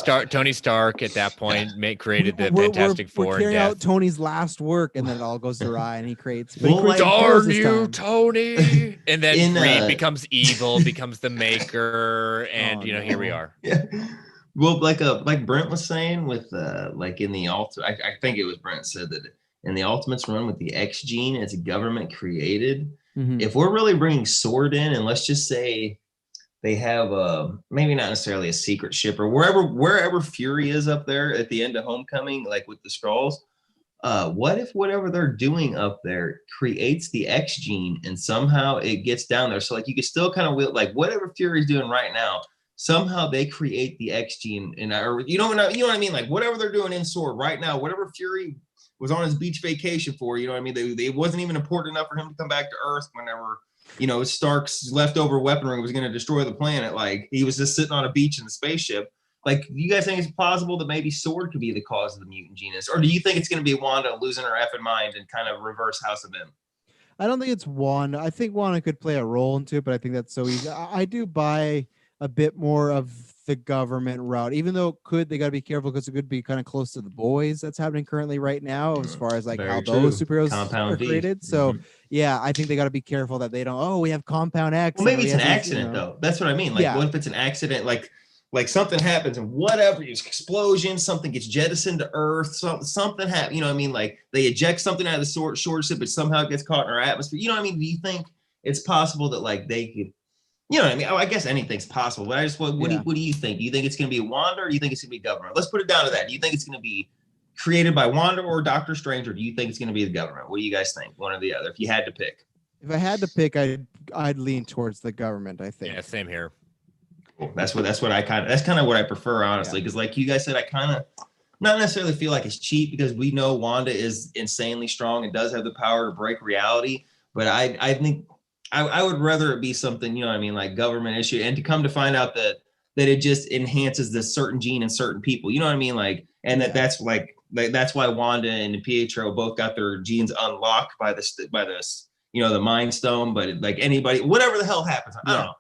Stark at that point created the Fantastic Four. We're carrying out Tony's last work, and then it all goes awry, and he creates. Darn you, Tony! And then Reed becomes evil, becomes the Maker, and here we are. Yeah. Well, like Brent was saying with like in the I think it was Brent said that in the Ultimates run with the X gene as a government created. If we're really bringing SWORD in, and let's just say they have maybe not necessarily a secret ship or wherever Fury is up there at the end of Homecoming, like with the Skrulls, what if whatever they're doing up there creates the X gene and somehow it gets down there? So like you can still kind of like whatever Fury's doing right now, somehow they create the X gene, and or you know what I mean? Like whatever they're doing in Sword right now, whatever Fury was on his beach vacation for, you know what I mean? They wasn't even important enough for him to come back to Earth whenever, you know, Stark's leftover weaponry was going to destroy the planet. Like he was just sitting on a beach in the spaceship. Like, do you guys think it's possible that maybe Sword could be the cause of the mutant genus? Or do you think it's going to be Wanda losing her effing mind and kind of reverse House of M? I don't think it's Wanda. I think Wanda could play a role into it, but I think that's so easy. I do buy a bit more of the government route, even though they got to be careful because it could be kind of close to the boys that's happening currently right now, as far as like Very how true. those superheroes Compound are D. created. So yeah, I think they got to be careful that they don't. Oh, we have Compound X. Well, maybe and it's we an have these, accident though. That's what I mean. Like, Yeah. what if it's an accident? Like something happens and whatever, explosion, something gets jettisoned to Earth, something happens. You know what I mean? Like they eject something out of the short ship, but somehow it gets caught in our atmosphere. You know what I mean? Do you think it's possible that like they could? You know what I mean? I guess anything's possible, but I just what Yeah. do you think? Do you think it's going to be Wanda, or do you think it's going to be government? Let's put it down to that. Do you think it's going to be created by Wanda or Doctor Strange, or do you think it's going to be the government? What do you guys think? One or the other, if you had to pick. If I had to pick, I'd lean towards the government. I think. Yeah, same here. Cool. That's kind of what I prefer, honestly, because like you guys said, I kind of not necessarily feel like it's cheap because we know Wanda is insanely strong and does have the power to break reality. But I think I would rather it be something, you know what I mean, like government issue, and to come to find out that it just enhances this certain gene in certain people, you know what I mean, like, and that's like that's why Wanda and Pietro both got their genes unlocked by this you know, the Mind Stone. But like anybody, whatever the hell happens, I don't know.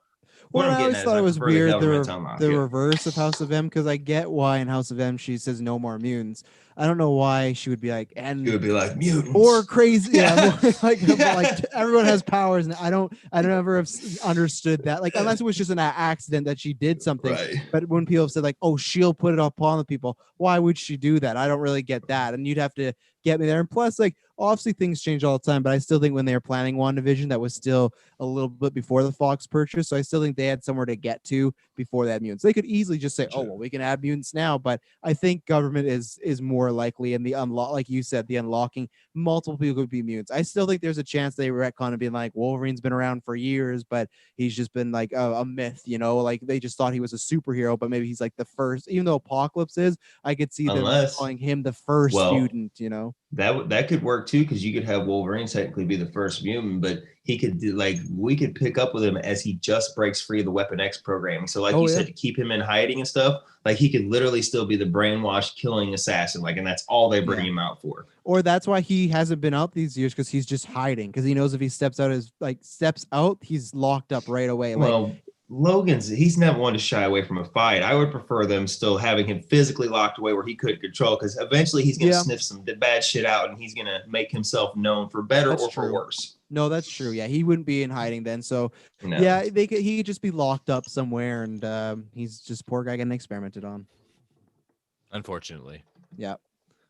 Well, I always thought it was weird the Yeah. reverse of House of M, because I get why in House of M she says no more mutants. I don't know why she would be like, and It would be like mutants or crazy. Yeah, Yeah. like everyone has powers, and I don't ever have understood that. Like unless it was just an accident that she did something. Right. But when people have said like, oh, she'll put it upon the people, why would she do that? I don't really get that, and you'd have to get me there. And plus, like, obviously things change all the time, but I still think when they were planning WandaVision, that was still a little bit before the Fox purchase. So I still think they had somewhere to get to before they had mutants. They could easily just say, oh, well, we can add mutants now. But I think government is more likely, and the unlock, like you said, the unlocking multiple people could be mutants. I still think there's a chance they retcon and being like, Wolverine's been around for years, but he's just been like a myth, you know, like they just thought he was a superhero, but maybe he's like the first, even though Apocalypse is, I could see them calling him the first mutant, you know. That could work too, because you could have Wolverine technically be the first mutant, but he could do, like, we could pick up with him as he just breaks free of the Weapon X programming. So like said, to keep him in hiding and stuff, like he could literally still be the brainwashed killing assassin, like, and that's all they bring him out for. Or that's why he hasn't been out these years, because he's just hiding, because he knows if he steps out, he's locked up right away. Well, he's never one to shy away from a fight. I would prefer them still having him physically locked away where he couldn't control, because eventually he's going to sniff some bad shit out, and he's going to make himself known for better for worse. No, that's true. Yeah, he wouldn't be in hiding then. So No. yeah, he could just be locked up somewhere, and he's just poor guy getting experimented on. Unfortunately. Yeah.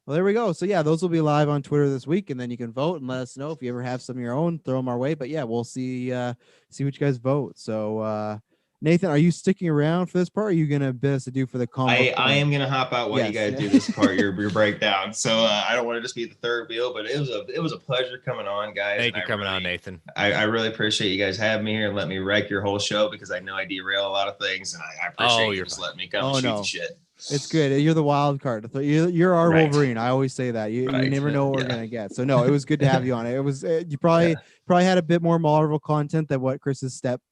Well, there we go. So yeah, those will be live on Twitter this week, and then you can vote and let us know if you ever have some of your own. Throw them our way. But yeah, we'll see what you guys vote. So Nathan, are you sticking around for this part? Or are you gonna bid us adieu for the comic? I am gonna hop out while you guys do this part, your breakdown. So I don't want to just be the third wheel, but it was a pleasure coming on, guys. Thank you for coming on, Nathan. I really appreciate you guys having me here and let me wreck your whole show, because I know I derail a lot of things, and I appreciate you just letting me come and shoot the shit. It's good. You're the wild card. You're our Wolverine. I always say that. You never know what we're gonna get. So no, it was good to have you on it. It was you probably had a bit more Marvel content than what Chris's step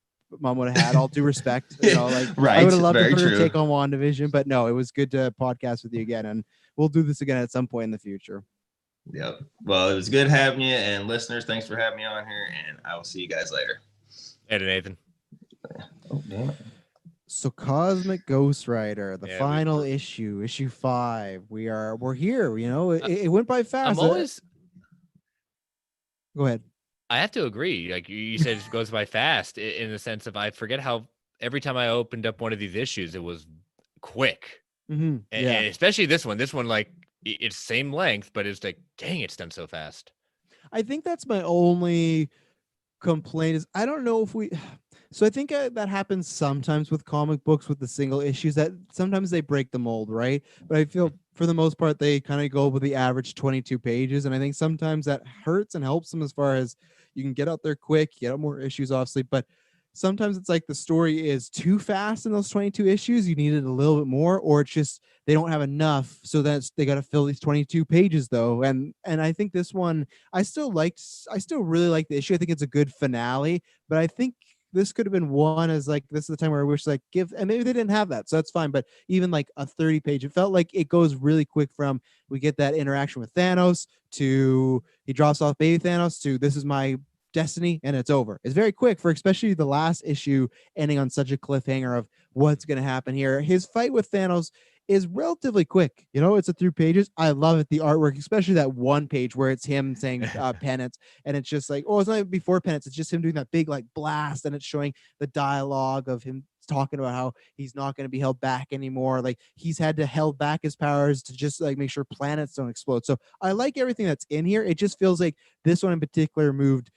mom would have had. All due respect, you know, like I would have loved for her to take on WandaVision, but no, it was good to podcast with you again, and we'll do this again at some point in the future. Yep. Well, it was good having you, and listeners, thanks for having me on here, and I will see you guys later. Later, Nathan. Oh, damn it. So Cosmic Ghost Rider, the final issue 5. We're here. You know, it went by fast. Go ahead. I have to agree. Like you said, it goes by fast in the sense of I forget how every time I opened up one of these issues, it was quick. Mm-hmm. And especially this one. This one, like, it's same length, but it's like, dang, it's done so fast. I think that's my only complaint is I don't know if so I think that happens sometimes with comic books with the single issues, that sometimes they break the mold, right? But I feel for the most part, they kind of go with the average 22 pages. And I think sometimes that hurts and helps them as far as you can get out there quick, get out more issues, obviously. But sometimes it's like the story is too fast in those 22 issues. You needed a little bit more, or it's just they don't have enough. So that's they got to fill these 22 pages though. And I think this one, I still really like the issue. I think it's a good finale, but I think this could have been one as like this is the time where I wish like give and maybe they didn't have that, so that's fine. But even like a 30 page, it felt like it goes really quick from we get that interaction with Thanos to he drops off baby Thanos to this is my destiny and it's over. It's very quick for especially the last issue ending on such a cliffhanger of what's going to happen here. His fight with Thanos is relatively quick. You know, it's a 3 pages. I love it. The artwork, especially that one page where it's him saying penance. And it's just like, oh, it's not even before penance. It's just him doing that big like blast. And it's showing the dialogue of him talking about how he's not going to be held back anymore. Like he's had to held back his powers to just like make sure planets don't explode. So I like everything that's in here. It just feels like this one in particular moved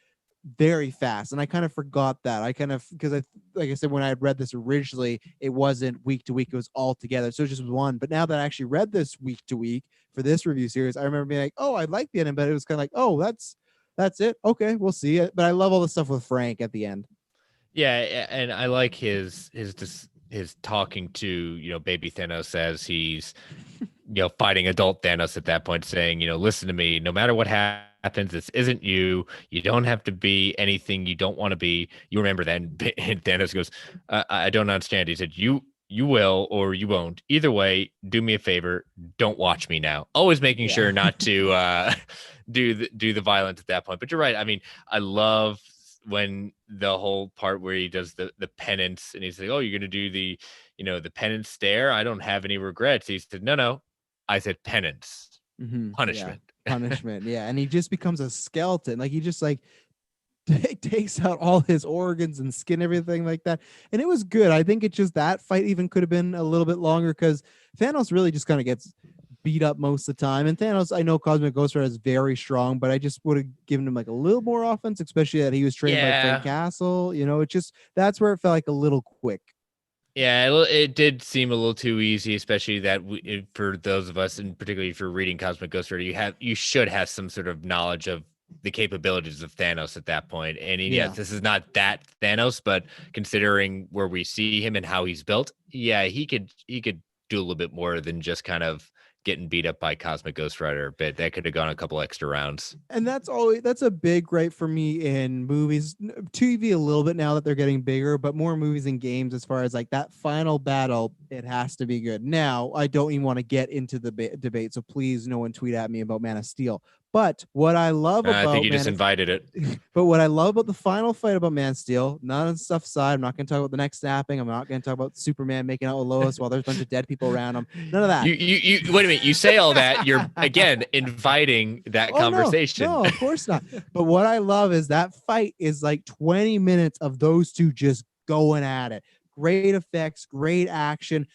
very fast, and I kind of forgot that. I kind of because I like I said when I had read this originally, it wasn't week to week; it was all together, so it just was one. But now that I actually read this week to week for this review series, I remember being like, "Oh, I like the ending," but it was kind of like, "Oh, that's it. Okay, we'll see it." But I love all the stuff with Frank at the end. Yeah, and I like his talking to baby Thanos as he's fighting adult Thanos at that point, saying listen to me, no matter what happens, this isn't you. You don't have to be anything you don't want to be. You remember that? And Thanos goes, I don't understand. He said, you will or you won't. Either way, do me a favor. Don't watch me now. Always making sure not to do the violence at that point. But you're right. I mean, I love when the whole part where he does the penance and he's like, oh, you're going to do the penance stare. I don't have any regrets. He said, no, I said penance, punishment. Yeah. Punishment. Yeah. And he just becomes a skeleton. Like he just like takes out all his organs and skin, everything like that. And it was good. I think it just that fight even could have been a little bit longer because Thanos really just kind of gets beat up most of the time. And Thanos, I know Cosmic Ghost Rider is very strong, but I just would have given him like a little more offense, especially that he was trained by Frank Castle. It just that's where it felt like a little quick. Yeah, it did seem a little too easy, especially that for those of us, and particularly if you're reading Cosmic Ghost Rider, you should have some sort of knowledge of the capabilities of Thanos at that point. And yes, this is not that Thanos, but considering where we see him and how he's built, yeah, he could do a little bit more than just kind of getting beat up by Cosmic Ghost Rider, but that could have gone a couple extra rounds. And that's a big gripe for me in movies, TV a little bit now that they're getting bigger, but more movies and games as far as like that final battle, it has to be good. Now, I don't even want to get into the debate, so please no one tweet at me about Man of Steel. But what I love about I think you just invited it. But what I love about the final fight about Man of Steel, none of the stuff aside, I'm not going to talk about the neck snapping. I'm not going to talk about Superman making out with Lois while there's a bunch of dead people around him. None of that. You wait a minute. You say all that. You're again inviting that conversation. No, of course not. But what I love is that fight is like 20 minutes of those two just going at it. Great effects, great action.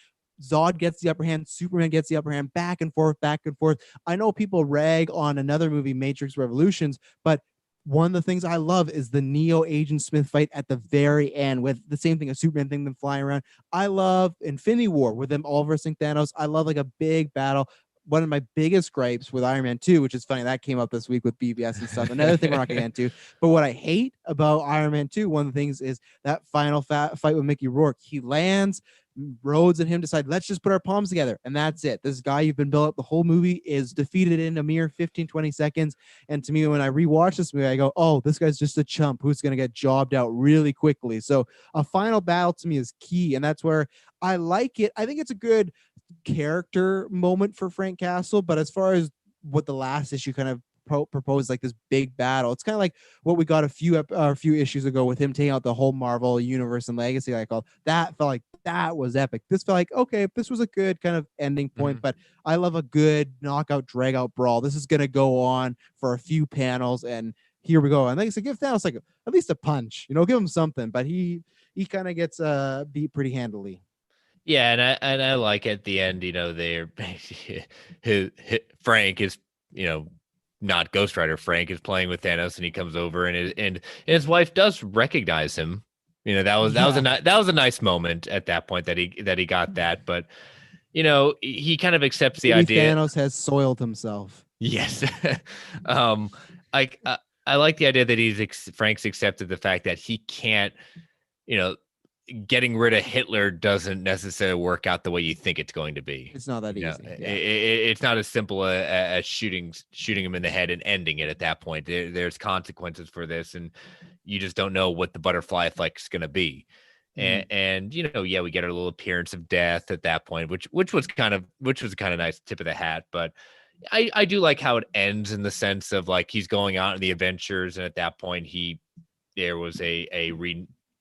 Zod gets the upper hand, Superman gets the upper hand, back and forth, back and forth. I know people rag on another movie, Matrix Revolutions, but one of the things I love is the Neo Agent Smith fight at the very end with the same thing, a Superman thing, them flying around. I love Infinity War with them all versus Thanos. I love like a big battle. One of my biggest gripes with Iron Man 2, which is funny, that came up this week with BBS and stuff. Another thing we're not going to get into. But what I hate about Iron Man 2, one of the things is that final fight with Mickey Rourke. He lands, Rhodes and him decide, let's just put our palms together. And that's it. This guy you've been built up the whole movie is defeated in a mere 15, 20 seconds. And to me, when I rewatch this movie, I go, oh, this guy's just a chump who's going to get jobbed out really quickly. So a final battle to me is key. And that's where I like it. I think it's a good character moment for Frank Castle. But as far as what the last issue kind of proposed, like this big battle, it's kind of like what we got a few issues ago with him taking out the whole Marvel universe and legacy. I call that felt like that was epic. This felt like, okay, this was a good kind of ending point, but I love a good knockout drag out brawl. This is going to go on for a few panels, and here we go. And like I said, give Thanos like at least a punch, give him something, but he kind of gets beat pretty handily. Yeah, and I like at the end, they're his Frank is, not Ghost Rider. Frank is playing with Thanos, and he comes over, and his wife does recognize him. That was a nice moment at that point that he got that. But he kind of accepts the Maybe idea. Thanos has soiled himself. Yes. um, I like the idea that Frank's accepted the fact that he can't, you know, getting rid of Hitler doesn't necessarily work out the way you think it's going to be. It's not that easy. It's not as simple as shooting him in the head and ending it at that point. There's consequences for this, and you just don't know what the butterfly effect is going to be. And yeah, we get a little appearance of death at that point, which was kind of nice tip of the hat. But I do like how it ends in the sense of like he's going out on the adventures, and at that point there was a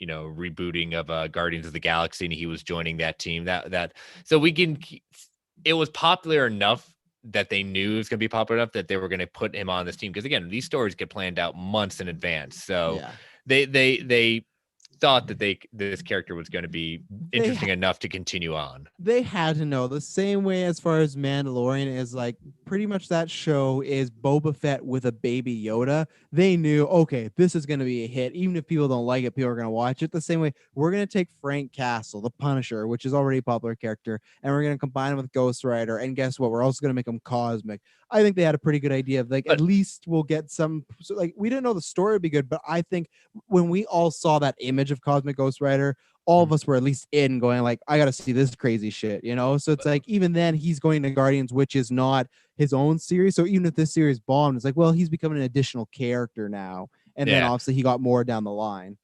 rebooting of Guardians of the Galaxy, and he was joining that team. So it was popular enough that they knew it was going to be popular enough that they were going to put him on this team. Because again, these stories get planned out months in advance. So they thought that this character was going to be interesting enough to continue on. They had to know, the same way as far as Mandalorian is like pretty much that show is Boba Fett with a baby Yoda. They knew, okay, this is going to be a hit. Even if people don't like it, people are going to watch it. The same way we're going to take Frank Castle, the Punisher, which is already a popular character, and we're going to combine him with Ghost Rider. And guess what? We're also going to make him cosmic. I think they had a pretty good idea of at least we'll get some. So like we didn't know the story would be good, but I think when we all saw that image of Cosmic Ghost Rider, all of us were at least in going like, I got to see this crazy shit, So it's like even then he's going to Guardians, which is not his own series. So even if this series bombed, it's like, well, he's becoming an additional character now, and then obviously he got more down the line.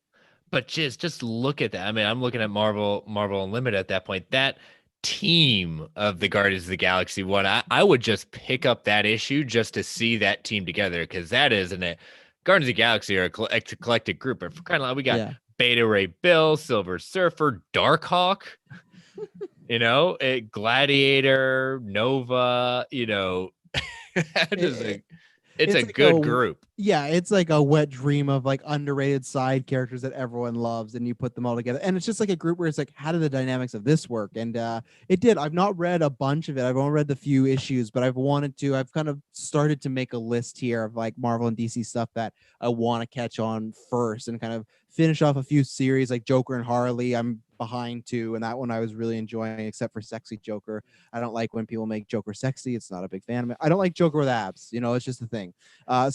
But just look at that. I mean, I'm looking at Marvel Unlimited at that point. That team of the Guardians of the Galaxy one, I would just pick up that issue just to see that team together, because that isn't it. Guardians of the Galaxy are a collected group. But for kind of we got Beta Ray Bill, Silver Surfer, Darkhawk, Gladiator, Nova, it's a good group. Yeah, it's like a wet dream of like underrated side characters that everyone loves, and you put them all together. And it's just like a group where it's like, how do the dynamics of this work? And it did. I've not read a bunch of it. I've only read the few issues, but I've wanted to. I've kind of started to make a list here of like Marvel and DC stuff that I want to catch on first and kind of finish off a few series like Joker and Harley. I'm behind too, and that one I was really enjoying, except for Sexy Joker. I don't like when people make Joker sexy. It's not a big fan of it. I don't like Joker with abs. It's just a thing. But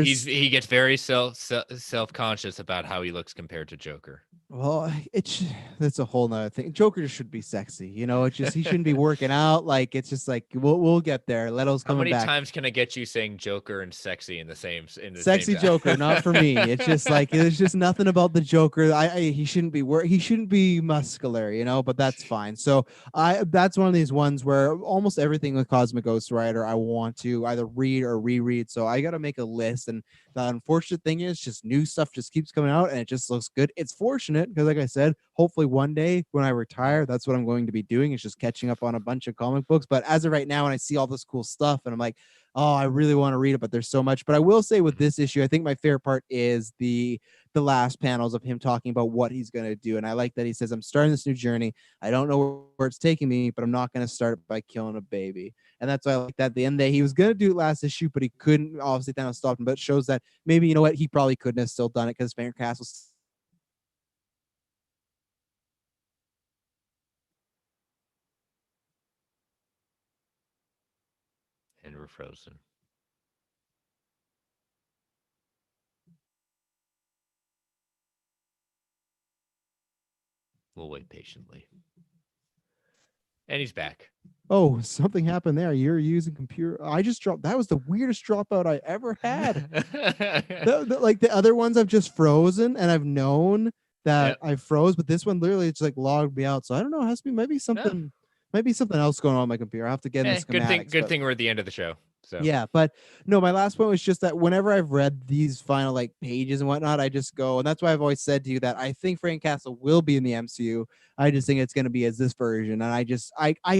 he gets very self-conscious about how he looks compared to Joker. Well, that's a whole nother thing. Joker just should be sexy, It's just he shouldn't be working out. Like it's just like we'll get there. Leto's coming back. How many times can I get you saying Joker and sexy in the same sexy Joker? Not for me. It's just like there's just nothing about the Joker. He shouldn't be he shouldn't be muscular, But that's fine. So that's one of these ones where almost everything with Cosmic Ghost Rider I want to either read or reread. So I got to make a list, and the unfortunate thing is just new stuff just keeps coming out and it just looks good. It's fortunate because like I said, hopefully one day when I retire, that's what I'm going to be doing, is just catching up on a bunch of comic books. But as of right now, when I see all this cool stuff and I'm like, oh, I really want to read it, but there's so much. But I will say with this issue, I think my favorite part is the last panels of him talking about what he's going to do. And I like that he says, I'm starting this new journey. I don't know where it's taking me, but I'm not going to start by killing a baby. And that's why I like that. At the end, he was going to do it last issue, but he couldn't. Obviously, Thanos stopped him, but it shows that maybe, he probably couldn't have still done it because Frank Castle. And we're frozen. We'll wait patiently. And he's back. Oh, something happened there. You're using computer. I just dropped. That was the weirdest dropout I ever had. Like the other ones, I've just frozen, and I've known that I froze, but this one literally just like logged me out. So I don't know. It has to be maybe something else going on my computer. I have to get in the schematics. Good thing we're at the end of the show. So yeah, but no, my last point was just that whenever I've read these final like pages and whatnot, I just go, and that's why I've always said to you that I think Frank Castle will be in the MCU. I just think it's going to be as this version, and I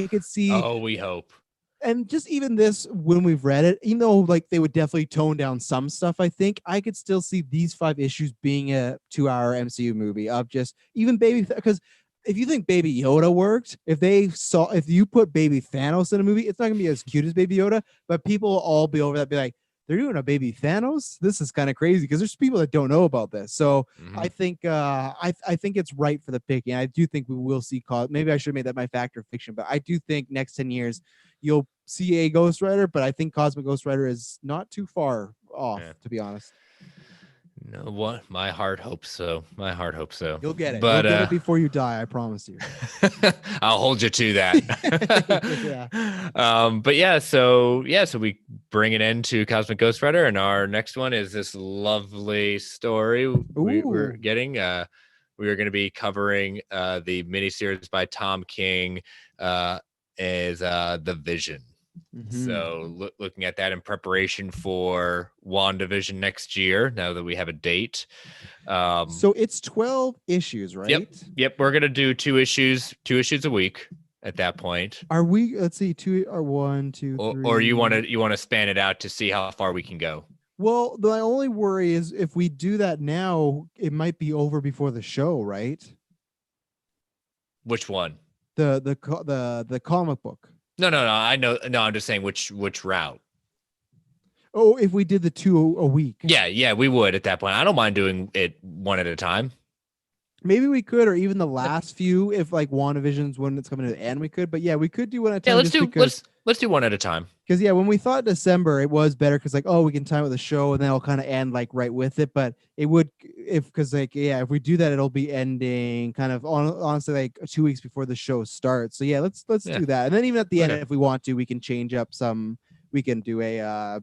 could see. Oh, we hope. And just even this, when we've read it, even though like they would definitely tone down some stuff, I think I could still see these 5 issues being a 2-hour MCU movie of just even because. If you think Baby Yoda worked, if you put Baby Thanos in a movie, it's not gonna be as cute as Baby Yoda, but people will all be over that, be like, they're doing a baby Thanos. This is kind of crazy because there's people that don't know about this. So Mhm. I think I think it's right for the picking. I do think we will see maybe I should have made that my factor of fiction, but I do think next 10 years you'll see a Ghost Rider, but I think Cosmic Ghost Rider is not too far off, Yeah. to be honest. No, what? My heart hopes so. My heart hopes so. You'll get it. But You'll get it before you die, I promise you. I'll hold you to that. Yeah. But so we bring it into Cosmic Ghost Rider, and our next one is this lovely story we're Ooh. getting. We are going to be covering the miniseries by Tom King, is The Vision. Mhm. So looking at that in preparation for WandaVision next year, now that we have a date. So it's 12 issues, right? Yep, we're gonna do two issues a week at that point. Are we? Let's see, two or one, two, three. Or you want to span it out to see how far we can go. Well, my only worry is if we do that now, it might be over before the show, right? Which one? The comic book. No. I know. No, I'm just saying which route. Oh, if we did the 2 a week. Yeah, we would at that point. I don't mind doing it one at a time. Maybe we could, or even the last few, if like WandaVision's when it's coming to the end, we could. But yeah, we could do one at a time. Yeah, let's do one at a time. Because yeah, when we thought December, it was better because like, oh, we can time with the show and then it'll kind of end like right with it. But it would if we do that, it'll be ending kind of honestly like 2 weeks before the show starts. So yeah, let's do that. And then even at the end, if we want to, we can change up some. We can do a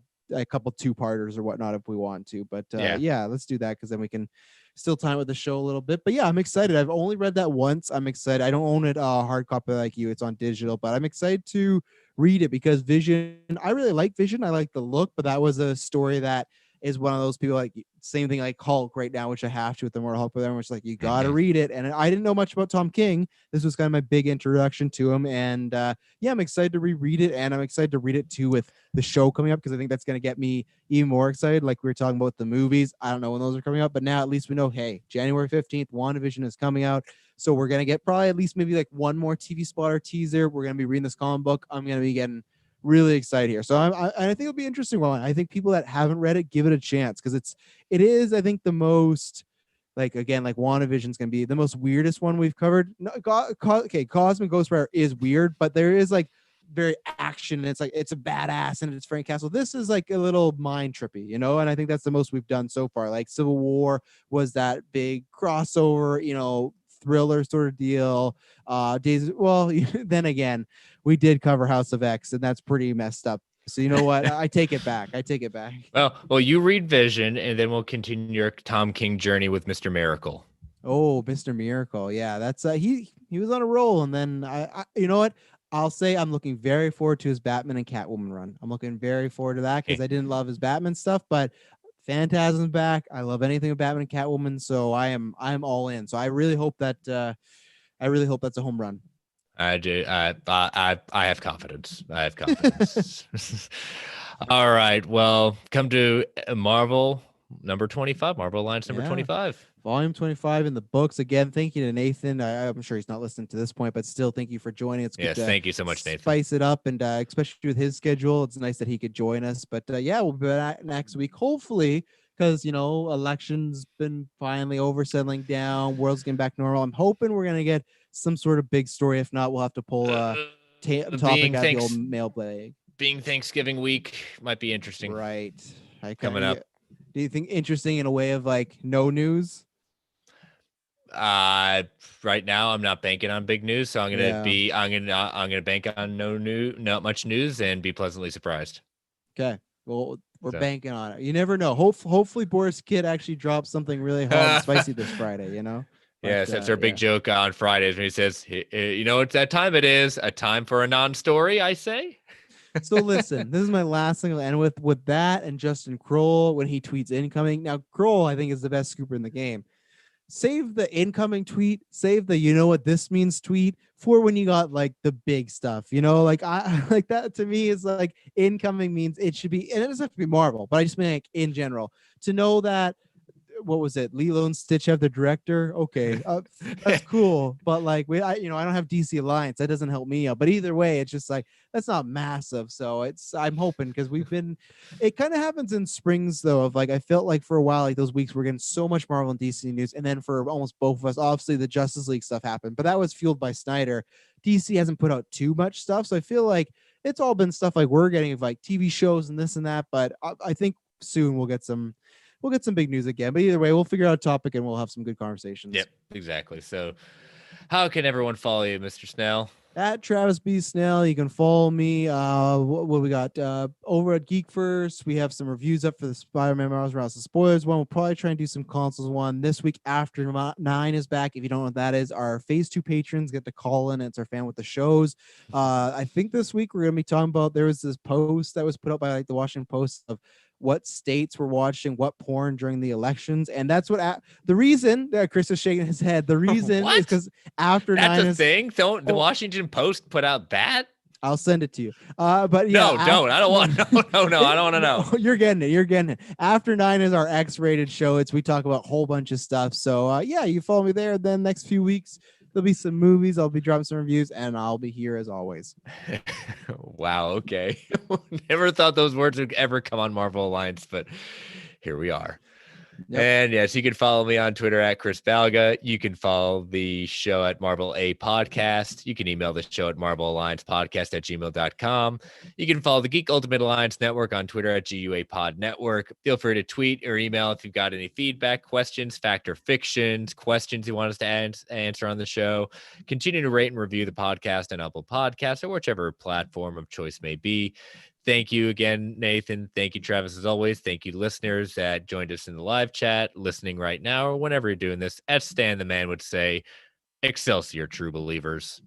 couple 2-parters or whatnot if we want to. But yeah, let's do that because then we can still time with the show a little bit. But yeah, I'm excited. I've only read that once. I'm excited. I don't own it hard copy like you. It's on digital, but I'm excited to read it because Vision, I really like Vision. I like the look, but that was a story that is one of those people like same thing like Hulk right now, which I have to with the Mortal Hulk, but everyone's like, you got to read it. And I didn't know much about Tom King. This was kind of my big introduction to him. And yeah, I'm excited to reread it. And I'm excited to read it too with the show coming up because I think that's going to get me even more excited. Like we were talking about the movies. I don't know when those are coming up, but now at least we know, hey, January 15th, WandaVision is coming out. So we're going to get probably at least maybe like one more TV spot or teaser. We're going to be reading this comic book. I'm going to be getting really excited here. So I think it'll be an interesting one. I think people that haven't read it, give it a chance because it is, I think, the most like again, like WandaVision's gonna be the most weirdest one we've covered. No, Cosmic Ghost Rider is weird, but there is like very action. It's like it's a badass and it's Frank Castle. This is like a little mind trippy, you know, and I think that's the most we've done so far. Like Civil War was that big crossover, you know, thriller sort of deal. Then again, we did cover House of X, and that's pretty messed up. So you know what? I take it back. Well, you read Vision, and then we'll continue your Tom King journey with Mr. Miracle. Oh, Mr. Miracle. Yeah, that's he was on a roll, and then I you know what? I'll say I'm looking very forward to his Batman and Catwoman run. I'm looking very forward to that because I didn't love his Batman stuff, but Phantasm's back. I love anything with Batman and Catwoman, so I'm all in. So I really hope that's a home run. I do. I have confidence. All right. Well, come to Marvel number 25. Marvel Alliance number 25. Volume 25 in the books. Again, thank you to Nathan. I'm sure he's not listening to this point, but still thank you for joining. It's good. Thank you so much, Nathan. Spice it up, and especially with his schedule, it's nice that he could join us. But yeah, we'll be back next week, hopefully, because you know, election's been finally over, settling down, world's getting back normal. I'm hoping we're gonna get some sort of big story. If not, we'll have to pull a topic out of the old mailbag. Being Thanksgiving week might be interesting. Right. Coming up. Do you think interesting in a way of like no news? Right now I'm not banking on big news, so I'm gonna bank on not much news and be pleasantly surprised. Okay. Well, we're banking on it. You never know. Hopefully Boris Kid actually drops something really hot and spicy this Friday, you know? Yes, that's our big joke on Fridays when he says, you know, it's that time it is, a time for a non-story, I say. So listen, this is my last thing. And with that and Justin Kroll, when he tweets incoming. Now, Kroll, I think, is the best scooper in the game. Save the incoming tweet, save the you know what this means tweet for when you got like the big stuff, you know, like I like that to me is like incoming means it should be, and it doesn't have to be Marvel, but I just mean like in general to know that what was it? Lilo and Stitch have the director. Okay, that's cool. But like I don't have DC Alliance. That doesn't help me out. But either way, it's just like that's not massive. So I'm hoping because it kind of happens in springs though. Of like I felt like for a while, like those weeks we're getting so much Marvel and DC news, and then for almost both of us, obviously the Justice League stuff happened, but that was fueled by Snyder. DC hasn't put out too much stuff, so I feel like it's all been stuff like we're getting of like TV shows and this and that. But I think soon we'll get some big news again. But either way, we'll figure out a topic and we'll have some good conversations. Yep, exactly. So how can everyone follow you, Mr. Snell? At Travis B. Snell. You can follow me. What we got over at Geek First. We have some reviews up for the Spider-Man Miles Morales the spoilers one. We'll probably try and do some consoles one this week after 9 is back. If you don't know what that is, our phase 2 patrons get to call in. It's our fan with the shows. I think this week we're gonna be talking about, there was this post that was put up by like the Washington Post of what states were watching what porn during the elections, and that's what the reason that Chris is shaking his head. The reason is because after that's 9 a is thing. Don't the Washington Post put out that? I'll send it to you. But yeah, no, don't. I don't want. No. I don't want to know. You're getting it. After 9 is our X-rated show. We talk about a whole bunch of stuff. So yeah, you follow me there. Then next few weeks there'll be some movies. I'll be dropping some reviews, and I'll be here as always. Wow. Okay. Never thought those words would ever come on Marvel Alliance, but here we are. Yep. And yes, you can follow me on Twitter at Chris Balga. You can follow the show at Marvel A Podcast. You can email the show at marvelalliancepodcast@gmail.com. You can follow the Geek Ultimate Alliance Network on Twitter at GUA Pod Network. Feel free to tweet or email if you've got any feedback, questions, fact or fictions, questions you want us to answer on the show. Continue to rate and review the podcast on Apple Podcasts or whichever platform of choice may be. Thank you again, Nathan. Thank you, Travis, as always. Thank you, listeners that joined us in the live chat, listening right now, or whenever you're doing this. As Stan the Man would say, Excelsior, true believers.